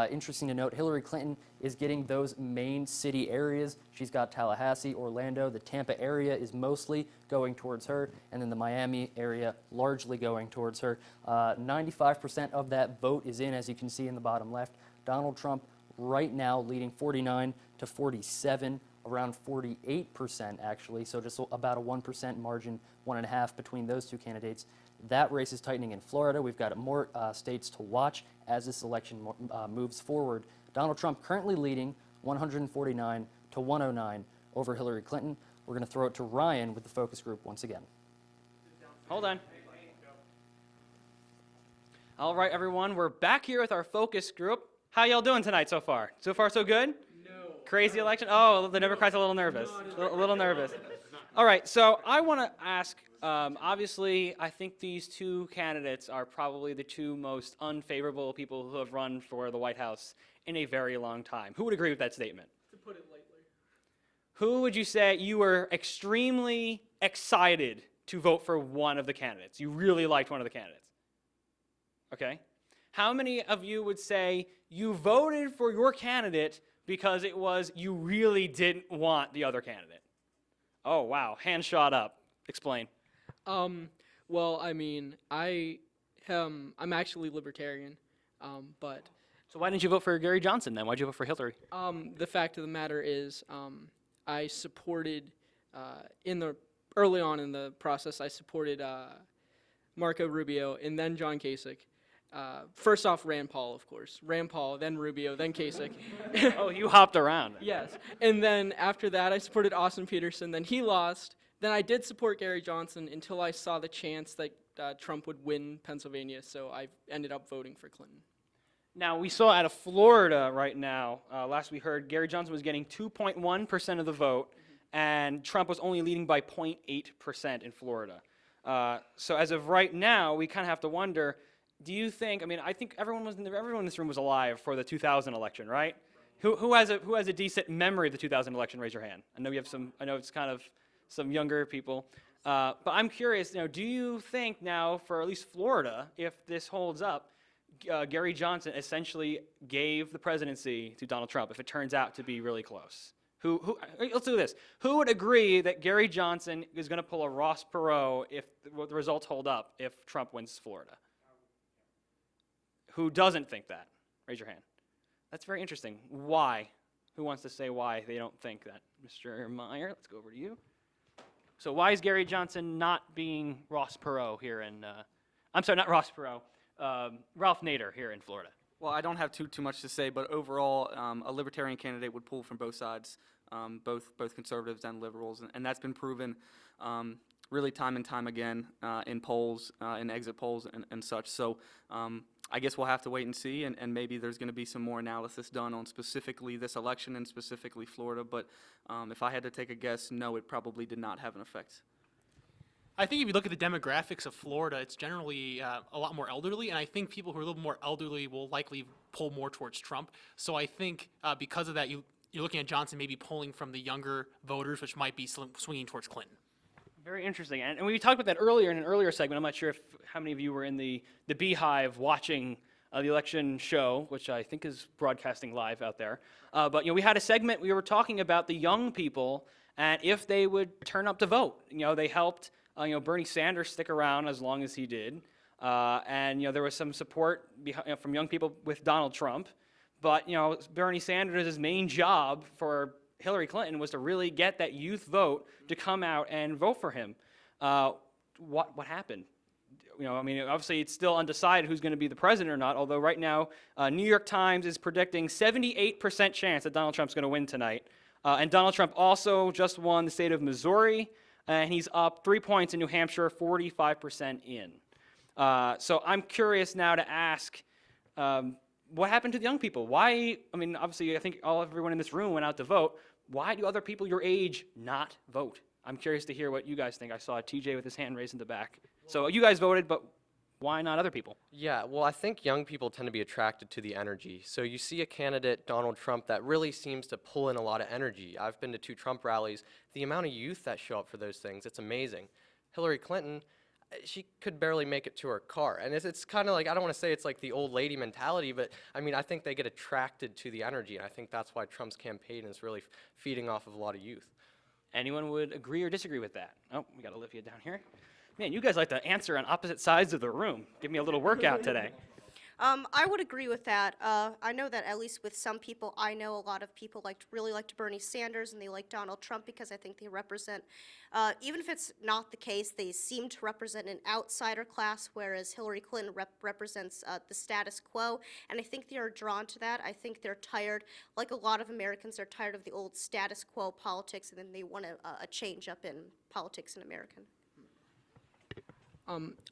S10: Interesting to note, Hillary Clinton is getting those main city areas. She's got Tallahassee, Orlando. The Tampa area is mostly going towards her, and then the Miami area largely going towards her. 95% of that vote is in, as you can see in the bottom left. Donald Trump right now leading 49 to 47, around 48% actually, so just about a 1% margin, 1.5 between those two candidates. That race is tightening in Florida. We've got more states to watch as this election moves forward. Donald Trump currently leading 149 to 109 over Hillary Clinton. We're going to throw it to Ryan with the focus group once again.
S1: Hold on. All right, everyone, we're back here with our focus group. How y'all doing tonight so far? So far, so good? No. Crazy election? Oh, the Democrats a little nervous. A little nervous. All right, so I want to ask, obviously, I think these two candidates are probably the two most unfavorable people who have run for the White House in a very long time. Who would agree with that statement?
S20: To put it lightly.
S1: Who would you say you were extremely excited to vote for one of the candidates? You really liked one of the candidates? Okay. How many of you would say you voted for your candidate because it was you really didn't want the other candidate? Oh, wow. Hand shot up. Explain.
S20: Well, I mean, I'm actually libertarian, but...
S1: So why didn't you vote for Gary Johnson then? Why'd you vote for Hillary?
S20: The fact of the matter is I supported, early on in the process, I supported Marco Rubio and then John Kasich. First off, Rand Paul, of course. Rand Paul, then Rubio, then Kasich.
S1: Oh, you hopped around.
S20: Yes. And then after that, I supported Austin Peterson. Then he lost. Then I did support Gary Johnson until I saw the chance that Trump would win Pennsylvania, so I ended up voting for Clinton.
S1: Now, we saw out of Florida right now, last we heard, Gary Johnson was getting 2.1% of the vote, and Trump was only leading by 0.8% in Florida. So as of right now, we kind of have to wonder, do you think, I mean, I think everyone in this room was alive for the 2000 election, right? Who has a decent memory of the 2000 election? Raise your hand. I know we have some, I know it's kind of some younger people. But I'm curious, do you think now, for at least Florida, if this holds up, Gary Johnson essentially gave the presidency to Donald Trump if it turns out to be really close? Let's do this. Who would agree that Gary Johnson is going to pull a Ross Perot if the results hold up if Trump wins Florida? Who doesn't think that? Raise your hand. That's very interesting. Why? Who wants to say why they don't think that? Mr. Meyer, let's go over to you. So why is Gary Johnson not being Ross Perot here in, I'm sorry, not Ross Perot, Ralph Nader here in Florida?
S13: Well, I don't have too much to say, but overall, a libertarian candidate would pull from both sides, both conservatives and liberals, and that's been proven really time and time again in polls, in exit polls and such. So I guess we'll have to wait and see, and maybe there's going to be some more analysis done on specifically this election and specifically Florida. But if I had to take a guess, no, it probably did not have an effect.
S26: I think if you look at the demographics of Florida, it's generally a lot more elderly, and I think people who are a little more elderly will likely pull more towards Trump. So I think because of that, you're looking at Johnson maybe pulling from the younger voters, which might be swinging towards Clinton.
S1: Very interesting. And we talked about that earlier in an earlier segment. I'm not sure how many of you were in the Beehive watching the election show, which I think is broadcasting live out there. But we had a segment, we were talking about the young people and if they would turn up to vote. They helped Bernie Sanders stick around as long as he did. And there was some support from young people with Donald Trump. But, you know, Bernie Sanders' main job for Hillary Clinton was to really get that youth vote to come out and vote for him. What happened? You know, I mean, obviously it's still undecided who's going to be the president or not, although right now New York Times is predicting 78% chance that Donald Trump's going to win tonight. And Donald Trump also just won the state of Missouri, and he's up 3 points in New Hampshire, 45% in. So I'm curious now to ask, what happened to the young people? Why, I mean, obviously I think everyone in this room went out to vote. Why do other people your age not vote? I'm curious to hear what you guys think. I saw TJ with his hand raised in the back. So you guys voted, but why not other people?
S28: Yeah, well, I think young people tend to be attracted to the energy. So you see a candidate, Donald Trump, that really seems to pull in a lot of energy. I've been to 2 Trump rallies. The amount of youth that show up for those things, it's amazing. Hillary Clinton, she could barely make it to her car. And it's kind of like, I don't want to say it's like the old lady mentality, but I mean, I think they get attracted to the energy. And I think that's why Trump's campaign is really feeding off of a lot of youth.
S1: Anyone would agree or disagree with that? Oh, we got Olivia down here. Man, you guys like to answer on opposite sides of the room. Give me a little workout today.
S4: I would agree with that. I know that at least with some people, I know a lot of people really liked Bernie Sanders and they like Donald Trump because I think they represent, even if it's not the case, they seem to represent an outsider class, whereas Hillary Clinton represents the status quo, and I think they are drawn to that. I think they're tired, like a lot of Americans, are tired of the old status quo politics, and then they want a change up in politics in America.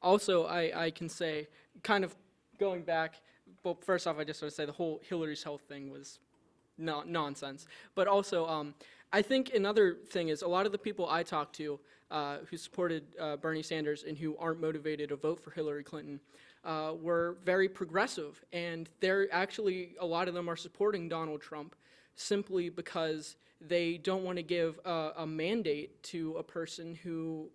S20: Also, I can say, kind of going back, well, first off, I just want to say the whole Hillary's health thing was nonsense. But also, I think another thing is a lot of the people I talked to who supported Bernie Sanders and who aren't motivated to vote for Hillary Clinton were very progressive. And they're actually, a lot of them are supporting Donald Trump simply because they don't want to give a mandate to a person who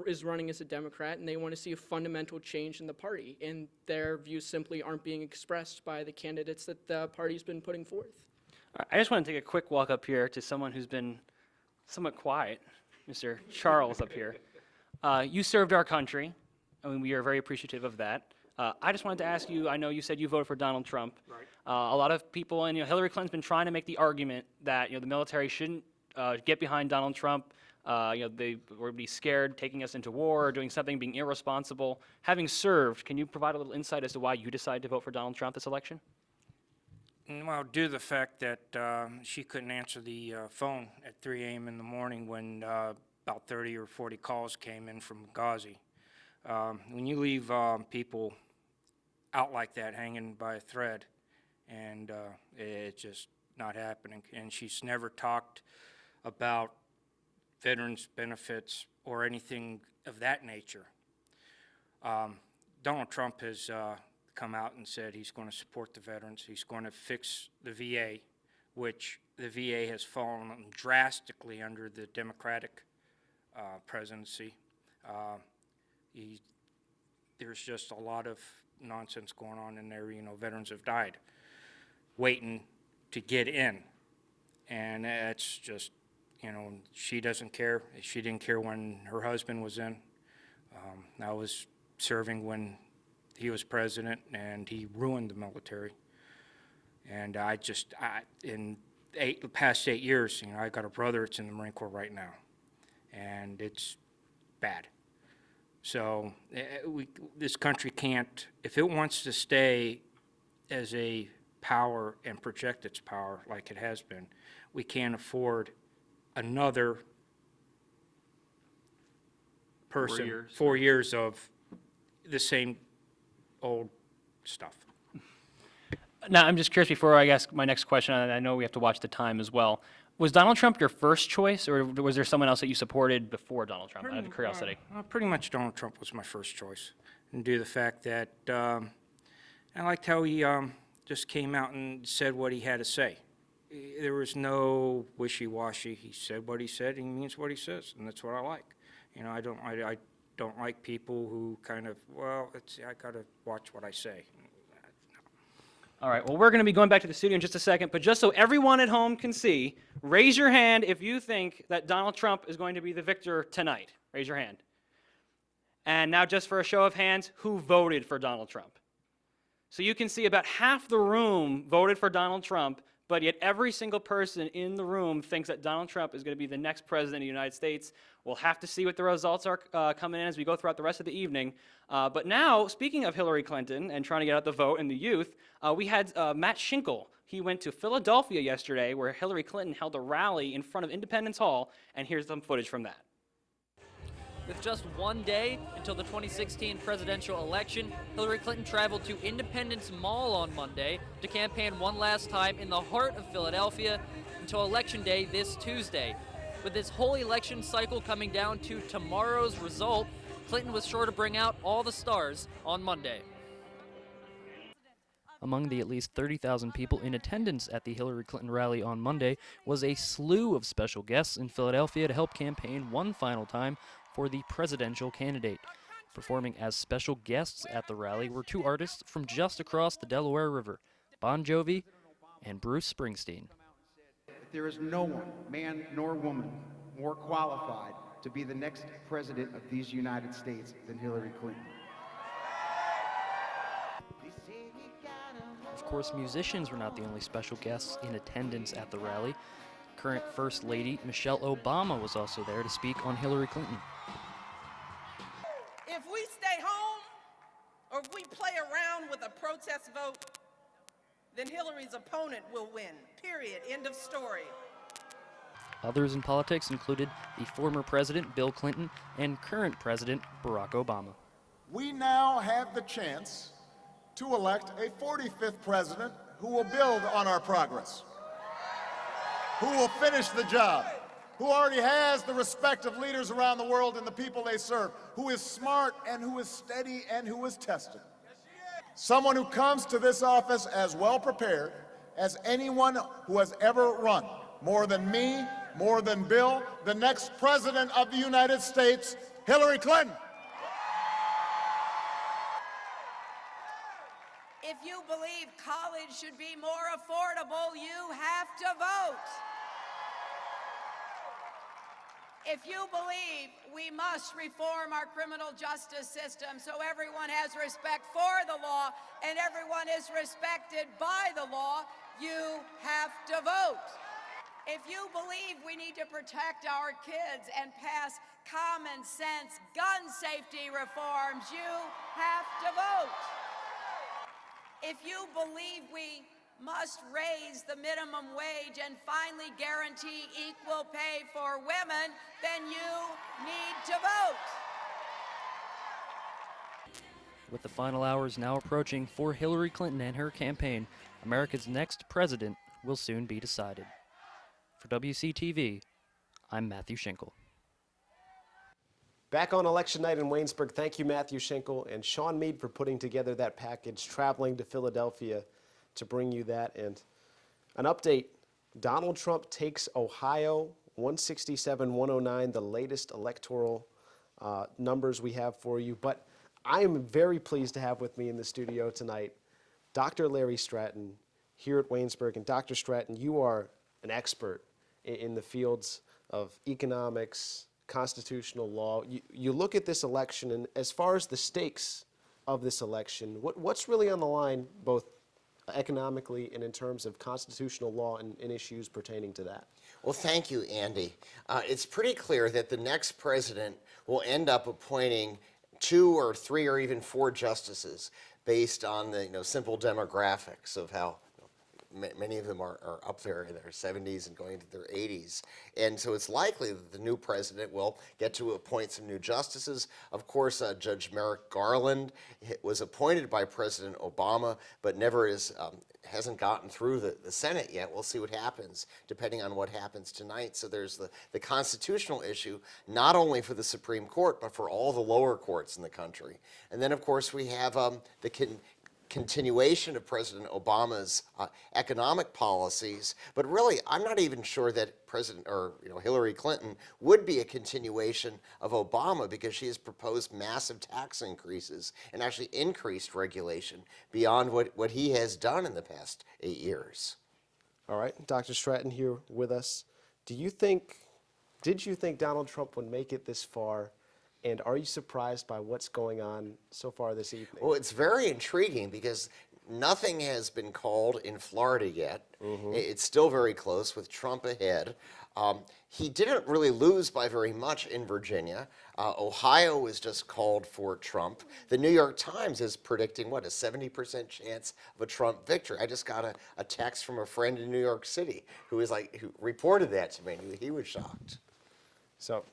S20: is running as a Democrat, and they want to see a fundamental change in the party, and their views simply aren't being expressed by the candidates that the party's been putting forth.
S1: I just want to take a quick walk up here to someone who's been somewhat quiet, Mr. Charles up here. You served our country. I mean, we are very appreciative of that. I just wanted to ask you, I know you said you voted for Donald Trump.
S23: Right.
S1: A lot of people, and Hillary Clinton's been trying to make the argument that the military shouldn't get behind Donald Trump. They would be scared taking us into war or doing something, being irresponsible. Having served, can you provide a little insight as to why you decided to vote for Donald Trump this election?
S27: Well, due to the fact that she couldn't answer the phone at 3 a.m. in the morning when about 30 or 40 calls came in from Benghazi. When you leave people out like that hanging by a thread, and it's just not happening. And she's never talked about veterans benefits or anything of that nature. Donald Trump has come out and said he's going to support the veterans. He's going to fix the VA, which the VA has fallen drastically under the Democratic presidency. There's just a lot of nonsense going on in there. Veterans have died waiting to get in, and it's just, she doesn't care. She didn't care when her husband was in. I was serving when he was president, and he ruined the military. And in the past 8 years, I got a brother that's in the Marine Corps right now, and it's bad. So this country can't, if it wants to stay as a power and project its power like it has been, we can't afford another person, 4 years of the same old stuff.
S1: Now, I'm just curious before I ask my next question, and I know we have to watch the time as well. Was Donald Trump your first choice, or was there someone else that you supported before Donald Trump, out of curiosity?
S27: Pretty much Donald Trump was my first choice, and due to the fact that I liked how he just came out and said what he had to say. There was no wishy-washy. He said what he said, and he means what he says, and that's what I like. I don't like people who kind of, I gotta watch what I say.
S1: All right, well, we're going to be going back to the studio in just a second, but just so everyone at home can see, raise your hand if you think that Donald Trump is going to be the victor tonight. Raise your hand. And now just for a show of hands, who voted for Donald Trump? So you can see about half the room voted for Donald Trump, but yet every single person in the room thinks that Donald Trump is going to be the next president of the United States. We'll have to see what the results are coming in as we go throughout the rest of the evening. But now, speaking of Hillary Clinton and trying to get out the vote and the youth, we had Matt Schinkel. He went to Philadelphia yesterday where Hillary Clinton held a rally in front of Independence Hall, and here's some footage from that.
S10: With just one day until the 2016 presidential election, Hillary Clinton traveled to Independence Mall on Monday to campaign one last time in the heart of Philadelphia until Election Day this Tuesday. With this whole election cycle coming down to tomorrow's result, Clinton was sure to bring out all the stars on Monday. Among the at least 30,000 people in attendance at the Hillary Clinton rally on Monday was a slew of special guests in Philadelphia to help campaign one final time for the presidential candidate. Performing as special guests at the rally were two artists from just across the Delaware River, Bon Jovi and Bruce Springsteen.
S6: There is no one, man nor woman, more qualified to be the next president of these United States than Hillary Clinton.
S10: Of course, musicians were not the only special guests in attendance at the rally. Current First Lady Michelle Obama was also there to speak on Hillary Clinton.
S7: If we stay home or if we play around with a protest vote, then Hillary's opponent will win. Period. End of story.
S10: Others in politics included the former President Bill Clinton and current President Barack Obama.
S15: We now have the chance to elect a 45th president who will build on our progress, who will finish the job, who already has the respect of leaders around the world and the people they serve, who is smart and who is steady and who is tested. Someone who comes to this office as well prepared as anyone who has ever run. More than me, more than Bill, the next president of the United States, Hillary Clinton.
S7: If you believe college should be more affordable, you have to vote. If you believe we must reform our criminal justice system so everyone has respect for the law and everyone is respected by the law, you have to vote. If you believe we need to protect our kids and pass common sense gun safety reforms, you have to vote. If you believe we must raise the minimum wage and finally guarantee equal pay for women, then you need to vote.
S10: With the final hours now approaching for Hillary Clinton and her campaign, America's next president will soon be decided. For WCTV, I'm Matthew Schinkel.
S3: Back on election night in Waynesburg, thank you, Matthew Schinkel and Sean Mead, for putting together that package, traveling to Philadelphia to bring you that. And an update, Donald Trump takes Ohio, 167-109, the latest electoral numbers we have for you. But I am very pleased to have with me in the studio tonight Dr. Larry Stratton here at Waynesburg. And Dr. Stratton, you are an expert in the fields of economics, constitutional law. You look at this election, and as far as the stakes of this election, what's really on the line, both economically and in terms of constitutional law and issues pertaining to that?
S16: Well, thank you, Andy. It's pretty clear that the next president will end up appointing 2 or 3 or even 4 justices based on the simple demographics of how many of them are up there in their 70s and going into their 80s. And so it's likely that the new president will get to appoint some new justices. Of course, Judge Merrick Garland was appointed by President Obama, but hasn't gotten through the Senate yet. We'll see what happens, depending on what happens tonight. So there's the constitutional issue, not only for the Supreme Court, but for all the lower courts in the country. And then, of course, we have the continuation of President Obama's economic policies, but really, I'm not even sure that Hillary Clinton would be a continuation of Obama, because she has proposed massive tax increases and actually increased regulation beyond what he has done in the past 8 years.
S3: All right, Dr. Stratton here with us. Did you think Donald Trump would make it this far? And are you surprised by what's going on so far this evening?
S16: Well, it's very intriguing because Nothing has been called in Florida yet. It's still very close with Trump ahead. He didn't really lose by very much in Virginia. Ohio was just called for Trump. The New York Times is predicting, what, a 70% chance of a Trump victory. I just got a text from a friend in New York City who reported that to me. He was shocked.
S3: So,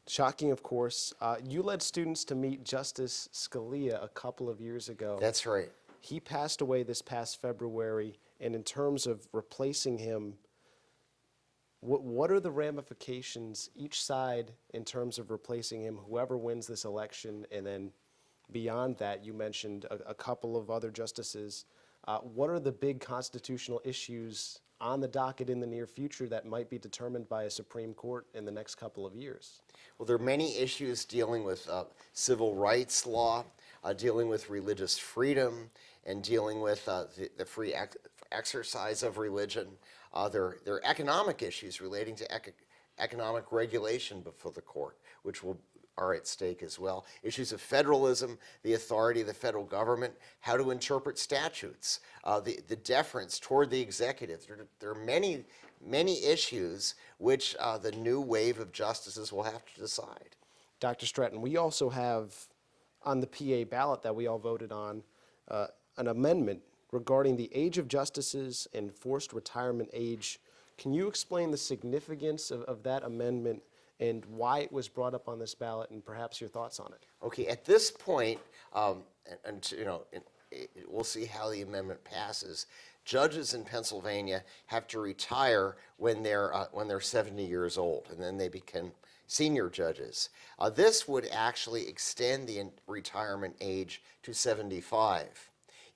S3: shocking, of course. You led students to meet Justice Scalia a couple of years ago.
S16: That's right.
S3: He passed away this past February, and in terms of replacing him, what are the ramifications each side in terms of replacing him, whoever wins this election, and then beyond that, you mentioned a couple of other justices. What are the big constitutional issues on the docket in the near future that might be determined by a Supreme Court in the next couple of years?
S16: Well, there are many issues dealing with civil rights law, dealing with religious freedom, and dealing with the free exercise of religion. There are economic issues relating to economic regulation before the court, which are at stake as well. Issues of federalism, the authority of the federal government, how to interpret statutes, the deference toward the executive. There are many, many issues which the new wave of justices will have to decide.
S3: Dr. Stratton, we also have on the PA ballot that we all voted on an amendment regarding the age of justices and forced retirement age. Can you explain the significance of that amendment and why it was brought up on this ballot, and perhaps your thoughts on it?
S16: Okay, at this point, we'll see how the amendment passes. Judges in Pennsylvania have to retire when they're 70 years old, and then they become senior judges. This would actually extend the retirement age to 75.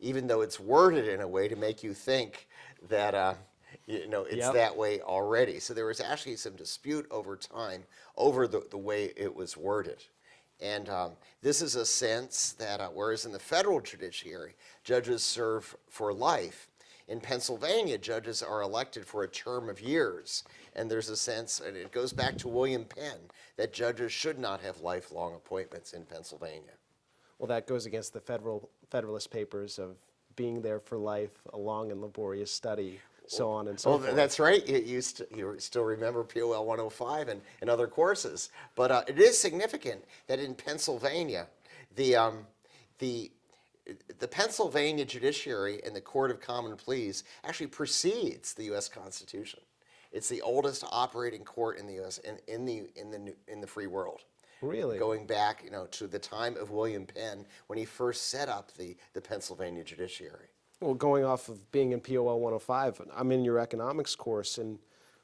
S16: Even though it's worded in a way to make you think that it's that way already. So there was actually some dispute over time over the way it was worded. And this is a sense that whereas in the federal judiciary, judges serve for life, in Pennsylvania, judges are elected for a term of years. And there's a sense, and it goes back to William Penn, that judges should not have lifelong appointments in Pennsylvania.
S3: Well, that goes against the Federalist Papers of being there for life, a long and laborious study, so on and so forth.
S16: That's right. You still remember POL 105 and other courses. But it is significant that in Pennsylvania, the Pennsylvania judiciary and the Court of Common Pleas actually precedes the U.S. Constitution. It's the oldest operating court in the U.S. in the free world.
S3: Really?
S16: Going back, to the time of William Penn when he first set up the Pennsylvania judiciary.
S3: Well, going off of being in POL 105, I'm in your economics course, and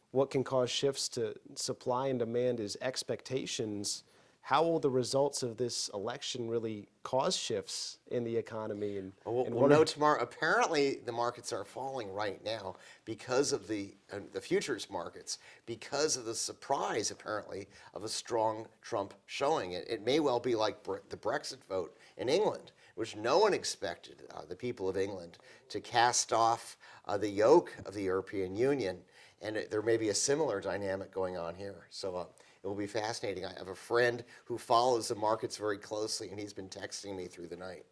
S3: what can cause shifts to supply and demand is expectations. How will the results of this election really cause shifts in the economy?
S16: We'll know tomorrow. Apparently, the markets are falling right now because of the futures markets, because of the surprise, apparently, of a strong Trump showing. It may well be like the Brexit vote in England, which no one expected the people of England to cast off the yoke of the European Union, and there may be a similar dynamic going on here. So. It will be fascinating. I have a friend who follows the markets very closely, and he's been texting me through the night.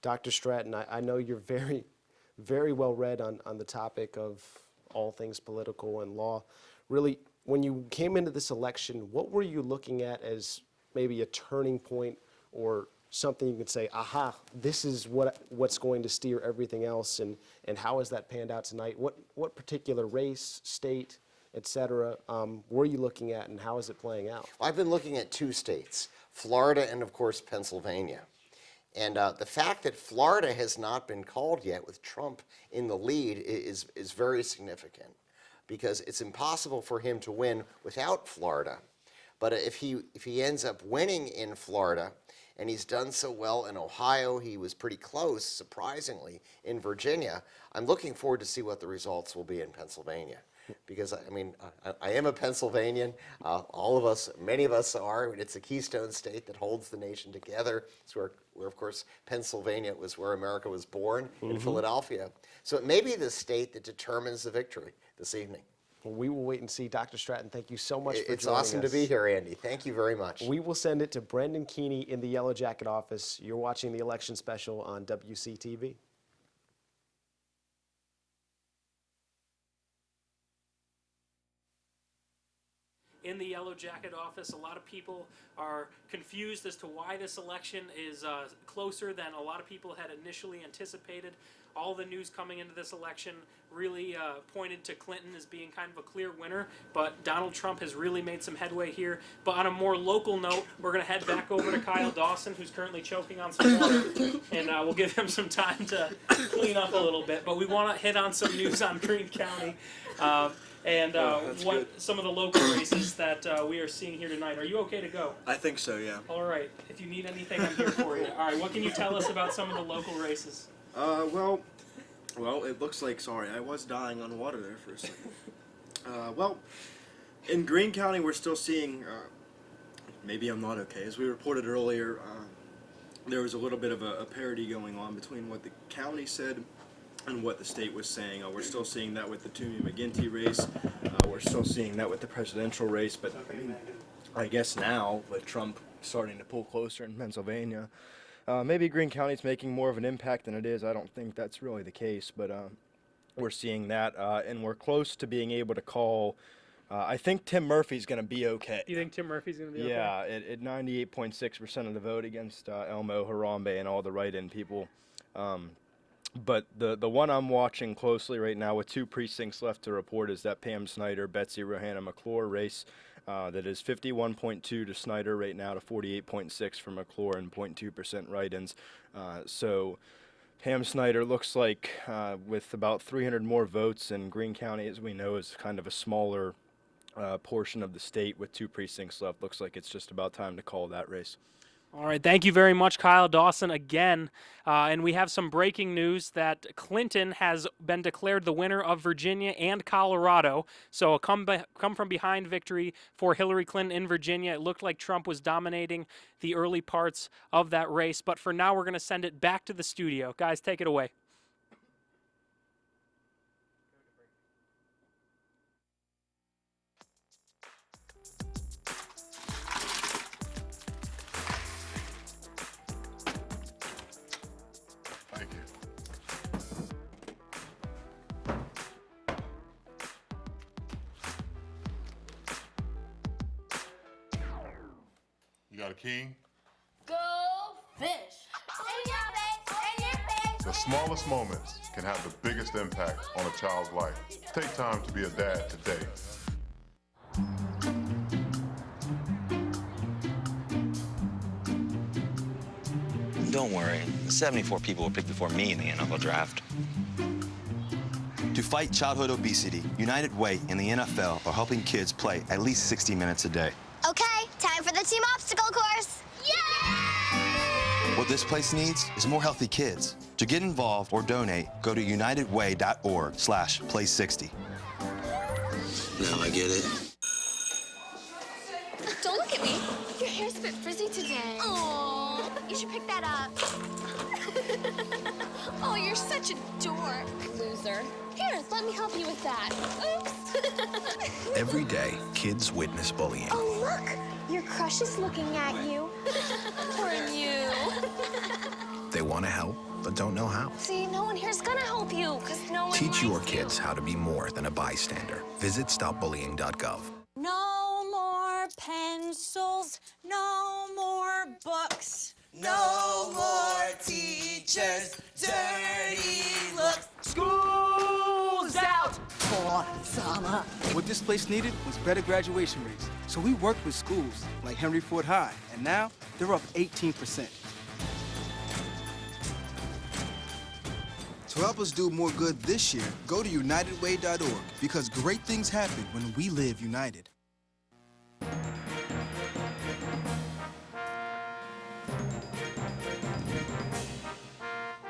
S3: Dr. Stratton, I know you're very, very well read on the topic of all things political and law. Really, when you came into this election, what were you looking at as maybe a turning point or something you could say, aha, this is what's going to steer everything else, and how has that panned out tonight? What particular race, state, et cetera, were you looking at, and how is it playing out?
S16: I've been looking at two states, Florida and, of course, Pennsylvania. And the fact that Florida has not been called yet with Trump in the lead is very significant, because it's impossible for him to win without Florida. But if he ends up winning in Florida, and he's done so well in Ohio, he was pretty close, surprisingly, in Virginia, I'm looking forward to see what the results will be in Pennsylvania. Because, I am a Pennsylvanian. All of us, many of us are. It's a keystone state that holds the nation together. It's where, of course, Pennsylvania was where America was born, in Philadelphia. So it may be the state that determines the victory this evening.
S3: Well, we will wait and see. Dr. Stratton, thank you so much for joining us.
S16: It's awesome to be here, Andy. Thank you very much.
S3: We will send it to Brendan Keeney in the Yellow Jacket office. You're watching the election special on WCTV.
S2: in the Yellow Jacket office. A lot of people are confused as to why this election is closer than a lot of people had initially anticipated. All the news coming into this election really pointed to Clinton as being kind of a clear winner, but Donald Trump has really made some headway here. But on a more local note, we're going to head back over to Kyle Dawson, who's currently choking on some water, and we'll give him some time to clean up a little bit. But we want to hit on some news on Greene County. Some of the local races that we are seeing here tonight. Are you okay to go?
S5: I think so, yeah.
S2: All right. If you need anything, I'm here for you. All right. What can you tell us about some of the local races?
S5: Well, it looks like, sorry, I was dying on water there for a second. In Greene County, we're still seeing, maybe I'm not okay. As we reported earlier, there was a little bit of a parity going on between what the county said and what the state was saying. We're still seeing that with the Toomey McGinty race. We're still seeing that with the presidential race. But I guess now, with Trump starting to pull closer in Pennsylvania, maybe Greene County's making more of an impact than it is. I don't think that's really the case, but we're seeing that, and we're close to being able to call. I think Tim Murphy's going to be okay.
S2: You think Tim Murphy's going to be okay?
S5: Yeah, at 98.6% of the vote against Elmo, Harambe, and all the write-in people. But the one I'm watching closely right now with 2 precincts left to report is that Pam Snyder, Betsy Rohanna McClure race. That is 51.2 to Snyder right now to 48.6 for McClure and 0.2% write-ins. So Pam Snyder looks like with about 300 more votes, and Greene County, as we know, is kind of a smaller portion of the state with 2 precincts left. Looks like it's just about time to call that race.
S2: All right, thank you very much, Kyle Dawson, again. And we have some breaking news that Clinton has been declared the winner of Virginia and Colorado. So a come-from-behind victory for Hillary Clinton in Virginia. It looked like Trump was dominating the early parts of that race. But for now, we're going to send it back to the studio. Guys, take it away.
S12: You got a king?
S9: Go fish. In your face, in your face.
S12: The smallest moments can have the biggest impact on a child's life. Take time to be a dad today.
S17: Don't worry, 74 people were picked before me in the NFL draft. To fight childhood obesity, United Way and the NFL are helping kids play at least 60 minutes a day.
S9: Okay, time for the team obstacle course. Yay!
S17: What this place needs is more healthy kids. To get involved or donate, go to unitedway.org/play60. Now I get it.
S9: Don't look at me. Your hair's a bit frizzy today. Oh, you should pick that up. Oh, you're such a dork. Loser. Here, let me help you with that. Oops.
S19: Every day, kids witness bullying.
S9: Oh, look. Your crush is looking at you. Poor you.
S19: They want to help, but don't know how.
S9: See, no one here's gonna help you, because no one
S19: Teach your
S9: likes
S19: kids how to be more than a bystander. Visit stopbullying.gov.
S21: No more pencils, no more books.
S22: No more teachers, dirty looks.
S21: School's out for summer.
S25: What this place needed was better graduation rates. So we worked with schools like Henry Ford High, and now they're up 18%. To help us do more good this year, go to unitedway.org, because great things happen when we live united.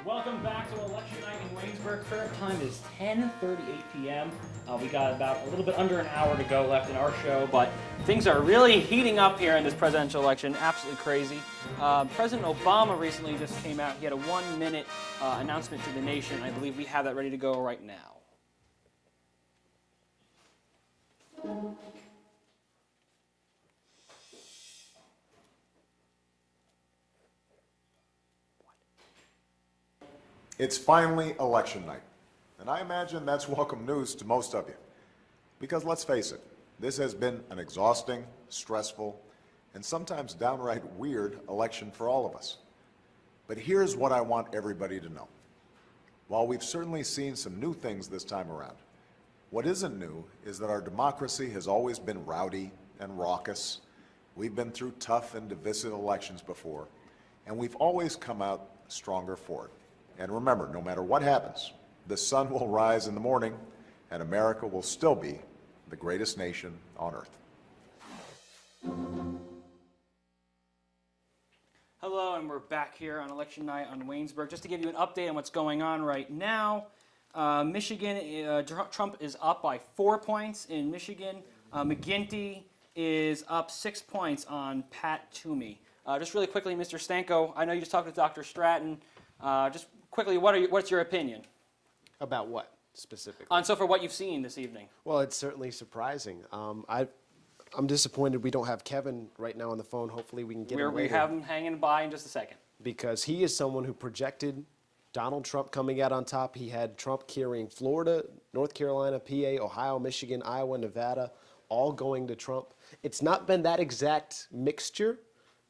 S1: Welcome back to Election Night in Waynesburg. Current time is 10:38 p.m. We got about a little bit under an hour to go left in our show, but things are really heating up here in this presidential election. Absolutely crazy. President Obama recently just came out. He had a 1-minute announcement to the nation. I believe we have that ready to go right now.
S15: It's finally election night, and I imagine that's welcome news to most of you. Because let's face it, This has been an exhausting, stressful, and sometimes downright weird election for all of us. But here's what I want everybody to know. While we've certainly seen some new things this time around, what isn't new is that our democracy has always been rowdy and raucous. We've been through tough and divisive elections before, and we've always come out stronger for it. And remember, no matter what happens, the sun will rise in the morning, and America will still be the greatest nation on earth.
S1: Hello, and we're back here on election night on Waynesburg. Just to give you an update on what's going on right now, Michigan, Trump is up by 4 points in Michigan. McGinty is up 6 points on Pat Toomey. Just really quickly, Mr. Stanko, I know you just talked to Dr. Stratton. Just quickly, what's your opinion?
S3: About what specifically?
S1: On so for what you've seen this evening.
S3: Well, it's certainly surprising. I'm disappointed we don't have Kevin right now on the phone. Hopefully we can get him later.
S1: We have him hanging by in just a second.
S3: Because he is someone who projected Donald Trump coming out on top. He had Trump carrying Florida, North Carolina, PA, Ohio, Michigan, Iowa, Nevada, all going to Trump. It's not been that exact mixture,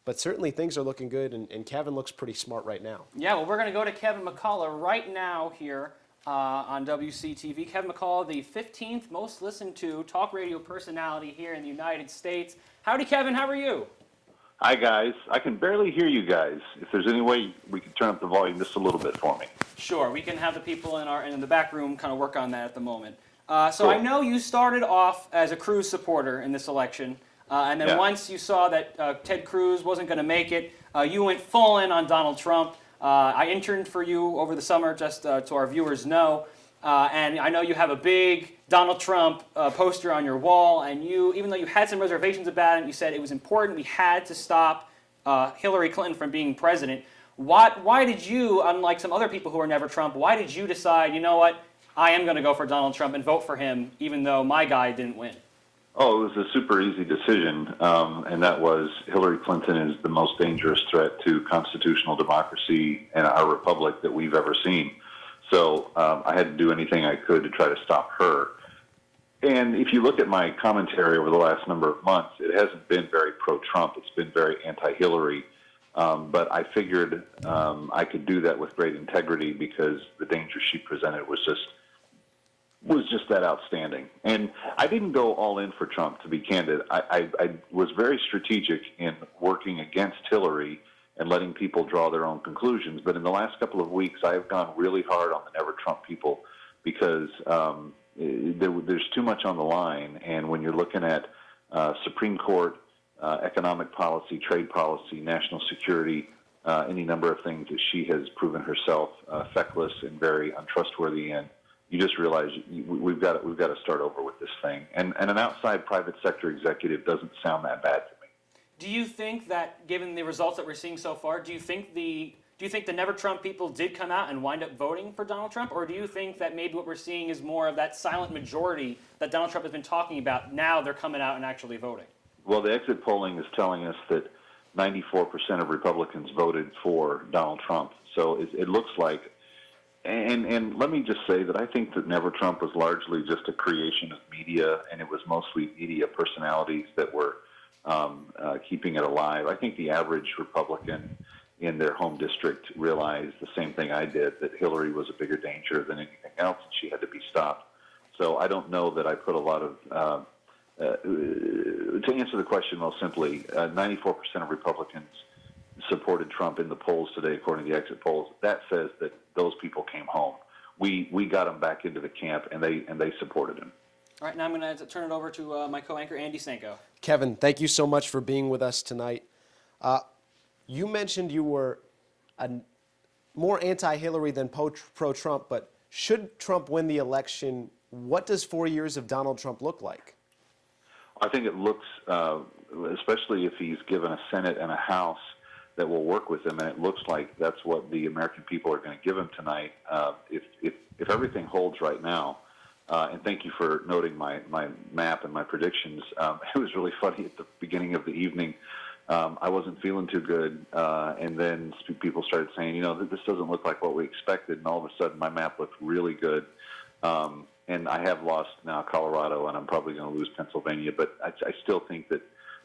S3: but certainly things are looking good, and Kevin looks pretty smart right now.
S1: Yeah, well, we're going to go to Kevin McCullough right now here on WCTV. Kevin McCullough, the 15th most listened to talk radio personality here in the United States. Howdy, Kevin. How are you?
S8: Hi, guys. I can barely hear you guys. If there's any way we can turn up the volume just a little bit for me.
S1: Sure. We can have the people in the back room kind of work on that at the moment. So
S8: Cool.
S1: I know you started off as a Cruz supporter in this election, and then once you saw that Ted Cruz wasn't going to make it, you went full in on Donald Trump. I interned for you over the summer, just so our viewers know, and I know you have a big Donald Trump poster on your wall, and you, even though you had some reservations about it, you said it was important, we had to stop Hillary Clinton from being president. Why did you, unlike some other people who are never Trump, why did you decide, you know what, I am going to go for Donald Trump and vote for him, even though my guy didn't win?
S8: Oh, it was a super easy decision, and that was Hillary Clinton is the most dangerous threat to constitutional democracy and our republic that we've ever seen. So I had to do anything I could to try to stop her. And if you look at my commentary over the last number of months, it hasn't been very pro-Trump. It's been very anti-Hillary. But I figured I could do that with great integrity because the danger she presented was just that outstanding. And I didn't go all in for Trump, to be candid. I was very strategic in working against Hillary and letting people draw their own conclusions. But in the last couple of weeks, I have gone really hard on the Never Trump people because there's too much on the line. And when you're looking at Supreme Court, economic policy, trade policy, national security, any number of things that she has proven herself feckless and very untrustworthy in, you just realize we've got to start over with this thing. And an outside private sector executive doesn't sound that bad to me.
S1: Do you think that, given the results that we're seeing so far, do you think the Never Trump people did come out and wind up voting for Donald Trump, or do you think that maybe what we're seeing is more of that silent majority that Donald Trump has been talking about? Now they're coming out and actually voting.
S8: Well, the exit polling is telling us that 94% of Republicans voted for Donald Trump. So it looks like. And let me just say that I think that Never Trump was largely just a creation of media, and it was mostly media personalities that were keeping it alive. I think the average Republican in their home district realized the same thing I did, that Hillary was a bigger danger than anything else, and she had to be stopped. So I don't know that I put a lot of... to answer the question most simply, 94% of Republicans supported Trump in the polls today, according to the exit polls. That says that those people came home. We got them back into the camp, and they supported him.
S1: All right, now I'm going to turn it over to my co-anchor, Andy Stanko.
S3: Kevin, thank you so much for being with us tonight. You mentioned you were more anti-Hillary than pro-Trump, but should Trump win the election, what does 4 years of Donald Trump look like?
S8: I think it looks, especially if he's given a Senate and a House that will work with him, and it looks like that's what the American people are going to give him tonight. If everything holds right now, and thank you for noting my map and my predictions. It was really funny at the beginning of the evening. I wasn't feeling too good, and then people started saying, this doesn't look like what we expected, and all of a sudden my map looked really good. And I have lost now Colorado, and I'm probably going to lose Pennsylvania, but I still think that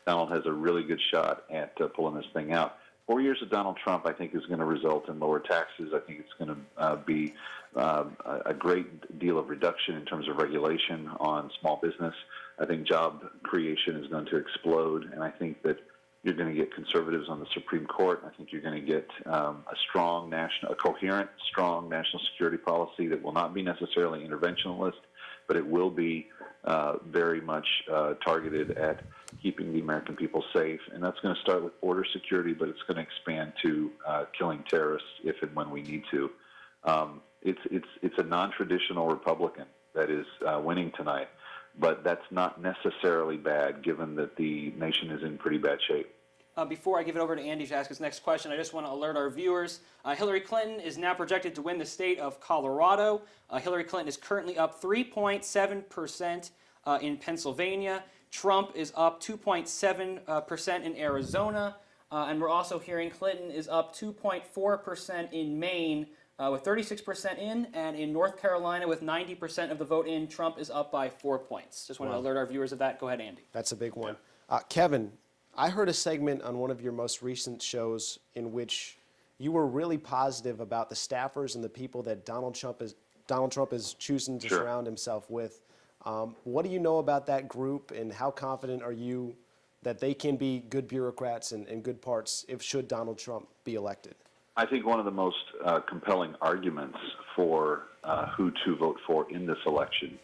S8: Donald has a really good shot at pulling this thing out. 4 years of Donald Trump, I think, is going to result in lower taxes. I think it's going to be a great deal of reduction in terms of regulation on small business. I think job creation is going to explode, and I think that you're going to get conservatives on the Supreme Court. I think you're going to get a coherent, strong national security policy that will not be necessarily interventionist, but it will be very much targeted at keeping the American people safe. And that's going to start with border security, but it's going to expand to killing terrorists if and when we need to. It's a non-traditional Republican that is winning tonight, but that's not necessarily bad given that the nation is in pretty bad shape.
S1: Before I give it over to Andy to ask his next question, I just want to alert our viewers. Hillary Clinton is now projected to win the state of Colorado. Hillary Clinton is currently up 3.7% in Pennsylvania. Trump is up 2.7% in Arizona. And we're also hearing Clinton is up 2.4% in Maine with 36% in. And in North Carolina with 90% of the vote in, Trump is up by 4 points. Just want to alert our viewers of that. Go ahead, Andy.
S3: That's a big one. Kevin, I heard a segment on one of your most recent shows in which you were really positive about the staffers and the people that Donald Trump is choosing to surround himself with. What do you know about that group, and how confident are you that they can be good bureaucrats and good parts should Donald Trump be elected?
S8: I think one of the most compelling arguments for who to vote for in this election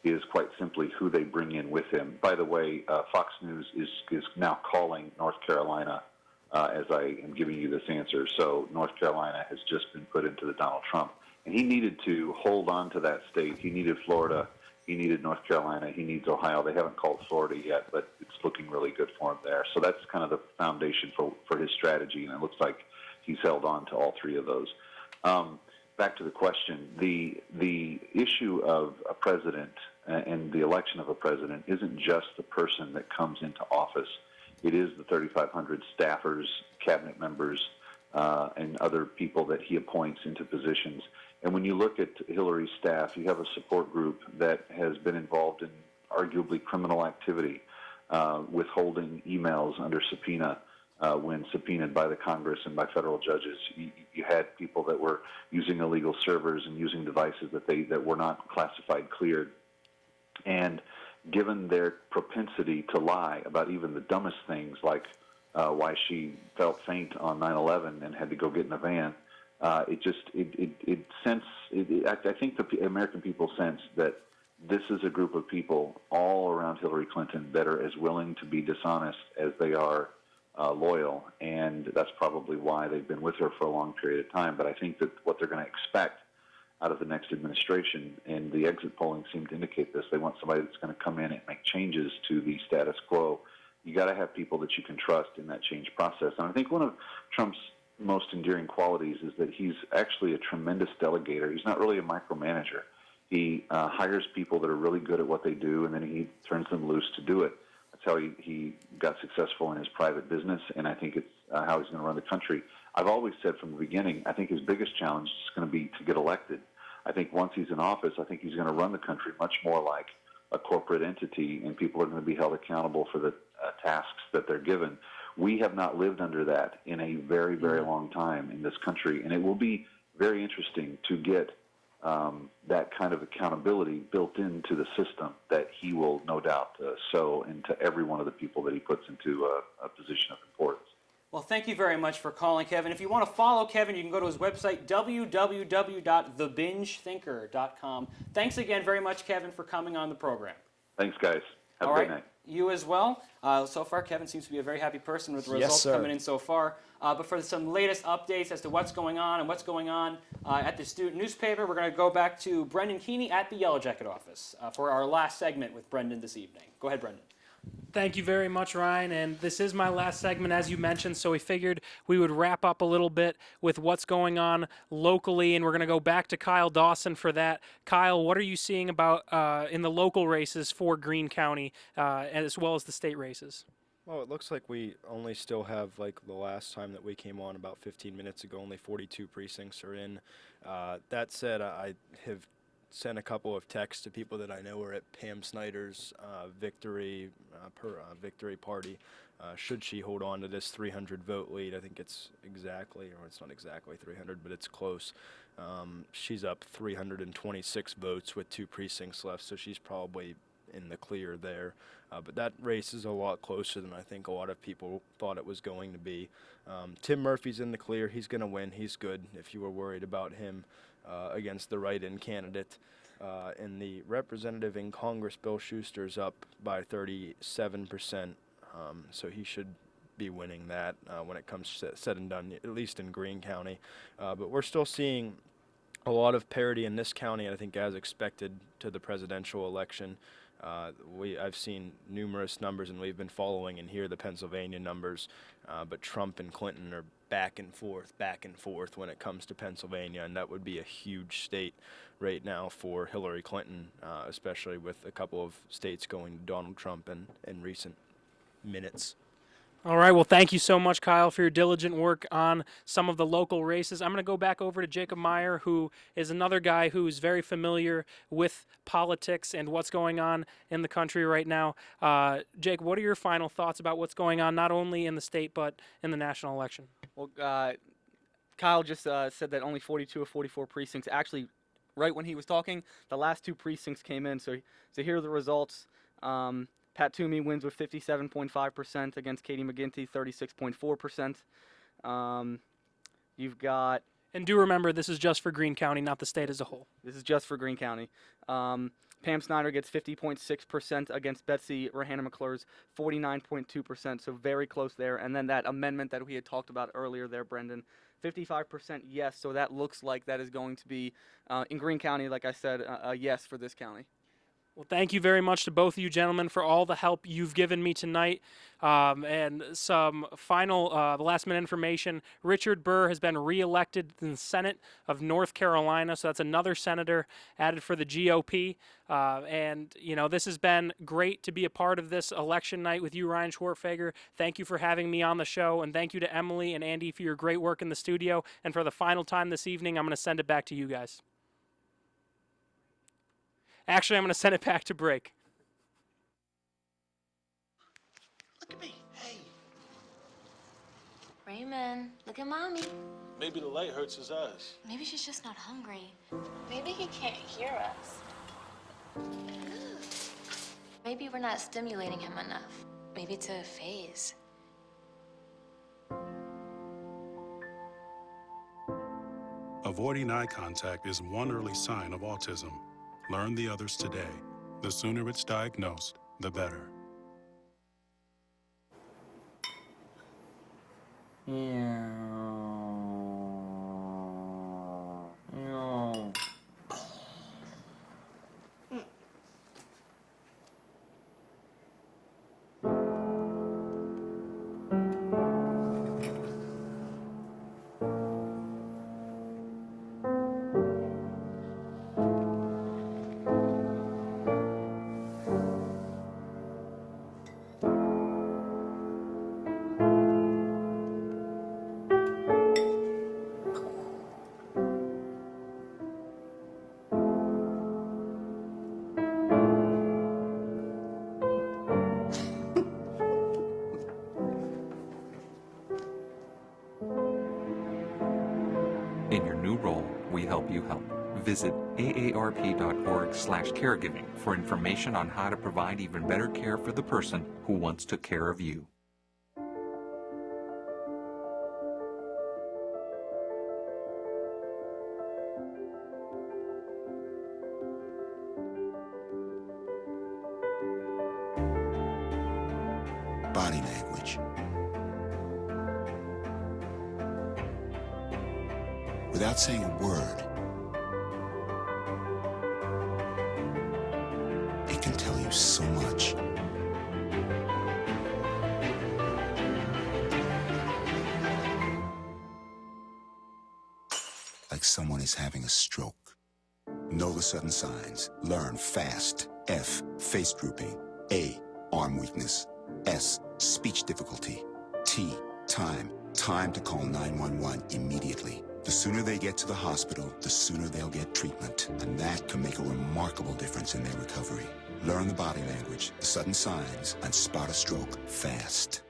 S8: is quite simply who they bring in with him. By the way, Fox News is now calling North Carolina as I am giving you this answer. So North Carolina has just been put into the Donald Trump. And he needed to hold on to that state. He needed Florida. He needed North Carolina. He needs Ohio. They haven't called Florida yet, but it's looking really good for him there. So that's kind of the foundation for his strategy, and it looks like he's held on to all three of those. Back to the question, the issue of a president and the election of a president isn't just the person that comes into office. It is the 3,500 staffers, cabinet members, and other people that he appoints into positions. And when you look at Hillary's staff, you have a support group that has been involved in arguably criminal activity, withholding emails under subpoena when subpoenaed by the Congress and by federal judges. You had people that were using illegal servers and using devices that were not classified cleared. And given their propensity to lie about even the dumbest things, like why she felt faint on 9/11 and had to go get in a van, I think the American people sense that this is a group of people all around Hillary Clinton that are as willing to be dishonest as they are loyal, and that's probably why they've been with her for a long period of time. But I think that what they're going to expect out of the next administration, and the exit polling seemed to indicate this, they want somebody that's going to come in and make changes to the status quo. You got to have people that you can trust in that change process. And I think one of Trump's most endearing qualities is that he's actually a tremendous delegator. He's not really a micromanager. He hires people that are really good at what they do, and then he turns them loose to do it. That's how he got successful in his private business, and I think it's how he's going to run the country. I've always said from the beginning, I think his biggest challenge is going to be to get elected. I think once he's in office, I think he's going to run the country much more like a corporate entity, and people are going to be held accountable for the tasks that they're given. We have not lived under that in a very, very long time in this country, and it will be very interesting to get that kind of accountability built into the system that he will no doubt sow into every one of the people that he puts into a position of importance.
S1: Well, thank you very much for calling, Kevin. If you want to follow Kevin, you can go to his website, www.thebingethinker.com. Thanks again very much, Kevin, for coming on the program.
S8: Thanks, guys. Have a great night.
S1: You as well. So far, Kevin seems to be a very happy person with the results coming in so far. But for some latest updates as to what's going on at the student newspaper, we're going to go back to Brendan Keeney at the Yellow Jacket office for our last segment with Brendan this evening. Go ahead, Brendan.
S2: Thank you very much, Ryan. And this is my last segment, as you mentioned, so we figured we would wrap up a little bit with what's going on locally, and we're going to go back to Kyle Dawson for that. Kyle, what are you seeing about in the local races for Greene County, as well as the state races?
S4: Well, it looks like we only still have, like the last time that we came on about 15 minutes ago, only 42 precincts are in. That said, I have sent a couple of texts to people that I know are at Pam Snyder's victory party. Should she hold on to this 300 vote lead, I think it's exactly, or it's not exactly 300, but it's close. She's up 326 votes with 2 precincts left, so she's probably in the clear there. But that race is a lot closer than I think a lot of people thought it was going to be. Tim Murphy's in the clear. He's going to win. He's good if you were worried about him against the write-in candidate. In the representative in Congress, Bill Schuster's up by 37%, so he should be winning that when it comes said and done, at least in Greene County. But we're still seeing a lot of parity in this county, I think, as expected to the presidential election. I've seen numerous numbers, and we've been following and hear the Pennsylvania numbers, but Trump and Clinton are back and forth when it comes to Pennsylvania, and that would be a huge state right now for Hillary Clinton, especially with a couple of states going to Donald Trump in recent minutes.
S2: All right, well, thank you so much, Kyle, for your diligent work on some of the local races. I'm going to go back over to Jacob Meyer, who is another guy who is very familiar with politics and what's going on in the country right now. Jake, what are your final thoughts about what's going on, not only in the state, but in the national election?
S11: Well, Kyle just said that only 42 of 44 precincts. Actually, right when he was talking, the last 2 precincts came in. So here are the results. Pat Toomey wins with 57.5% against Katie McGinty, 36.4%. You've got...
S2: And do remember, this is just for Greene County, not the state as a whole.
S11: This is just for Greene County. Pam Snyder gets 50.6% against Betsy Rahana McClure's 49.2%, so very close there. And then that amendment that we had talked about earlier there, Brendan, 55% yes, so that looks like that is going to be, in Greene County, like I said, a yes for this county.
S2: Well, thank you very much to both of you gentlemen for all the help you've given me tonight. And some final last-minute information. Richard Burr has been reelected in the Senate of North Carolina, so that's another senator added for the GOP. And, you know, this has been great to be a part of this election night with you, Ryan Schwartfager. Thank you for having me on the show, and thank you to Emily and Andy for your great work in the studio. And for the final time this evening, I'm going to send it back to you guys. Actually, I'm going to send it back to break.
S22: Look at me. Hey.
S9: Raymond, look at Mommy.
S13: Maybe the light hurts his eyes.
S9: Maybe she's just not hungry. Maybe he can't hear us. Maybe we're not stimulating him enough. Maybe it's a phase.
S14: Avoiding eye contact is one early sign of autism. Learn the others today. The sooner it's diagnosed, the better.
S10: No.
S18: In your new role, we help you help. Visit aarp.org/caregiving for information on how to provide even better care for the person who once took care of you.
S20: Body language. Without saying a word, it can tell you so much. Like someone is having a stroke. Know the sudden signs. Learn fast. F, face drooping. A, arm weakness. S, speech difficulty. T, time. Time to call 911 immediately. The sooner they get to the hospital, the sooner they'll get treatment. And that can make a remarkable difference in their recovery. Learn the body language, the sudden signs, and spot a stroke fast.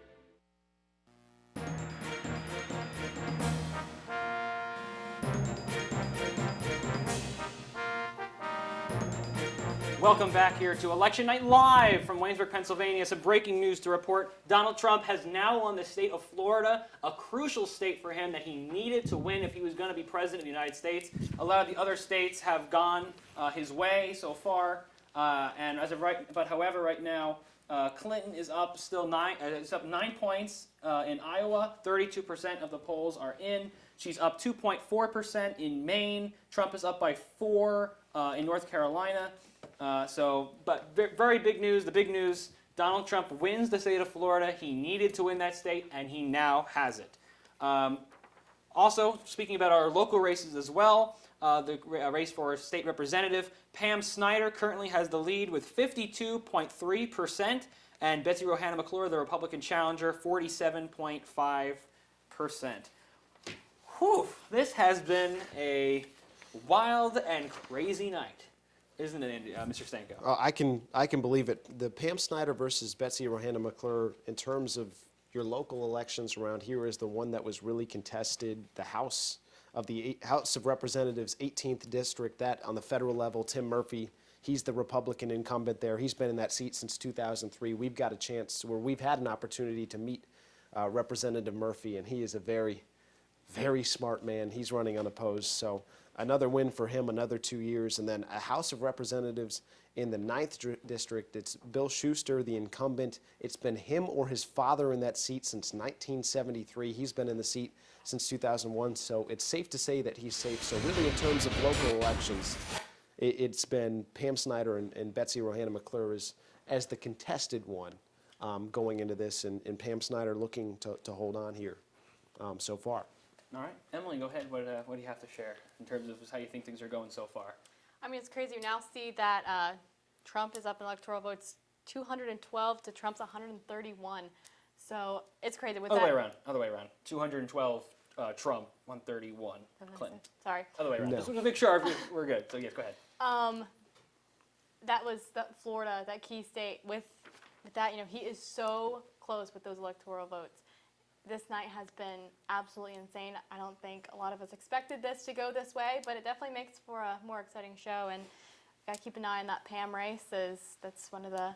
S1: Welcome back here to Election Night Live from Waynesburg, Pennsylvania. Some breaking news to report. Donald Trump has now won the state of Florida, a crucial state for him that he needed to win if he was going to be president of the United States. A lot of the other states have gone his way so far, however, right now, Clinton is up still 9 points in Iowa. 32% of the polls are in. She's up 2.4% in Maine. Trump is up by 4 in North Carolina. But very big news. The big news, Donald Trump wins the state of Florida. He needed to win that state, and he now has it. Also, speaking about our local races as well, the race for state representative, Pam Snyder currently has the lead with 52.3%, and Betsy Rohanna McClure, the Republican challenger, 47.5%. Whew, this has been a wild and crazy night. Isn't it, Mr. Stanko?
S3: I can believe it. The Pam Snyder versus Betsy Rohanna McClure, in terms of your local elections around here, is the one that was really contested. The House of Representatives, 18th District, that on the federal level, Tim Murphy, he's the Republican incumbent there. He's been in that seat since 2003. We've got a chance where we've had an opportunity to meet Representative Murphy, and he is a very, very smart man. He's running unopposed, so another win for him, another 2 years. And then a House of Representatives in the 9th District. It's Bill Schuster, the incumbent. It's been him or his father in that seat since 1973. He's been in the seat since 2001, so it's safe to say that he's safe. So really, in terms of local elections, it's been Pam Snyder and Betsy Rohanna McClure as the contested one going into this, and Pam Snyder looking to hold on here so far.
S1: All right, Emily, go ahead. What do you have to share in terms of how you think things are going so far?
S6: I mean, it's crazy. You now see that Trump is up in electoral votes 212 to Trump's 131. So it's crazy. With
S1: Other way around. 212 Trump, 131 Clinton.
S6: Sorry.
S1: Other way around.
S3: No.
S1: Just want to make sure we're good. So yes, go ahead.
S6: That was Florida, that key state. With that, he is so close with those electoral votes. This night has been absolutely insane. I don't think a lot of us expected this to go this way, but it definitely makes for a more exciting show. And got to keep an eye on that Pam race. That's one of the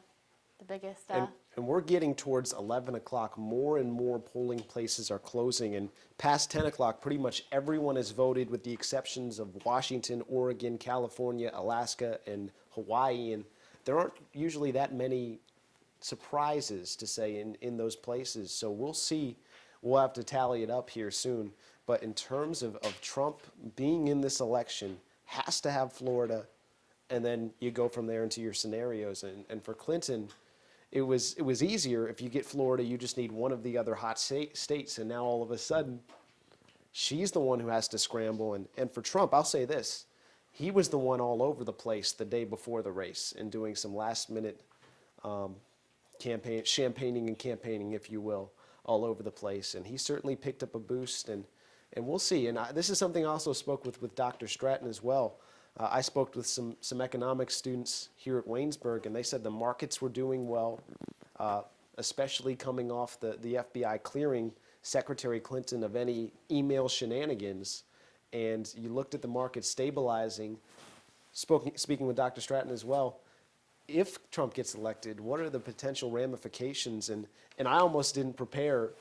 S6: biggest.
S3: And we're getting towards 11 o'clock. More and more polling places are closing. And past 10 o'clock, pretty much everyone has voted with the exceptions of Washington, Oregon, California, Alaska, and Hawaii. And there aren't usually that many surprises, to say, in those places. So we'll see. We'll have to tally it up here soon. But in terms of Trump being in this election, has to have Florida, and then you go from there into your scenarios. And for Clinton, it was easier. If you get Florida, you just need one of the other hot states, and now all of a sudden, she's the one who has to scramble. And for Trump, I'll say this, he was the one all over the place the day before the race and doing some last-minute champagning and campaigning, if you will, all over the place. And he certainly picked up a boost, and we'll see. And this is something I also spoke with Dr. Stratton as well. I spoke with some economics students here at Waynesburg, and they said the markets were doing well, especially coming off the FBI clearing Secretary Clinton of any email shenanigans. And you looked at the market stabilizing. Speaking with Dr. Stratton as well, if Trump gets elected, what are the potential ramifications? And I almost didn't prepare,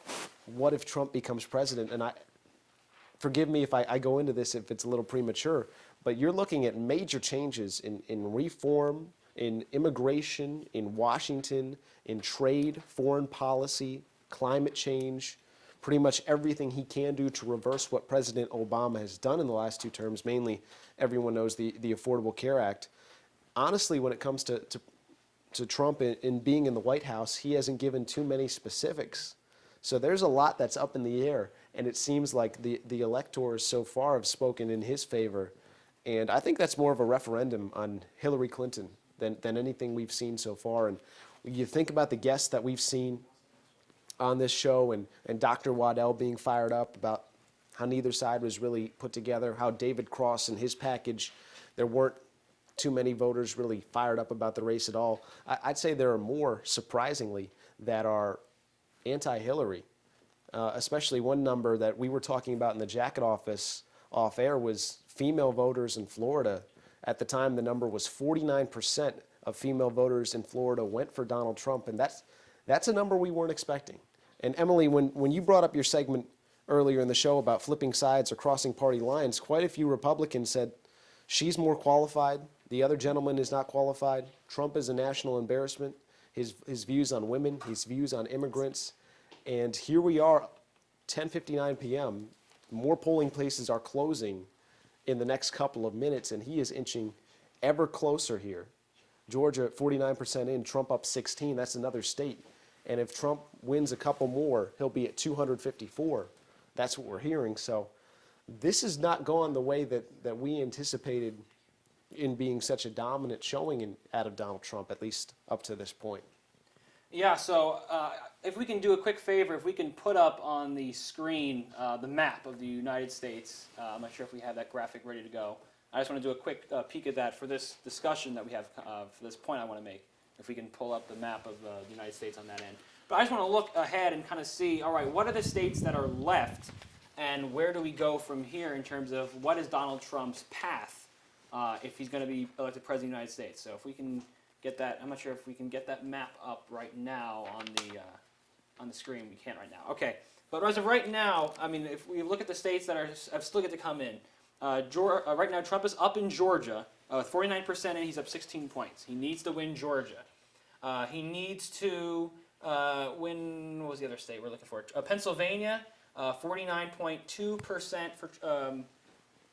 S3: what if Trump becomes president? And forgive me if I go into this if it's a little premature, but you're looking at major changes in reform, in immigration, in Washington, in trade, foreign policy, climate change, pretty much everything he can do to reverse what President Obama has done in the last 2 terms, mainly everyone knows the Affordable Care Act. Honestly, when it comes to Trump in being in the White House, he hasn't given too many specifics. So there's a lot that's up in the air, and it seems like the electors so far have spoken in his favor. And I think that's more of a referendum on Hillary Clinton than anything we've seen so far. And you think about the guests that we've seen on this show, and Dr. Waddell being fired up about how neither side was really put together, how David Cross and his package, there weren't too many voters really fired up about the race at all. I'd say there are more, surprisingly, that are anti-Hillary. Especially one number that we were talking about in the jacket office off air was female voters in Florida. At the time, the number was 49% of female voters in Florida went for Donald Trump, and that's a number we weren't expecting. And Emily, when you brought up your segment earlier in the show about flipping sides or crossing party lines, quite a few Republicans said she's more qualified, the other gentleman is not qualified, Trump is a national embarrassment, his views on women, his views on immigrants. And here we are, 10:59 p.m. More polling places are closing in the next couple of minutes, and he is inching ever closer here. Georgia at 49% in, Trump up 16. That's another state. And if Trump wins a couple more, he'll be at 254. That's what we're hearing. So this has not gone the way that we anticipated in being such a dominant showing out of Donald Trump, at least up to this point.
S1: Yeah, so if we can do a quick favor, if we can put up on the screen the map of the United States. I'm not sure if we have that graphic ready to go. I just want to do a quick peek at that for this discussion that we have, for this point I want to make, if we can pull up the map of the United States on that end. But I just want to look ahead and kind of see, all right, what are the states that are left, and where do we go from here in terms of what is Donald Trump's path if he's going to be elected President of the United States? So if we can get that, I'm not sure if we can get that map up right now on the screen. We can't right now. Okay, but as of right now, I mean, if we look at the states that have still get to come in, right now Trump is up in Georgia with 49%, and he's up 16 points. He needs to win Georgia. He needs to win. What was the other state we're looking for? Pennsylvania, 49.2%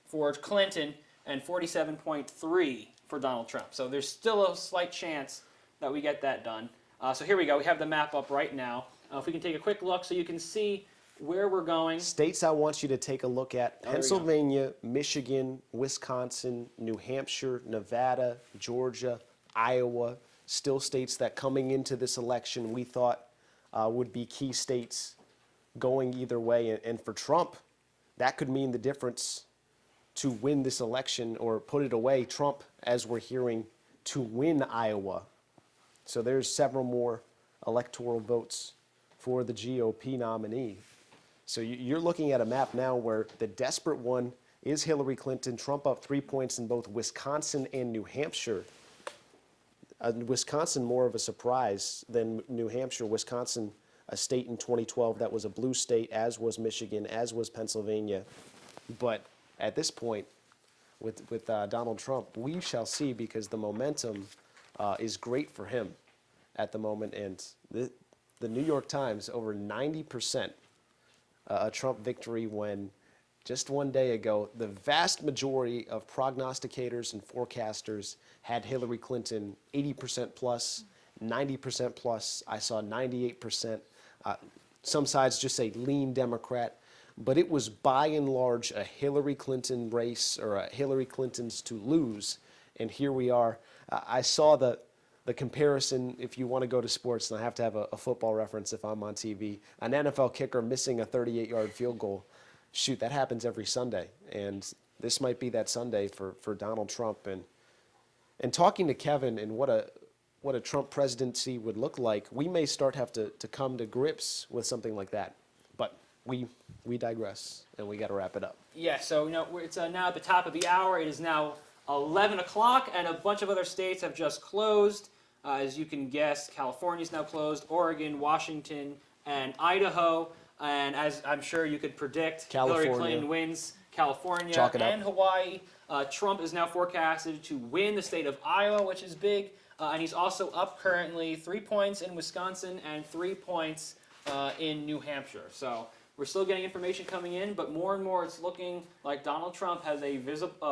S1: for Clinton, and 47.3% for Donald Trump. So there's still a slight chance that we get that done. So here we go. We have the map up right now. If we can take a quick look so you can see where we're going.
S3: States I want you to take a look at: Pennsylvania, Michigan, Wisconsin, New Hampshire, Nevada, Georgia, Iowa. Still states that coming into this election we thought would be key states going either way. And for Trump, that could mean the difference to win this election or put it away. Trump, as we're hearing, to win Iowa. So there's several more electoral votes for the GOP nominee. So you're looking at a map now where the desperate one is Hillary Clinton. Trump up 3 points in both Wisconsin and New Hampshire. Wisconsin more of a surprise than New Hampshire. Wisconsin, a state in 2012 that was a blue state, as was Michigan, as was Pennsylvania. But at this point, with Donald Trump, we shall see, because the momentum is great for him at the moment. And the New York Times, over 90% a Trump victory, when just one day ago, the vast majority of prognosticators and forecasters had Hillary Clinton 80% plus, 90% plus. I saw 98%. Some sides just say lean Democrat. But it was by and large a Hillary Clinton race, or a Hillary Clinton's to lose. And here we are. I saw the comparison, if you want to go to sports, and I have to have a football reference if I'm on TV, an NFL kicker missing a 38-yard field goal. Shoot, that happens every Sunday. And this might be that Sunday for Donald Trump. And talking to Kevin and what a Trump presidency would look like, we may have to come to grips with something like that. But we digress, and we got to wrap it up.
S1: Yeah, so it's now at the top of the hour. It is now 11 o'clock, and a bunch of other states have just closed. As you can guess, California's now closed, Oregon, Washington, and Idaho. And as I'm sure you could predict, Hillary Clinton wins California and Hawaii. Trump is now forecasted to win the state of Iowa, which is big. And he's also up currently 3 points in Wisconsin and 3 points in New Hampshire. So we're still getting information coming in, but more and more it's looking like Donald Trump has a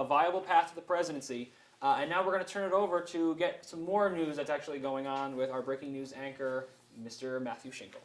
S1: viable path to the presidency. And now we're going to turn it over to get some more news that's actually going on with our breaking news anchor, Mr. Matthew Schinkel.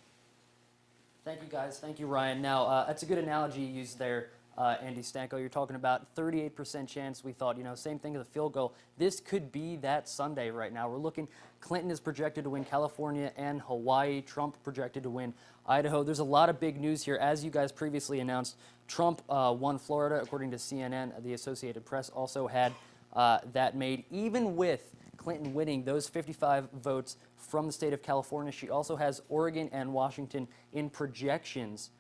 S10: Thank you, guys. Thank you, Ryan. Now, that's a good analogy you used there. Andy Stanko. You're talking about 38% chance. We thought, same thing as a field goal. This could be that Sunday right now. We're looking, Clinton is projected to win California and Hawaii. Trump projected to win Idaho. There's a lot of big news here. As you guys previously announced, Trump won Florida, according to CNN. The Associated Press also had that made. Even with Clinton winning those 55 votes from the state of California, she also has Oregon and Washington in projections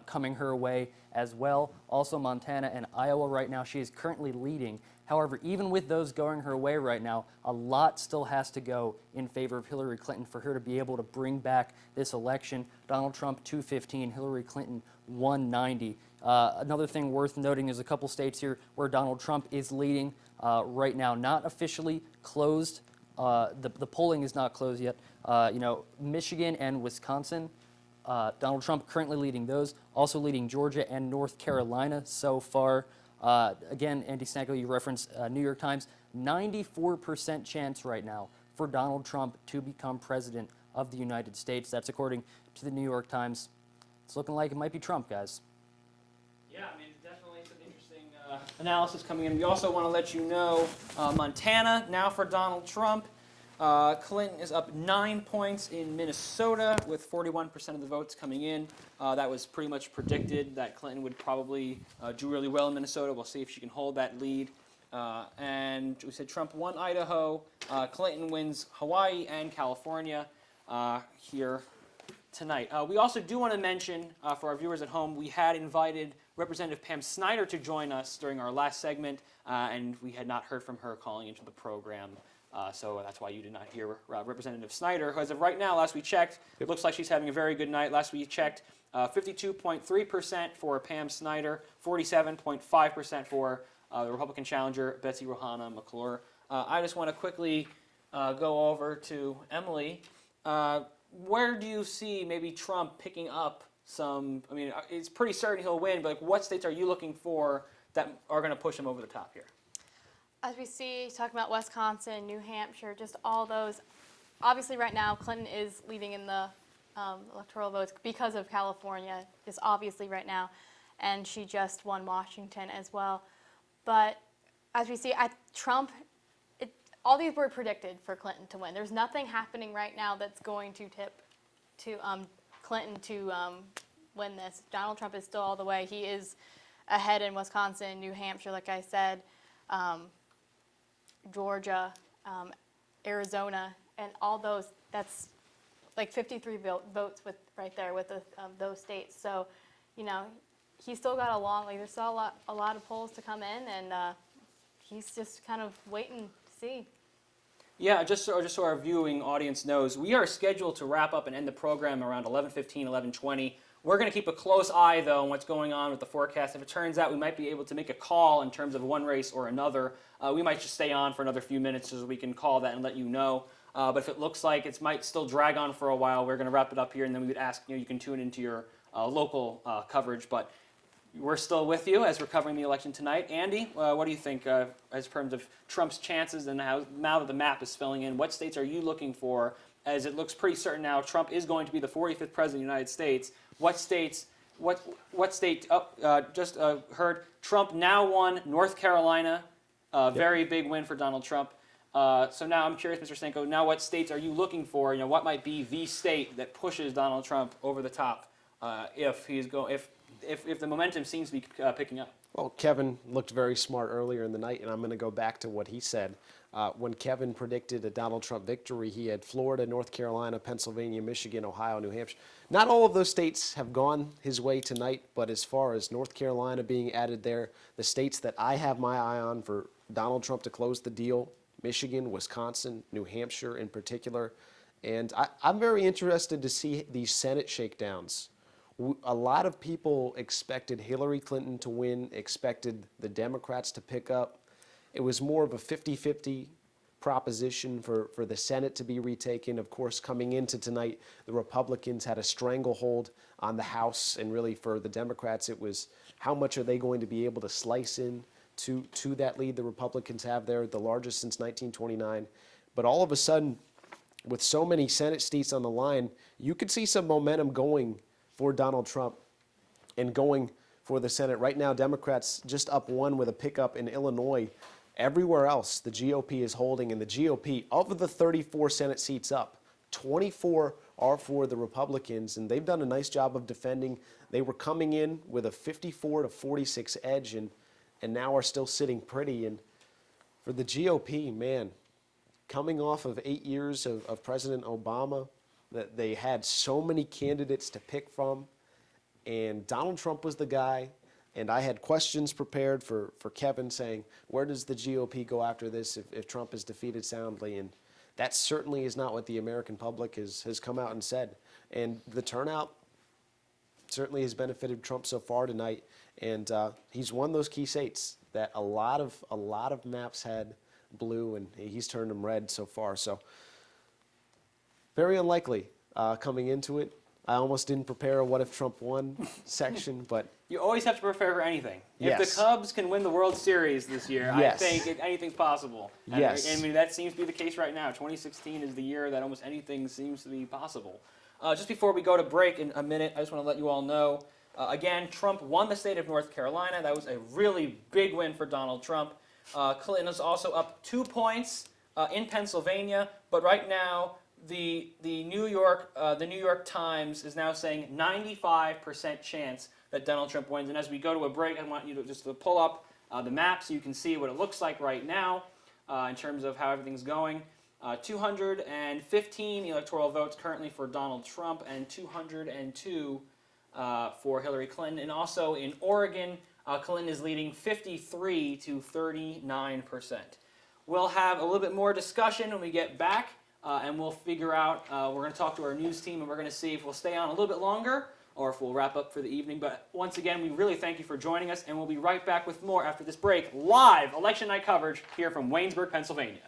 S10: coming her way as well. Also Montana and Iowa right now. She is currently leading. However, even with those going her way right now, a lot still has to go in favor of Hillary Clinton for her to be able to bring back this election. Donald Trump 215, Hillary Clinton 190. Another thing worth noting is a couple states here where Donald Trump is leading right now, not officially closed. The polling is not closed yet. Michigan and Wisconsin. Donald Trump currently leading those, also leading Georgia and North Carolina so far. Again, Andy Stanko, you referenced New York Times, 94% chance right now for Donald Trump to become president of the United States. That's according to the New York Times. It's looking like it might be Trump, guys.
S1: Yeah, I mean, definitely some interesting analysis coming in. We also want to let you know Montana now for Donald Trump. Clinton is up 9 points in Minnesota with 41% of the votes coming in. That was pretty much predicted that Clinton would probably do really well in Minnesota. We'll see if she can hold that lead. And we said Trump won Idaho. Clinton wins Hawaii and California here tonight. We also do want to mention for our viewers at home, we had invited Representative Pam Snyder to join us during our last segment, and we had not heard from her calling into the program. So that's why you did not hear Representative Snyder, who as of right now, last we checked, it looks like she's having a very good night. Last we checked, 52.3% for Pam Snyder, 47.5% for the Republican challenger, Betsy Rohana McClure. I just want to quickly go over to Emily. Where do you see maybe Trump picking up some, I mean, it's pretty certain he'll win, but like, what states are you looking for that are going to push him over the top here?
S6: As we see, talking about Wisconsin, New Hampshire, just all those. Obviously, right now, Clinton is leading in the electoral votes because of California, just obviously right now, and she just won Washington as well. But as we see, Trump, all these were predicted for Clinton to win. There's nothing happening right now that's going to tip to Clinton to win this. Donald Trump is still all the way. He is ahead in Wisconsin, New Hampshire, like I said. Georgia, Arizona, and all those, that's like 53 votes with right there with those states. So, he's still got a long, there's still a lot of polls to come in, and he's just kind of waiting to see.
S1: Yeah, just so our viewing audience knows, we are scheduled to wrap up and end the program around 11:15, 11:20. We're going to keep a close eye, though, on what's going on with the forecast. If it turns out we might be able to make a call in terms of one race or another, we might just stay on for another few minutes so we can call that and let you know. But if it looks like it might still drag on for a while, we're going to wrap it up here, and then we would ask, you can tune into your local coverage. But we're still with you as we're covering the election tonight. Andy, what do you think as terms of Trump's chances and how now that the map is filling in, what states are you looking for? As it looks pretty certain now, Trump is going to be the 45th president of the United States. What states? What state? Just heard Trump now won North Carolina. Very big win for Donald Trump. So now I'm curious, Mr. Stanko. Now, what states are you looking for? What might be the state that pushes Donald Trump over the top if the momentum seems to be picking up?
S3: Well, Kevin looked very smart earlier in the night, and I'm going to go back to what he said. When Kevin predicted a Donald Trump victory, he had Florida, North Carolina, Pennsylvania, Michigan, Ohio, New Hampshire. Not all of those states have gone his way tonight, but as far as North Carolina being added there, the states that I have my eye on for Donald Trump to close the deal, Michigan, Wisconsin, New Hampshire in particular. And I'm very interested to see these Senate shakedowns. A lot of people expected Hillary Clinton to win, expected the Democrats to pick up. It was more of a 50-50 proposition for the Senate to be retaken. Of course, coming into tonight, the Republicans had a stranglehold on the House, and really for the Democrats, it was how much are they going to be able to slice in to that lead the Republicans have there, the largest since 1929. But all of a sudden, with so many Senate seats on the line, you could see some momentum going for Donald Trump and going for the Senate. Right now, Democrats just up one with a pickup in Illinois. Everywhere else, the GOP is holding, and the GOP, of the 34 Senate seats up, 24 are for the Republicans, and they've done a nice job of defending. They were coming in with a 54-46 edge, and now are still sitting pretty. And for the GOP, man, coming off of 8 years of President Obama, that they had so many candidates to pick from, and Donald Trump was the guy. And I had questions prepared for Kevin saying, where does the GOP go after this if Trump is defeated soundly? And that certainly is not what the American public has come out and said. And the turnout certainly has benefited Trump so far tonight. And he's won those key states that a lot of maps had blue, and he's turned them red so far. So very unlikely coming into it. I almost didn't prepare a what if Trump won section, but
S1: you always have to prepare for anything.
S3: Yes.
S1: If the Cubs can win the World Series this year,
S3: Yes.
S1: I think anything's possible. And
S3: Yes.
S1: I mean, that seems to be the case right now. 2016 is the year that almost anything seems to be possible. Just before we go to break in a minute, I just want to let you all know, again, Trump won the state of North Carolina. That was a really big win for Donald Trump. Clinton is also up 2 points in Pennsylvania, but right now, the New York Times is now saying 95% chance that Donald Trump wins. And as we go to a break, I want you to just pull up the map so you can see what it looks like right now in terms of how everything's going. 215 electoral votes currently for Donald Trump and 202 for Hillary Clinton. And also in Oregon, Clinton is leading 53 to 39%. We'll have a little bit more discussion when we get back. And we'll figure out, we're going to talk to our news team, and we're going to see if we'll stay on a little bit longer or if we'll wrap up for the evening. But once again, we really thank you for joining us, and we'll be right back with more after this break. Live election night coverage here from Waynesburg, Pennsylvania.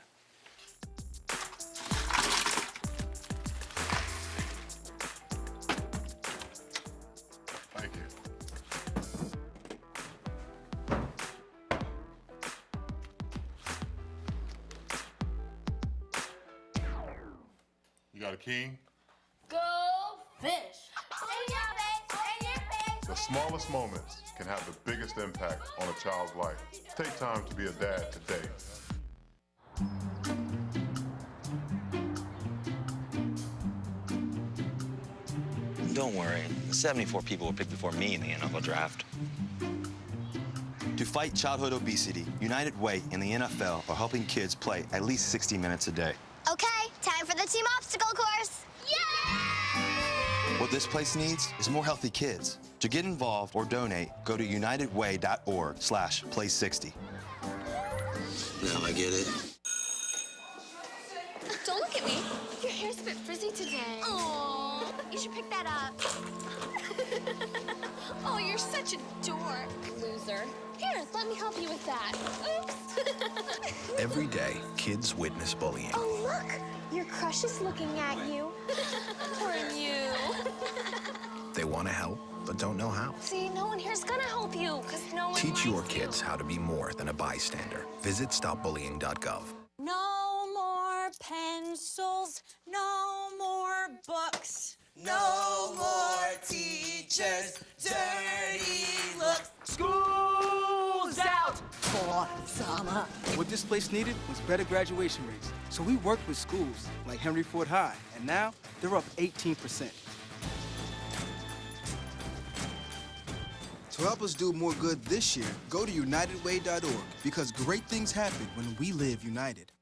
S12: Thank you. You got a king?
S21: Go fish.
S12: The smallest moments can have the biggest impact on a child's life. Take time to be a dad today.
S17: Don't worry, 74 people were picked before me in the NFL draft. To fight childhood obesity, United Way and the NFL are helping kids play at least 60 minutes a day.
S9: Okay, time for the team obstacle course. Yay!
S17: What this place needs is more healthy kids. To get involved or donate, go to unitedway.org/play60.
S5: Now I get it.
S9: Don't look at me. Your hair's a bit frizzy today. Aww, you should pick that up. Oh, you're such a dork. Loser. Here, let me help you with that. Oops.
S19: Every day, kids witness bullying.
S9: Oh, look. Your crush is looking at you. Poor you.
S19: They want to help, but don't know how.
S9: See, no one here's gonna help you, because no one
S19: Teach
S9: likes
S19: your
S9: you.
S19: kids how to be more than a bystander. Visit stopbullying.gov.
S21: No more pencils, no more books. No more teachers, dirty looks. School's out for summer.
S25: What this place needed was better graduation rates. So we worked with schools like Henry Ford High, and now they're up 18%. To help us do more good this year, go to unitedway.org, because great things happen when we live united.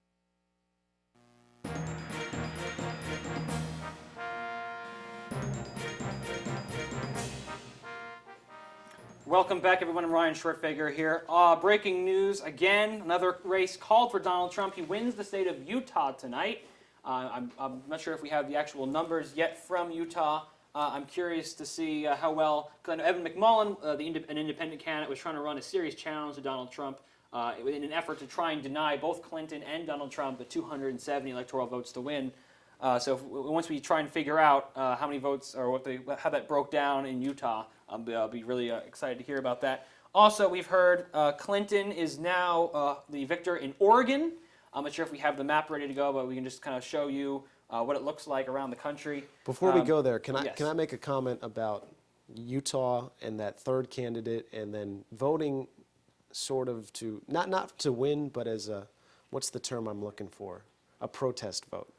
S1: Welcome back, everyone. I'm Ryan Shortfigure here. Breaking news again. Another race called for Donald Trump. He wins the state of Utah tonight. I'm not sure if we have the actual numbers yet from Utah. I'm curious to see how well Evan McMullen, an independent candidate, was trying to run a serious challenge to Donald Trump in an effort to try and deny both Clinton and Donald Trump the 270 electoral votes to win. So once we try and figure out how many votes or how that broke down in Utah, I'll be really excited to hear about that. Also, we've heard Clinton is now the victor in Oregon. I'm not sure if we have the map ready to go, but we can just kind of show you what it looks like around the country.
S3: Before we go there, can
S1: yes.
S3: I make a comment about Utah and that third candidate, and then voting sort of to, not to win, but as a, what's the term I'm looking for? A protest vote.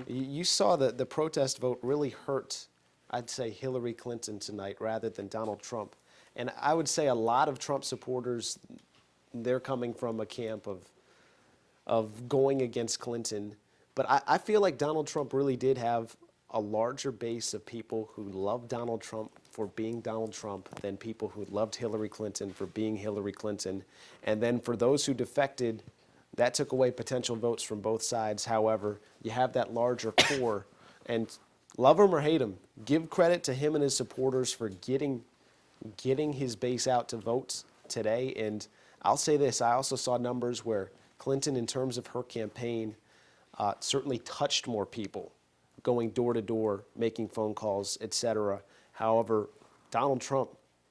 S3: You saw the protest vote really hurt, I'd say, Hillary Clinton tonight rather than Donald Trump. And I would say a lot of Trump supporters, they're coming from a camp of going against Clinton. But I feel like Donald Trump really did have a larger base of people who loved Donald Trump for being Donald Trump than people who loved Hillary Clinton for being Hillary Clinton. And then for those who defected, that took away potential votes from both sides. However, you have that larger core, and love him or hate him, give credit to him and his supporters for getting his base out to vote today. And I'll say this, I also saw numbers where Clinton, in terms of her campaign, certainly touched more people, going door to door, making phone calls, etc. However, Donald Trump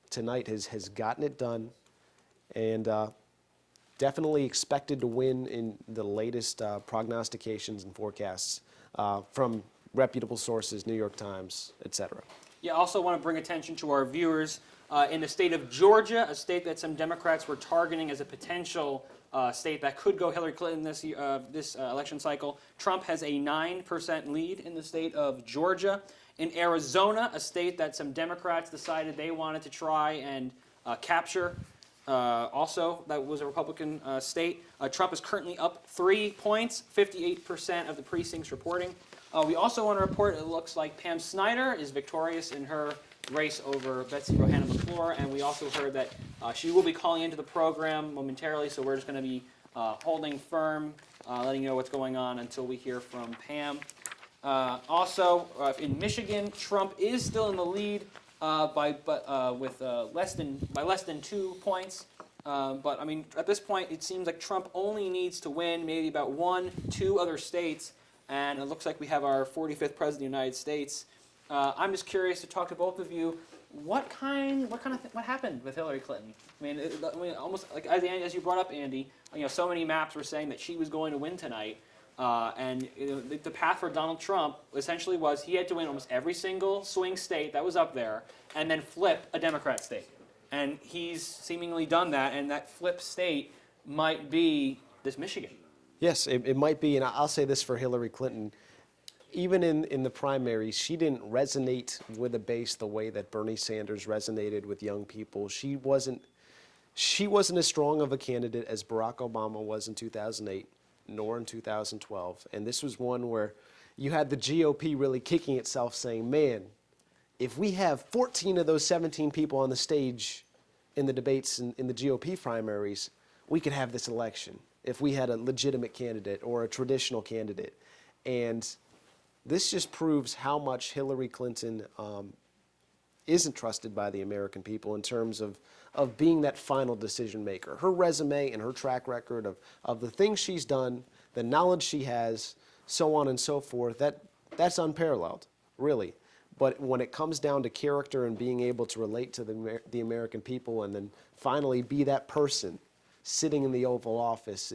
S3: tonight has gotten it done, and definitely expected to win in the latest prognostications and forecasts from reputable sources, New York Times, etc.
S1: Yeah, I also want to bring attention to our viewers in the state of Georgia, a state that some Democrats were targeting as a potential state that could go Hillary Clinton this election cycle. Trump has a 9% lead in the state of Georgia. In Arizona, a state that some Democrats decided they wanted to try and capture, also that was a Republican state. Trump is currently up 3 points, 58% of the precincts reporting. We also want to report it looks like Pam Snyder is victorious in her race over Betsy Rohanna McClure, and we also heard that she will be calling into the program momentarily, so we're just going to be holding firm, letting you know what's going on until we hear from Pam. Also, in Michigan, Trump is still in the lead by less than 2 points. But I mean, at this point, it seems like Trump only needs to win maybe about 1-2 other states, and it looks like we have our 45th president of the United States. I'm just curious to talk to both of you. What happened with Hillary Clinton? I mean, almost like as you brought up, Andy. So many maps were saying that she was going to win tonight. And the path for Donald Trump essentially was he had to win almost every single swing state that was up there and then flip a Democrat state. And he's seemingly done that, and that flip state might be this Michigan.
S3: Yes, it might be, and I'll say this for Hillary Clinton. Even in the primaries, she didn't resonate with a base the way that Bernie Sanders resonated with young people. She wasn't as strong of a candidate as Barack Obama was in 2008. Nor in 2012. And this was one where you had the GOP really kicking itself saying, man, if we have 14 of those 17 people on the stage in the debates in the GOP primaries, we could have this election if we had a legitimate candidate or a traditional candidate. And this just proves how much Hillary Clinton isn't trusted by the American people in terms of being that final decision maker. Her resume and her track record of the things she's done, the knowledge she has, so on and so forth, that's unparalleled, really. But when it comes down to character and being able to relate to the American people and then finally be that person sitting in the Oval Office,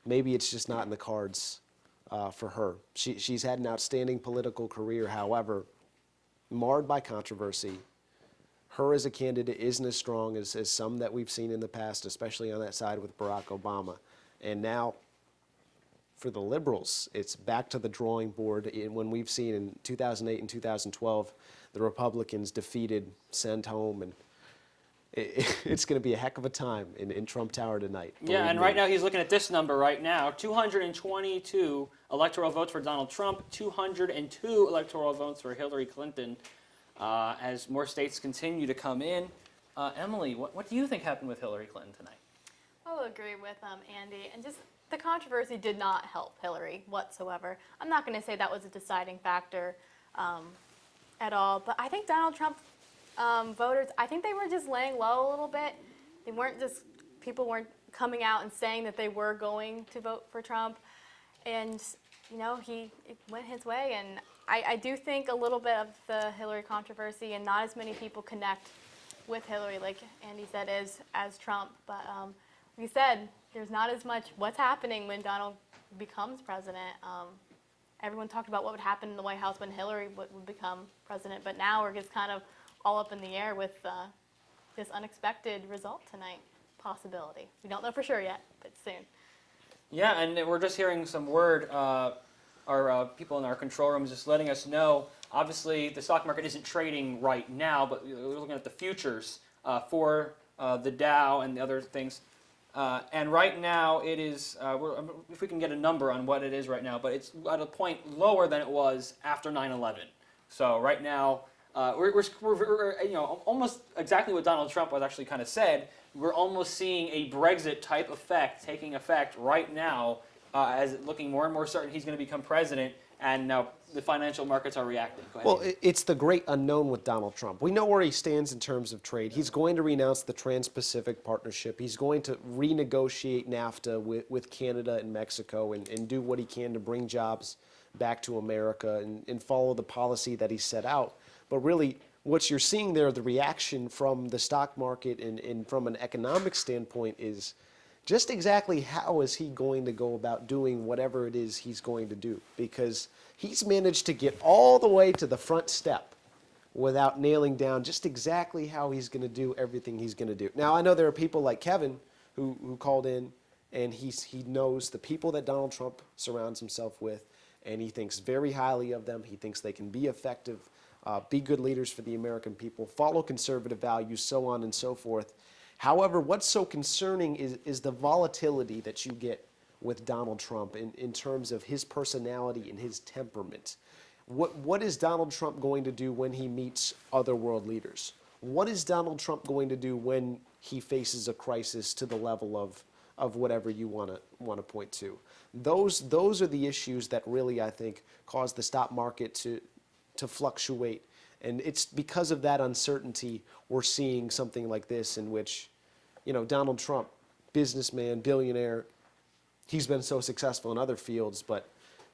S3: maybe it's just not in the cards for her. She's had an outstanding political career, however, marred by controversy. Her as a candidate isn't as strong as some that we've seen in the past, especially on that side with Barack Obama. And now, for the liberals, it's back to the drawing board. When we've seen in 2008 and 2012, the Republicans defeated Santorum, and it's going to be a heck of a time in Trump Tower tonight.
S1: Yeah, and right now he's looking at this number right now, 222 electoral votes for Donald Trump, 202 electoral votes for Hillary Clinton. As more states continue to come in. Emily, what do you think happened with Hillary Clinton tonight?
S6: I'll agree with Andy, and just the controversy did not help Hillary whatsoever. I'm not going to say that was a deciding factor at all, but I think Donald Trump voters, I think they were just laying low a little bit. People weren't coming out and saying that they were going to vote for Trump, and it went his way, and I do think a little bit of the Hillary controversy and not as many people connect with Hillary, like Andy said, as Trump. But like you said, there's not as much what's happening when Donald becomes president. Everyone talked about what would happen in the White House when Hillary would become president, but now we're just kind of all up in the air with this unexpected result tonight possibility. We don't know for sure yet, but soon.
S1: Yeah, and we're just hearing some word. Our people in our control room is just letting us know. Obviously, the stock market isn't trading right now, but we're looking at the futures for the Dow and the other things. And right now, it is, if we can get a number on what it is right now, but it's at a point lower than it was after 9/11. So right now, we're almost exactly what Donald Trump was actually kind of said. We're almost seeing a Brexit type effect taking effect right now, as it looking more and more certain he's going to become president, and now the financial markets are reacting. Go ahead.
S3: Well, it's the great unknown with Donald Trump. We know where he stands in terms of trade. He's going to renounce the Trans-Pacific Partnership. He's going to renegotiate NAFTA with Canada and Mexico and do what he can to bring jobs back to America and follow the policy that he set out. But really, what you're seeing there, the reaction from the stock market and from an economic standpoint is just exactly how is he going to go about doing whatever it is he's going to do, because he's managed to get all the way to the front step without nailing down just exactly how he's going to do everything he's going to do. Now, I know there are people like Kevin who called in, and he knows the people that Donald Trump surrounds himself with, and he thinks very highly of them. He thinks they can be effective, be good leaders for the American people, follow conservative values, so on and so forth. However, what's so concerning is the volatility that you get with Donald Trump in terms of his personality and his temperament. What is Donald Trump going to do when he meets other world leaders? What is Donald Trump going to do when he faces a crisis to the level of whatever you want to point to? Those are the issues that really, I think, cause the stock market to fluctuate. And it's because of that uncertainty we're seeing something like this, in which, Donald Trump, businessman, billionaire, he's been so successful in other fields, but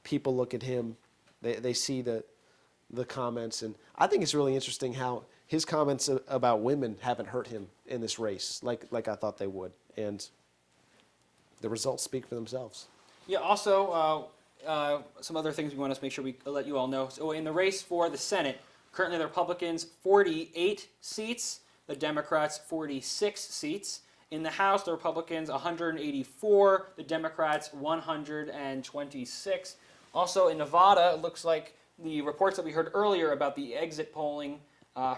S3: people look at him, they see the comments, and I think it's really interesting how his comments about women haven't hurt him in this race like I thought they would, and the results speak for themselves.
S1: Yeah, also, some other things we want to make sure we let you all know. So in the race for the Senate, currently the Republicans 48 seats, the Democrats 46 seats. In the House, the Republicans 184, the Democrats 126. Also in Nevada, it looks like the reports that we heard earlier about the exit polling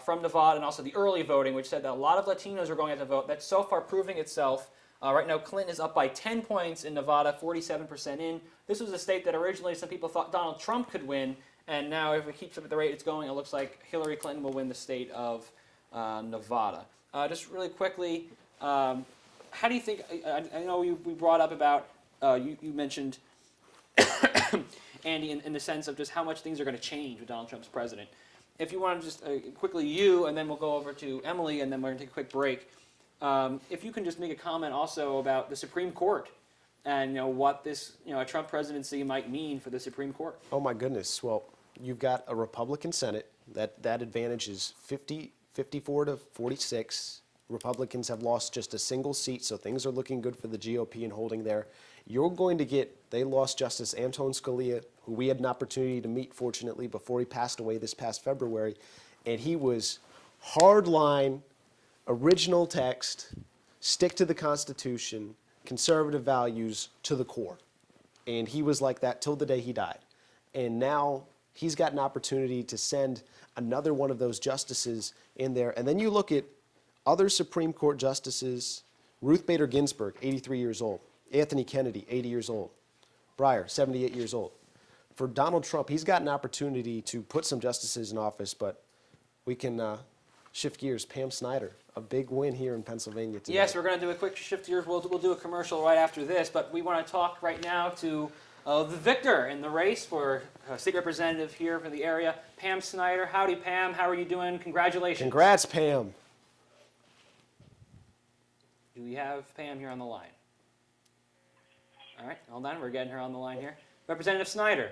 S1: from Nevada and also the early voting, which said that a lot of Latinos are going out to vote. That's so far proving itself. Right now, Clinton is up by 10 points in Nevada, 47% in. This was a state that originally some people thought Donald Trump could win, and now if it keeps up at the rate it's going, it looks like Hillary Clinton will win the state of Nevada. Just really quickly, how do you think, I know we brought up about, you mentioned, Andy, in the sense of just how much things are going to change with Donald Trump's president. If you want to just quickly you, and then we'll go over to Emily, and then we're going to take a quick break. If you can just make a comment also about the Supreme Court and what this a Trump presidency might mean for the Supreme Court.
S3: Oh my goodness. Well, you've got a Republican Senate. That advantage is 54 to 46. Republicans have lost just a single seat, so things are looking good for the GOP in holding there. You're going to get, they lost Justice Antonin Scalia, who we had an opportunity to meet, fortunately, before he passed away this past February, and he was hardline, original text, stick to the Constitution, conservative values to the core. And he was like that till the day he died. And now he's got an opportunity to send another one of those justices in there. And then you look at other Supreme Court justices, Ruth Bader Ginsburg, 83 years old, Anthony Kennedy, 80 years old, Breyer, 78 years old. For Donald Trump, he's got an opportunity to put some justices in office, but we can shift gears. Pam Snyder, a big win here in Pennsylvania today.
S1: Yes, we're going to do a quick shift gears. We'll do a commercial right after this, but we want to talk right now to the victor in the race for State Representative here for the area, Pam Snyder. Howdy, Pam. How are you doing? Congratulations.
S3: Congrats, Pam.
S1: Do we have Pam here on the line? All right, hold on. We're getting her on the line here. Representative Snyder.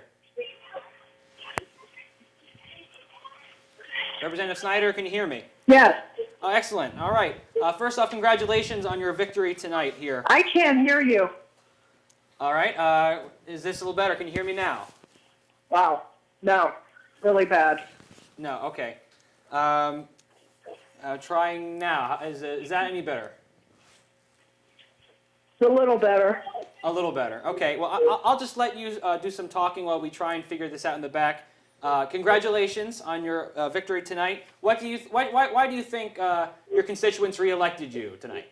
S1: Representative Snyder, can you hear me?
S7: Yes.
S1: Oh, excellent. All right. First off, congratulations on your victory tonight here.
S7: I can't hear you.
S1: All right. Is this a little better? Can you hear me now?
S7: Wow. No. Really bad.
S1: No. Okay. Trying now. Is that any better?
S7: It's a little better.
S1: A little better. Okay. Well, I'll just let you do some talking while we try and figure this out in the back. Congratulations on your victory tonight. Why do you think your constituents reelected you tonight?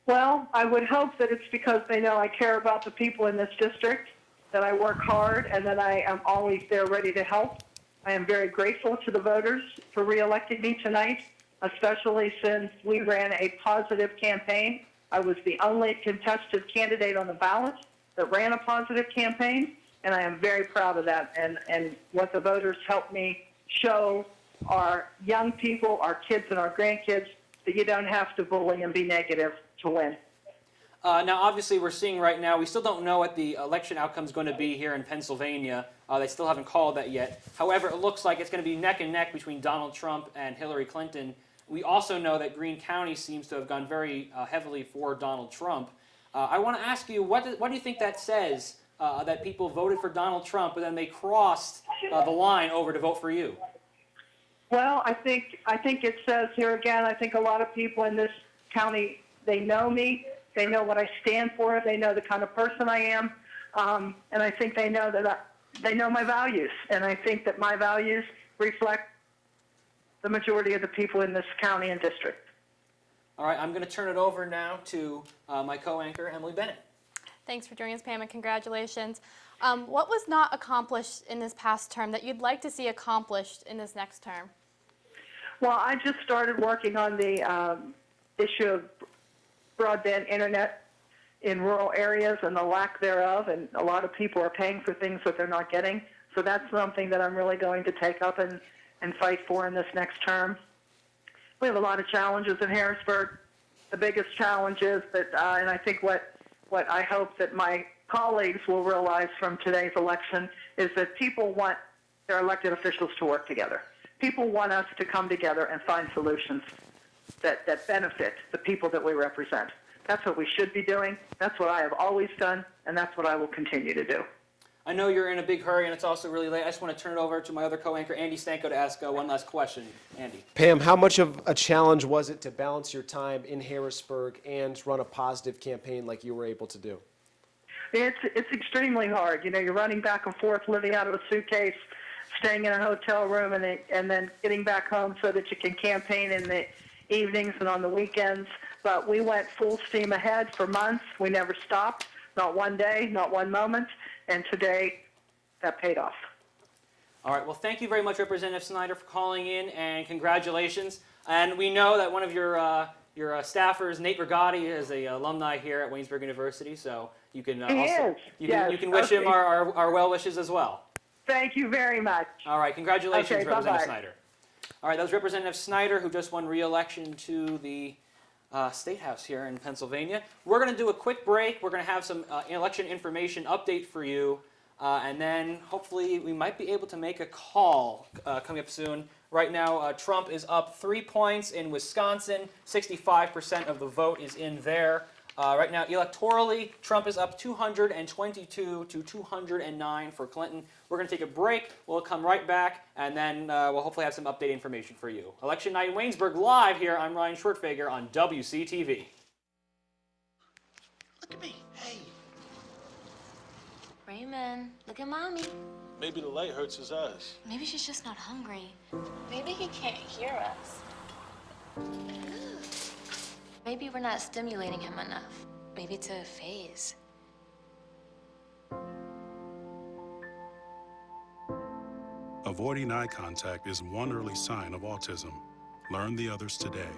S7: Well, I would hope that it's because they know I care about the people in this district, that I work hard, and that I am always there ready to help. I am very grateful to the voters for reelecting me tonight, especially since we ran a positive campaign. I was the only contested candidate on the ballot that ran a positive campaign, and I am very proud of that. And what the voters helped me show our young people, our kids and our grandkids, that you don't have to bully and be negative to win.
S1: Now, obviously, we're seeing right now, we still don't know what the election outcome is going to be here in Pennsylvania. They still haven't called that yet. However, it looks like it's going to be neck and neck between Donald Trump and Hillary Clinton. We also know that Greene County seems to have gone very heavily for Donald Trump. I want to ask you, what do you think that says, that people voted for Donald Trump, but then they crossed the line over to vote for you?
S7: Well, I think it says here again, I think a lot of people in this county, they know me. They know what I stand for. They know the kind of person I am. And I think they know that they know my values. And I think that my values reflect the majority of the people in this county and district.
S1: All right, I'm going to turn it over now to my co-anchor, Emily Bennett.
S6: Thanks for joining us, Pam, and congratulations. What was not accomplished in this past term that you'd like to see accomplished in this next term?
S7: Well, I just started working on the issue of broadband internet in rural areas and the lack thereof, and a lot of people are paying for things that they're not getting. So that's something that I'm really going to take up and fight for in this next term. We have a lot of challenges in Harrisburg. The biggest challenge is that, and I think what I hope that my colleagues will realize from today's election is that people want their elected officials to work together. People want us to come together and find solutions that benefit the people that we represent. That's what we should be doing. That's what I have always done, and that's what I will continue to do.
S1: I know you're in a big hurry, and it's also really late. I just want to turn it over to my other co-anchor, Andy Stanko, to ask one last question. Andy.
S3: Pam, how much of a challenge was it to balance your time in Harrisburg and run a positive campaign like you were able to do?
S7: It's extremely hard. You know, you're running back and forth, living out of a suitcase, staying in a hotel room, and then getting back home so that you can campaign in the evenings and on the weekends. But we went full steam ahead for months. We never stopped, not one day, not one moment. And today, that paid off.
S1: All right. Well, thank you very much, Representative Snyder, for calling in, and congratulations. And we know that one of your staffers, Nate Rigotti, is an alumni here at Waynesburg University, so you can you can wish him our well wishes as well.
S7: Thank you very much.
S1: All right. Congratulations,
S7: Okay,
S1: Representative
S7: bye-bye.
S1: Snyder. All right. That was Representative Snyder, who just won re-election to the State House here in Pennsylvania. We're going to do a quick break. We're going to have some election information update for you, and then hopefully we might be able to make a call coming up soon. Right now, Trump is up 3 points in Wisconsin. 65% of the vote is in there. Right now, electorally, Trump is up 222 to 209 for Clinton. We're going to take a break. We'll come right back, and then we'll hopefully have some update information for you. Election night in Waynesburg live here. I'm Ryan Schwertfeger on WCTV.
S22: Look at me. Hey.
S9: Raymond, look at mommy.
S13: Maybe the light hurts his eyes.
S9: Maybe she's just not hungry. Maybe he can't hear us. Maybe we're not stimulating him enough. Maybe it's a phase.
S14: Avoiding eye contact is one early sign of autism. Learn the others today.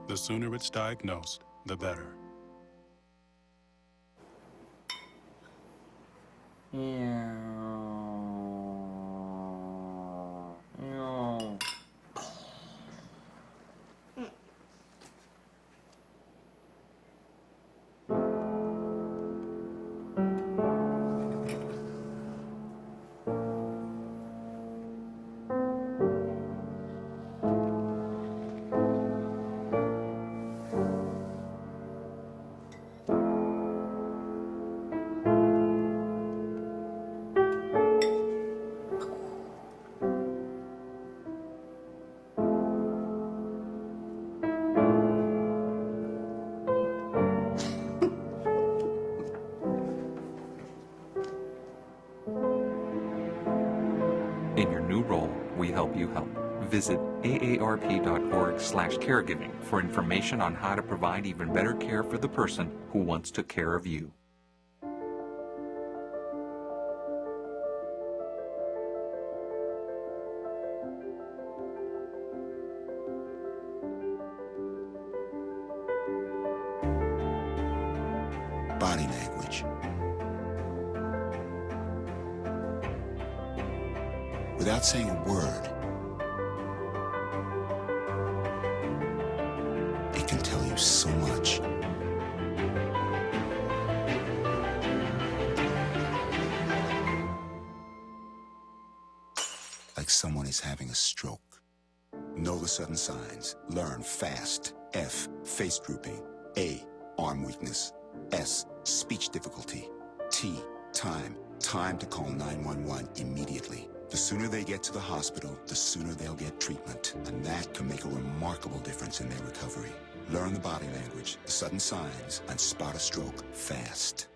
S14: The sooner it's diagnosed, the better.
S18: Visit aarp.org/caregiving for information on how to provide even better care for the person who once took care of you.
S20: Body language. Without saying a word, it can tell you so much. Like someone is having a stroke. Know the sudden signs. Learn fast. F, face drooping. A, arm weakness. S, speech difficulty. T, time. Time to call 911 immediately. The sooner they get to the hospital, the sooner they'll get treatment. And that can make a remarkable difference in their recovery. Learn the body language, the sudden signs, and spot a stroke fast.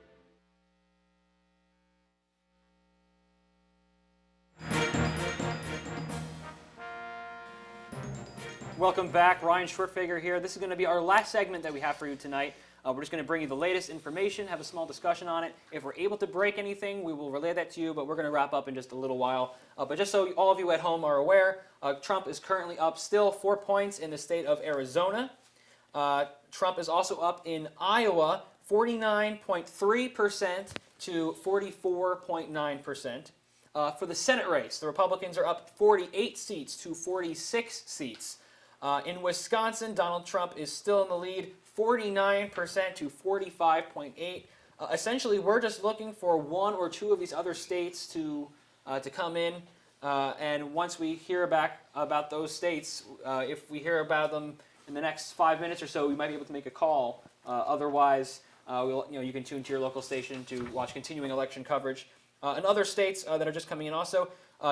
S1: Welcome back, Ryan Shortfager here. This is going to be our last segment that we have for you tonight. We're just going to bring you the latest information, have a small discussion on it. If we're able to break anything, we will relay that to you, but we're going to wrap up in just a little while. But just so all of you at home are aware, Trump is currently up still 4 points in the state of Arizona. Trump is also up in Iowa, 49.3% to 44.9%. For the Senate race, the Republicans are up 48 seats to 46 seats. In Wisconsin, Donald Trump is still in the lead, 49% to 45.8%. Essentially, we're just looking for one or two of these other states to come in. And once we hear back about those states, if we hear about them in the next 5 minutes or so, we might be able to make a call. Otherwise, you can tune to your local station to watch continuing election coverage. In other states that are just coming in also,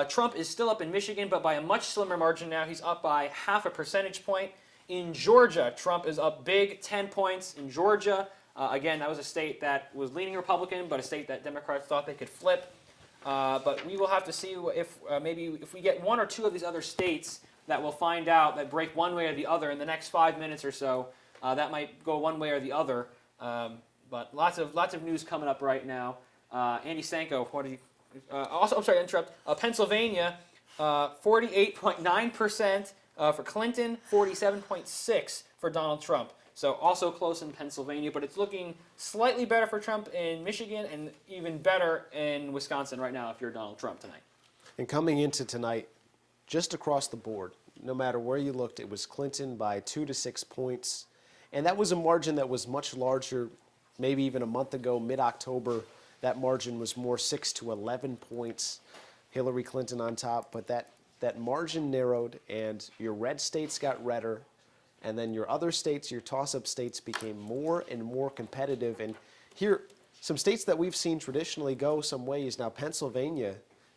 S1: Trump is still up in Michigan, but by a much slimmer margin now. He's up by half a percentage point. In Georgia, Trump is up big, 10 points in Georgia. Again, that was a state that was leaning Republican, but a state that Democrats thought they could flip. But we will have to see if maybe if we get one or two of these other states that we'll find out that break one way or the other in the next 5 minutes or so. That might go one way or the other. But lots of news coming up right now. Andy Sanko, what do you? Also, I'm sorry to interrupt. Pennsylvania, 48.9% for Clinton, 47.6% for Donald Trump. So also close in Pennsylvania, but it's looking slightly better for Trump in Michigan and even better in Wisconsin right now if you're Donald Trump tonight.
S3: And coming into tonight, just across the board, no matter where you looked, it was Clinton by 2 to 6 points. And that was a margin that was much larger, maybe even a month ago, mid-October. That margin was more 6 to 11 points. Hillary Clinton on top, but that margin narrowed, and your red states got redder, and then your other states, your toss-up states, became more and more competitive. And here, some states that we've seen traditionally go some ways. Now, Pennsylvania,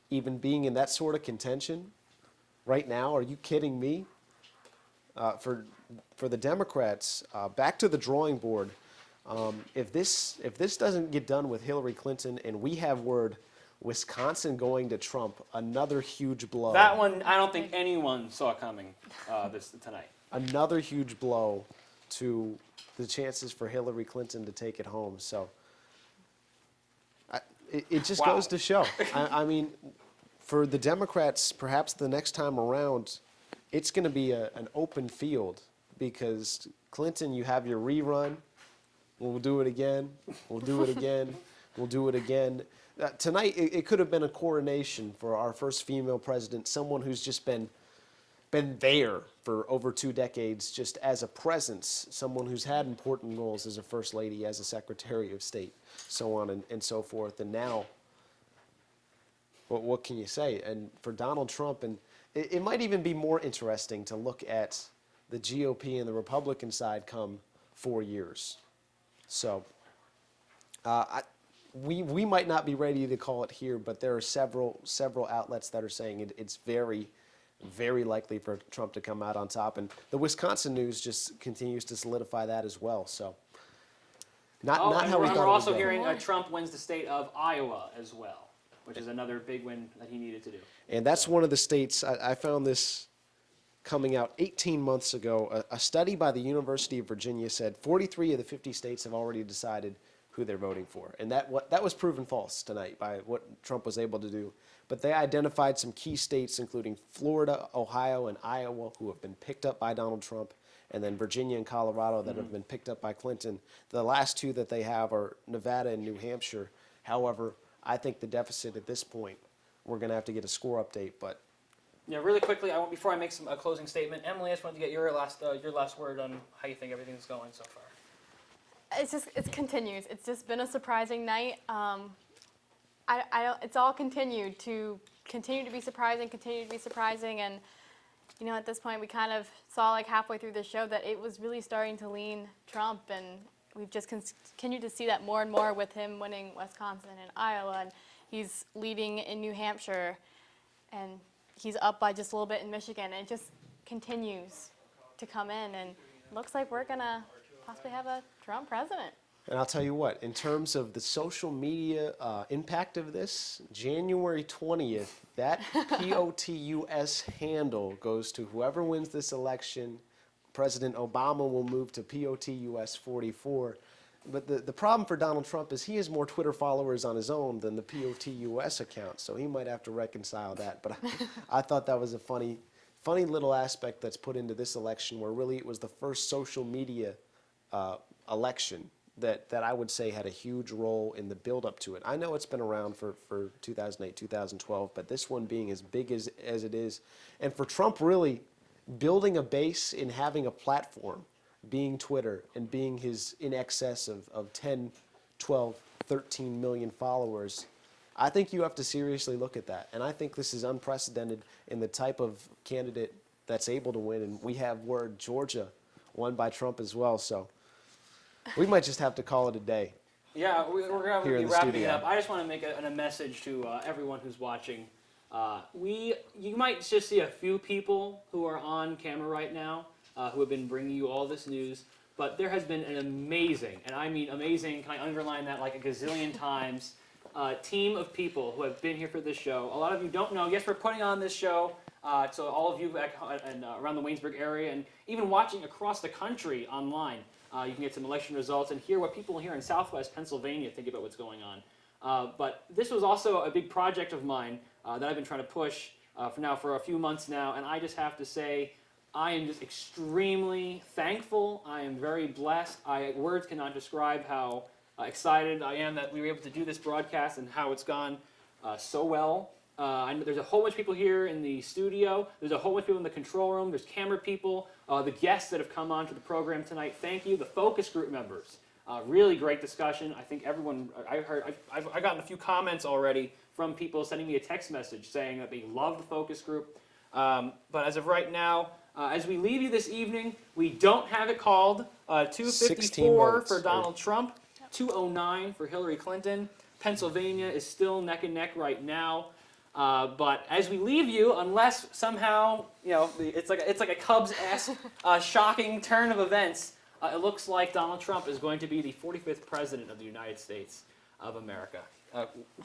S3: even being in that sort of contention right now, are you kidding me? For the Democrats, back to the drawing board. If this doesn't get done with Hillary Clinton, and we have word Wisconsin going to Trump, another huge blow.
S1: That one, I don't think anyone saw coming tonight.
S3: Another huge blow to the chances for Hillary Clinton to take it home. So it just goes to show. I mean, for the Democrats, perhaps the next time around, it's going to be an open field because Clinton, you have your rerun. We'll do it again. We'll do it again. We'll do it again. Tonight, it could have been a coronation for our first female president, someone who's just been there for over 2 decades, just as a presence, someone who's had important roles as a first lady, as a secretary of state, so on and so forth. And now, what can you say? And for Donald Trump, and it might even be more interesting to look at the GOP and the Republican side come 4 years. So, we might not be ready to call it here, but there are several outlets that are saying it's very, very likely for Trump to come out on top, and the Wisconsin news just continues to solidify that as well. So, not how we thought it would go.
S1: We're also hearing Trump wins the state of Iowa as well, which is another big win that he needed to do.
S3: And that's one of the states I found this coming out 18 months ago. A study by the University of Virginia said 43 of the 50 states have already decided who they're voting for. And that was proven false tonight by what Trump was able to do. But they identified some key states, including Florida, Ohio, and Iowa, who have been picked up by Donald Trump, and then Virginia and Colorado that have been picked up by Clinton. The last two that they have are Nevada and New Hampshire. However, I think the deficit at this point, we're going to have to get a score update. But
S1: yeah, really quickly, before I make a closing statement, Emily, I just wanted to get your last word on how you think everything's going so far.
S6: It continues. It's just been a surprising night. It's all continued to be surprising, and at this point we kind of saw like halfway through the show that it was really starting to lean Trump, and we've just continued to see that more and more with him winning Wisconsin and Iowa, and he's leading in New Hampshire, and he's up by just a little bit in Michigan, and it just continues to come in, and it looks like we're gonna possibly have a Trump president.
S3: And I'll tell you what, in terms of the social media impact of this, January 20th, that POTUS handle goes to whoever wins this election. President Obama will move to POTUS 44. But the problem for Donald Trump is he has more Twitter followers on his own than the POTUS account, so he might have to reconcile that. But I thought that was a funny little aspect that's put into this election, where really it was the first social media election that I would say had a huge role in the build-up to it. I know it's been around for 2008, 2012, but this one being as big as it is, and for Trump really building a base in having a platform, being Twitter, and being his in excess of 10, 12, 13 million followers, I think you have to seriously look at that. And I think this is unprecedented in the type of candidate that's able to win. And we have word Georgia won by Trump as well, so we might just have to call it a day.
S1: Yeah, we're going to
S3: Here
S1: be
S3: in the
S1: wrapping
S3: studio.
S1: it up. I just want to make a message to everyone who's watching. You might just see a few people who are on camera right now who have been bringing you all this news, but there has been an amazing, and I mean amazing, can I underline that like a gazillion times, team of people who have been here for this show. A lot of you don't know, yes, we're putting on this show, so all of you around the Waynesburg area and even watching across the country online, you can get some election results and hear what people here in Southwest Pennsylvania think about what's going on. But this was also a big project of mine that I've been trying to push for a few months now, and I just have to say I am just extremely thankful. I am very blessed. Words cannot describe how excited I am that we were able to do this broadcast and how it's gone so well. I know there's a whole bunch of people here in the studio. There's a whole bunch of people in the control room. There's camera people. The guests that have come on to the program tonight. Thank you. The focus group members. Really great discussion. I think everyone. I've gotten a few comments already from people sending me a text message saying that they love the focus group. But as of right now, as we leave you this evening, we don't have it called 254 for Donald Trump, 209 for Hillary Clinton. Pennsylvania is still neck and neck right now. But as we leave you, unless somehow it's like a Cubs-esque shocking turn of events, it looks like Donald Trump is going to be the 45th president of the United States of America.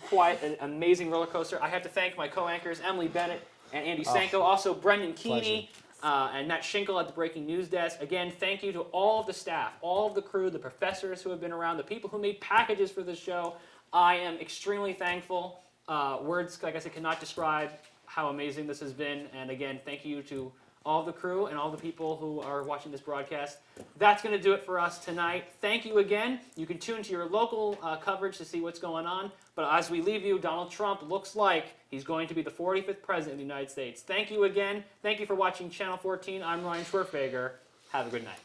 S1: Quite an amazing roller coaster. I have to thank my co-anchors Emily Bennett and Andy Sanko, also Brendan Keeney and Matt Schinkel at the Breaking News Desk. Again, thank you to all of the staff, all of the crew, the professors who have been around, the people who made packages for this show. I am extremely thankful. Words, like I said, cannot describe how amazing this has been. And again, thank you to all the crew and all the people who are watching this broadcast. That's going to do it for us tonight. Thank you again. You can tune to your local coverage to see what's going on. But as we leave you, Donald Trump looks like he's going to be the 45th president of the United States. Thank you again. Thank you for watching Channel 14. I'm Ryan Schwerfeger. Have a good night.